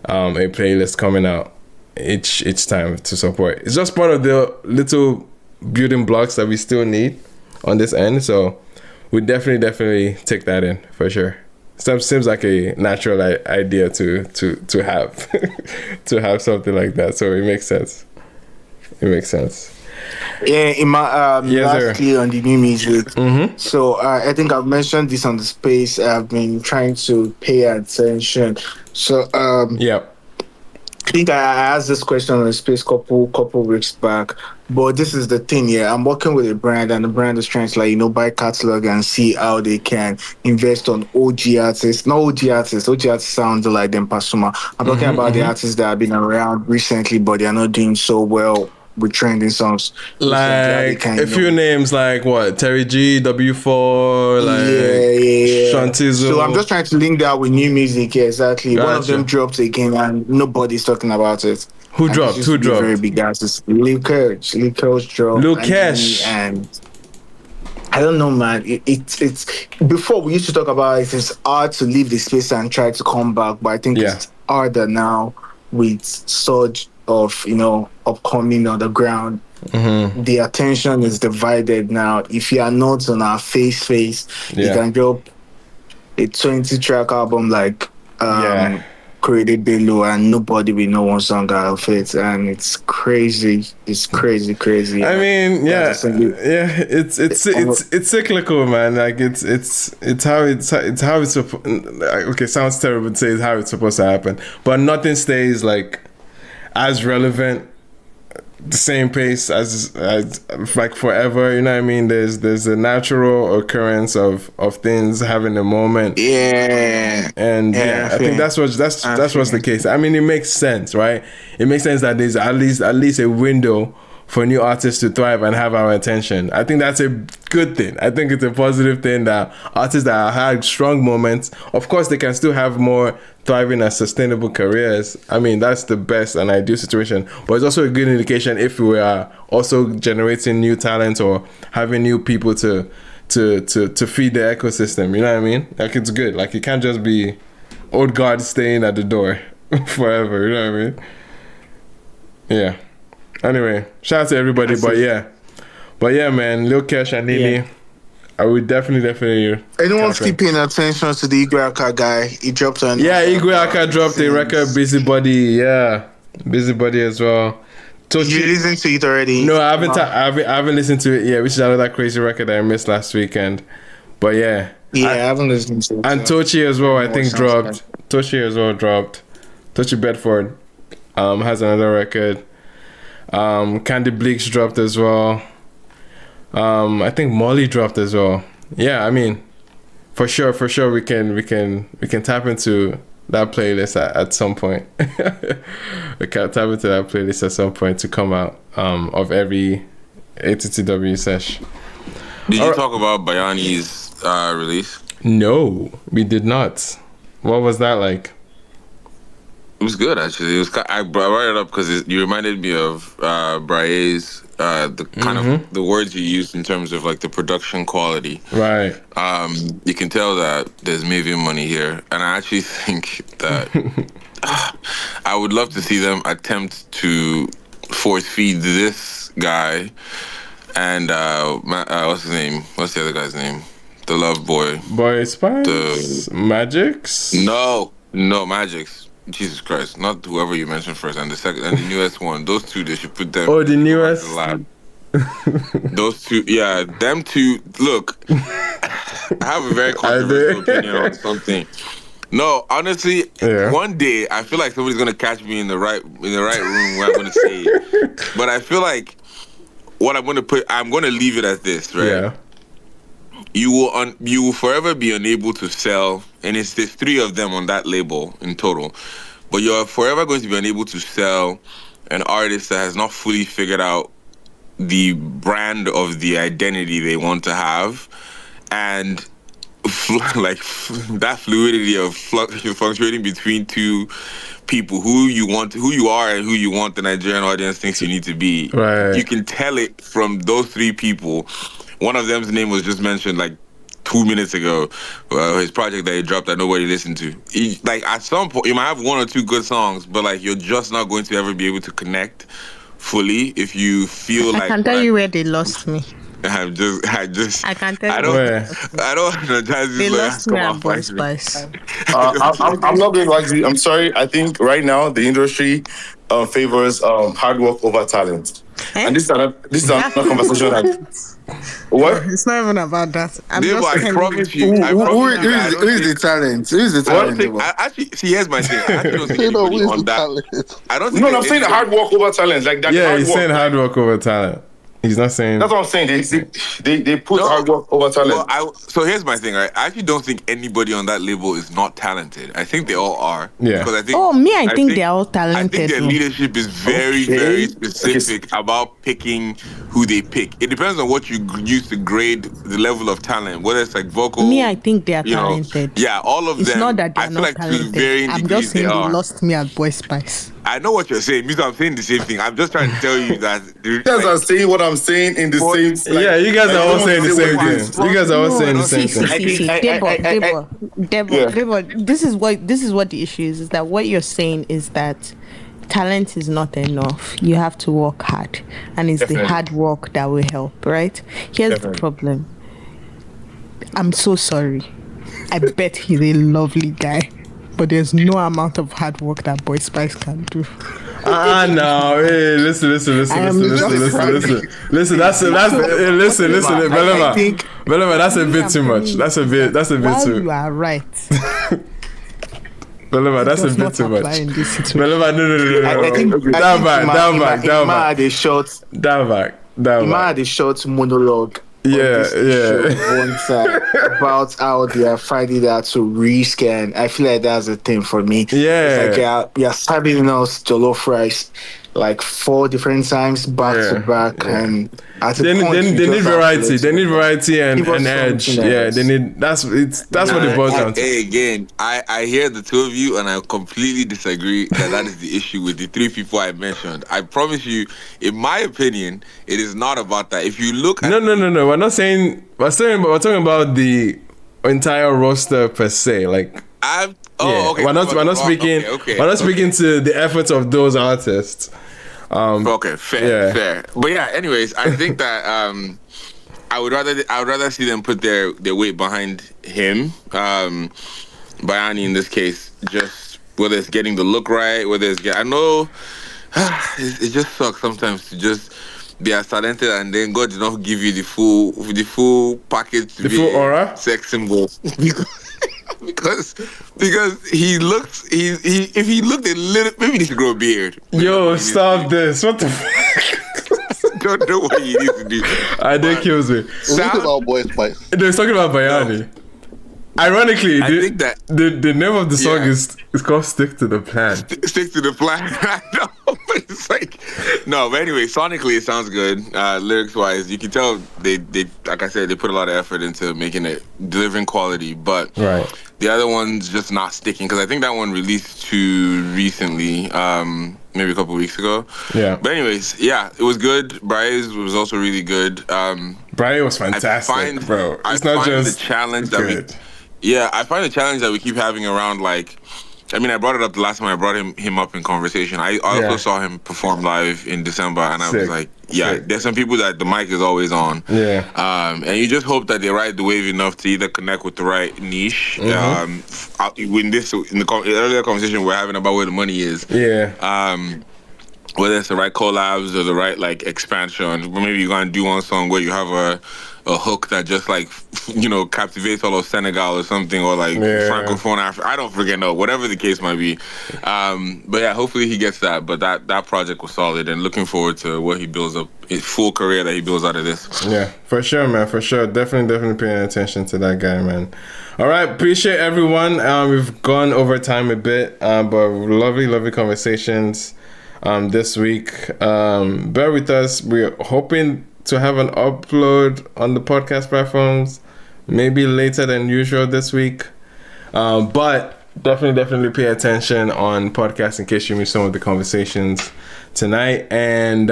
Speaker 1: playlist coming out each time to support. It's just part of the little building blocks that we still need on this end. So we definitely take that in for sure. Seems like a natural idea to have to have something like that. So it makes sense.
Speaker 17: Yeah, in my lastly on the new music. So I think I've mentioned this on the space. I've been trying to pay attention. So think I asked this question on the space couple weeks back, but this is the thing. Yeah, I'm working with a brand, and the brand is trying to buy catalog and see how they can invest on OG artists. Not OG artists. OG artists sound like them Pasuma. I'm talking about the artists that have been around recently, but they are not doing so well with trending songs.
Speaker 1: Like a few names, like what? Terry G, W4, like Shantizo.
Speaker 17: So I'm just trying to link that with new music. Yeah, exactly. Gotcha. One of them dropped again, and nobody's talking about it.
Speaker 1: Who dropped? Who dropped?
Speaker 17: Very big artists. Lil Cash dropped.
Speaker 1: Lil Cash.
Speaker 17: And I don't know, man. It's before we used to talk about it. It's hard to leave the space and try to come back, but I think it's harder now with surge of upcoming on the ground. The attention is divided now. If you are not on our face, you can drop a 20-track album like created below, and nobody will know one song out of it, and it's crazy. It's crazy.
Speaker 1: I mean, it's cyclical, man. Like it's how it's okay. Sounds terrible to say it's how it's supposed to happen, but nothing stays like as relevant, the same pace as like forever. You know what I mean? There's a natural occurrence of things having a moment. I think that's what's the case. I mean, it makes sense, right? It makes sense that there's at least a window for new artists to thrive and have our attention. I think that's a good thing. I think it's a positive thing that artists that have had strong moments, of course, they can still have more thriving and sustainable careers. I mean, that's the best and ideal situation. But it's also a good indication if we are also generating new talent or having new people to feed the ecosystem. You know what I mean? Like, it's good. Like, it can't just be old guard staying at the door forever. You know what I mean? Yeah. Anyway, shout out to everybody, but yeah, man, Lil Cash and Nini, I would definitely.
Speaker 17: Anyone's keeping attention to the Igwe guy? He dropped an
Speaker 1: Igwe dropped a record, Busybody, Busybody as well.
Speaker 17: Did you listen to it already?
Speaker 1: No, I haven't listened to it yet, which is another crazy record that I missed last weekend. But I
Speaker 17: haven't listened to it.
Speaker 1: And Tochi as well, I think dropped. Tochi as well dropped. Tochi Bedford has another record. Candy Bleaks dropped as well. I think Molly dropped as well. Yeah, I mean, for sure we can tap into that playlist at some point. We can tap into that playlist at some point to come out of every ATTW sesh.
Speaker 21: Did you talk about Bayani's release?
Speaker 1: No, we did not. What was that like?
Speaker 21: It was good, actually. I brought it up because you reminded me of Brae's, the kind of the words you used in terms of like the production quality.
Speaker 1: Right.
Speaker 21: You can tell that there's maybe money here, and I actually think that I would love to see them attempt to force feed this guy and what's his name? What's the other guy's name? The Love Boy.
Speaker 1: Boy Spice? Magix?
Speaker 21: No, Magix. Jesus Christ! Not whoever you mentioned first, and the second, and the newest one. Those two, they should put them.
Speaker 1: Oh, the newest.
Speaker 21: Those two, them two. Look, I have a very controversial opinion on something. No, honestly, one day I feel like somebody's gonna catch me in the right room where I'm gonna say it. But I feel like what I'm gonna leave it as this, right?
Speaker 1: Yeah.
Speaker 21: You will forever be unable to sell, and there's 3 of them on that label in total, but you're forever going to be unable to sell an artist that has not fully figured out the brand of the identity they want to have, and like that fluidity of fluctuating between two people, who you are and who you want the Nigerian audience thinks you need to be.
Speaker 1: Right.
Speaker 21: You can tell it from those 3 people. One of them's name was just mentioned like 2 minutes ago. His project that he dropped that nobody listened to. Like at some point, you might have 1 or 2 good songs, but like you're just not going to ever be able to connect fully if you feel like.
Speaker 19: I can tell you where they lost me.
Speaker 21: I
Speaker 19: can tell
Speaker 21: I don't energize
Speaker 19: they
Speaker 21: these
Speaker 19: lost me at Boy Spice.
Speaker 20: I'm not going to argue. I'm sorry. I think right now the industry favors hard work over talent. And this is another conversation that. What?
Speaker 19: It's not even about that. I'm
Speaker 21: Debo,
Speaker 19: just
Speaker 21: I
Speaker 19: telling
Speaker 21: promise
Speaker 19: you.
Speaker 21: you. I promise
Speaker 11: Who
Speaker 21: you that I don't
Speaker 11: is the
Speaker 21: think-
Speaker 11: talent? Who is the
Speaker 21: I don't
Speaker 11: talent?
Speaker 21: think. I actually see. Here's my thing. I actually don't think anybody on that. I don't think.
Speaker 20: No, I'm saying hard work over talent. Like that.
Speaker 1: Yeah,
Speaker 20: hard
Speaker 1: he's
Speaker 20: work.
Speaker 1: saying hard work over talent. He's not saying.
Speaker 20: That's what I'm saying. They put hard work over talent.
Speaker 21: Well, so here's my thing, right? I actually don't think anybody on that label is not talented. I think they all are.
Speaker 1: Yeah.
Speaker 21: Because I think.
Speaker 19: I think they're all talented.
Speaker 21: I think their
Speaker 19: though.
Speaker 21: leadership is very, very specific about picking who they pick. It depends on what you use to grade the level of talent, whether it's like vocal.
Speaker 19: I think they are talented.
Speaker 21: Yeah, all of
Speaker 19: It's
Speaker 21: them.
Speaker 19: not that they
Speaker 21: I
Speaker 19: are
Speaker 21: feel
Speaker 19: not
Speaker 21: like to
Speaker 19: talented.
Speaker 21: varying
Speaker 19: I'm
Speaker 21: degrees
Speaker 19: just saying
Speaker 21: they
Speaker 19: they
Speaker 21: are.
Speaker 19: lost me at Boy Spice.
Speaker 21: I know what you're saying. Means I'm saying the same thing. I'm just trying to tell you that.
Speaker 20: You guys are saying what I'm saying in the same.
Speaker 1: Yeah, you guys are all saying the same thing. You guys are all saying the same thing.
Speaker 19: Debo, this is what the issue is that what you're saying is that talent is not enough. You have to work hard, and it's the hard work that will help, right? Here's the problem. I'm so sorry. I bet he's a lovely guy, but there's no amount of hard work that Boy Spice can do.
Speaker 1: No, hey, listen. Listen, that's Belema, that's a bit too much. That's a bit too.
Speaker 19: You are right.
Speaker 1: Belema, that's a bit too much. Belema, no.
Speaker 11: I think
Speaker 1: Down back.
Speaker 11: Had a short.
Speaker 1: Down back.
Speaker 11: Had a short monologue.
Speaker 1: Yeah.
Speaker 11: One time about how they are finding that to rescan. I feel like that's a thing for me.
Speaker 1: Yeah.
Speaker 11: It's like you're serving us jollof rice like 4 different times back to back, and at
Speaker 1: they need variety. They need variety and edge. Yeah, they need. That's what it boils down to.
Speaker 21: Hey, again, I hear the two of you, and I completely disagree that is the issue with the 3 people I mentioned. I promise you, in my opinion, it is not about that. If you look at
Speaker 1: No. We're not saying. We're talking about the entire roster per se. Like.
Speaker 21: Okay.
Speaker 1: We're not speaking.
Speaker 21: Okay.
Speaker 1: We're not speaking to the efforts of those artists.
Speaker 21: Fair. But yeah, anyways, I think that I would rather see them put their weight behind him, Bayani in this case, just whether it's getting the look right, whether it's I know it just sucks sometimes to just be as talented and then God did not give you the full package,
Speaker 1: the full aura,
Speaker 21: sex symbol. Because he looks if he looked a little, maybe he should grow a beard.
Speaker 1: Yo, stop this! What the fuck?
Speaker 21: Don't know what he needs to do.
Speaker 1: That kills me.
Speaker 5: Talking about Boy Spice.
Speaker 1: They're talking about Bayani. Ironically,
Speaker 21: I think that
Speaker 1: the name of the song is called "Stick to the Plan."
Speaker 21: Stick to the plan. I know, but it's like no. But anyway, sonically it sounds good. Lyrics wise, you can tell they like I said, they put a lot of effort into making it, delivering quality. But the other one's just not sticking because I think that one released too recently, maybe a couple weeks ago.
Speaker 1: Yeah.
Speaker 21: But anyways, yeah, it was good. Bryce was also really good.
Speaker 1: Bryce was fantastic, bro. It's not just
Speaker 21: the challenge that I find the challenge that we keep having around, like, I mean, I brought it up the last time I brought him up in conversation. I also saw him perform live in December, and I was like, there's some people that the mic is always on.
Speaker 1: Yeah.
Speaker 21: And you just hope that they ride the wave enough to either connect with the right niche. In the earlier conversation we're having about where the money is.
Speaker 1: Yeah.
Speaker 21: Whether it's the right collabs or the right like expansion. Maybe you're gonna do one song where you have a hook that just like captivates all of Senegal or something, or like Francophone Africa. I don't freaking know. Whatever the case might be. But yeah, hopefully he gets that. But that project was solid, and looking forward to what he builds up, his full career that he builds out of this.
Speaker 1: Yeah, for sure, man. For sure. Definitely paying attention to that guy, man. All right, appreciate everyone. We've gone over time a bit, but lovely conversations this week. Bear with us. We're hoping to have an upload on the podcast platforms maybe later than usual this week, but definitely pay attention on podcasts in case you missed some of the conversations tonight. And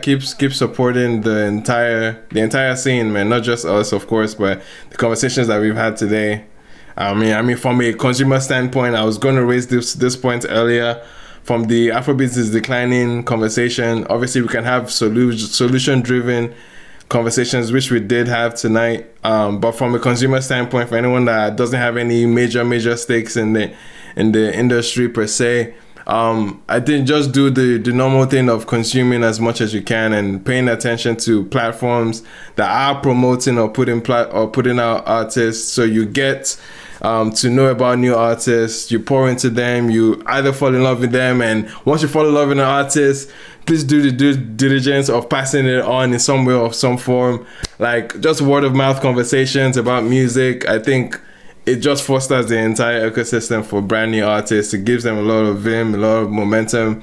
Speaker 1: keep supporting the entire scene, man. Not just us, of course, but the conversations that we've had today. I mean from a consumer standpoint, I was going to raise this point earlier. From the Afrobeats is declining conversation, obviously we can have solution-driven conversations, which we did have tonight. But from a consumer standpoint, for anyone that doesn't have any major stakes in the industry per se, I think just do the normal thing of consuming as much as you can and paying attention to platforms that are promoting or putting out artists, so you get to know about new artists. You pour into them, you either fall in love with them, and once you fall in love with an artist, please do the due diligence of passing it on in some way or some form, like just word of mouth conversations about music. I think it just fosters the entire ecosystem for brand new artists. It gives them a lot of vim, a lot of momentum.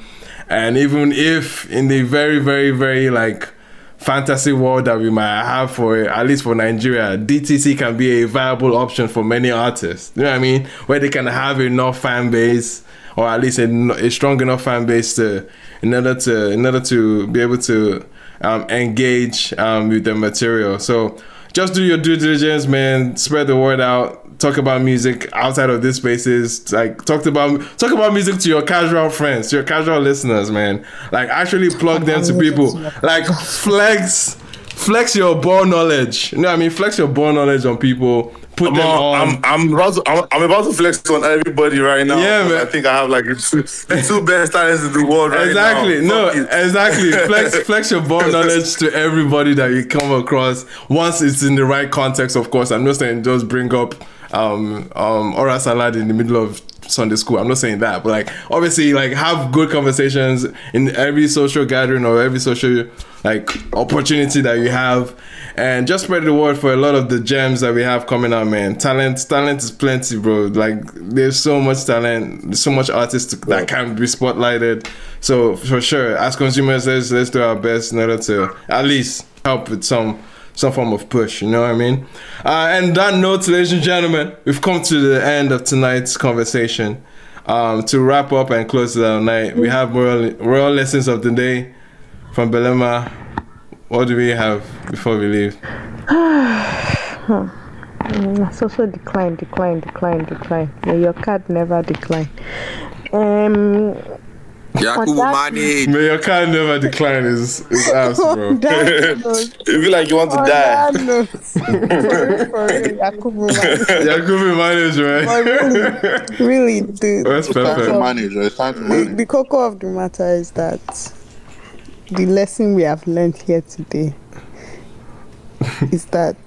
Speaker 1: And even if in the very, very, very like fantasy world that we might have for, at least for Nigeria, DTC can be a viable option for many artists. You know what I mean? Where they can have enough fan base, or at least a strong enough fan base in order to be able to engage with the material. So just do your due diligence, man. Spread the word out. Talk about music outside of these spaces. Like talk about music to your casual friends, to your casual listeners, man. Like actually plug them to people. Like flex your ball knowledge. You know what I mean? Flex your ball knowledge on people. Put them on.
Speaker 20: I'm about to flex on everybody right now.
Speaker 1: Yeah, man.
Speaker 20: I think I have like the two best talents in the world right now.
Speaker 1: Exactly. Flex your ball knowledge to everybody that you come across. Once it's in the right context, of course. I'm not saying just bring up oral salad in the middle of Sunday school. I'm not saying that, but like obviously like have good conversations in every social gathering or every social like opportunity that you have, and just spread the word for a lot of the gems that we have coming out, man. Talent is plenty, bro. Like there's so much talent, there's so much artists that can be spotlighted. So for sure, as consumers, let's do our best in order to at least help with some form of push, you know what I mean? And that note, ladies and gentlemen, we've come to the end of tonight's conversation. To wrap up and close the night, we have moral lessons of the day from Belema. What do we have before we leave?
Speaker 19: So decline. May your card never decline.
Speaker 1: May your card never decline is ass, bro.
Speaker 20: It be like you want to die.
Speaker 19: Yakubu
Speaker 1: manage,
Speaker 19: man. Really, dude.
Speaker 8: It's time to manage.
Speaker 19: The cocoa of the matter is that the lesson we have learned here today is that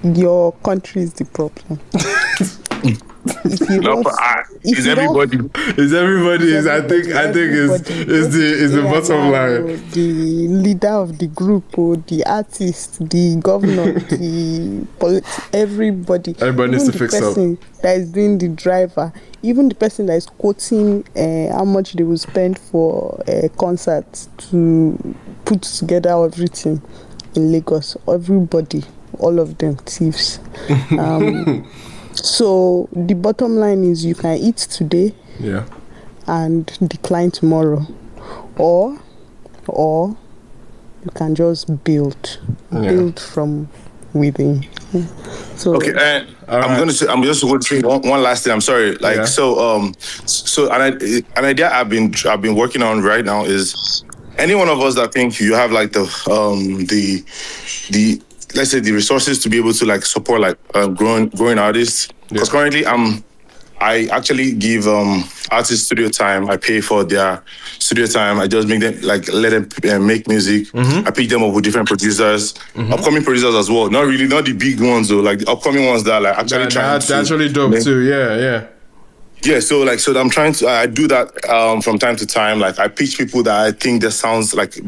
Speaker 19: your country is the problem. If you don't,
Speaker 20: it's everybody.
Speaker 1: I think is the bottom line.
Speaker 19: The leader of the group, or the artist, the governor, everybody.
Speaker 1: Everybody needs to fix up.
Speaker 19: The person that is doing the driver, even the person that is quoting how much they will spend for a concert to put together everything in Lagos. Everybody, all of them thieves. So the bottom line is you can eat today, and decline tomorrow, or you can just build from within. So
Speaker 20: okay, and I'm just going to say one last thing. I'm sorry. So an idea I've been working on right now is any one of us that think you have like the let's say the resources to be able to like support like growing artists. Because currently I actually give artists studio time. I pay for their studio time. I just make them let them make music. I pick them up with different producers, upcoming producers as well. Not the big ones though, like the upcoming ones that are like actually trying to.
Speaker 1: That's really dope too. Yeah.
Speaker 20: Yeah, so I'm trying to. I do that from time to time. Like I pitch people that I think that sounds like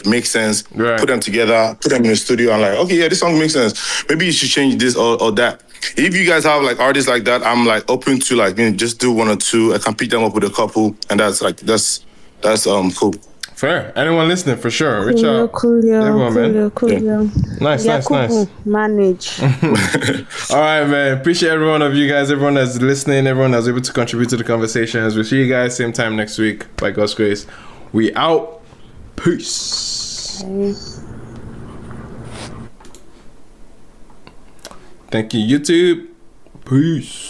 Speaker 20: makes sense. Right. Put them together, put them in the studio. I'm like, okay, yeah, this song makes sense. Maybe you should change this or that. If you guys have like artists like that, I'm like open to like just do one or two. I can pick them up with a couple, and that's cool.
Speaker 1: Fair. Anyone listening, for sure, reach out.
Speaker 19: Coolio.
Speaker 1: Nice.
Speaker 19: Manage.
Speaker 1: All right, man. Appreciate every one of you guys, everyone that's listening, everyone that's able to contribute to the conversations. We'll see you guys same time next week. By God's grace, we out. Peace. Thank you, YouTube. Peace.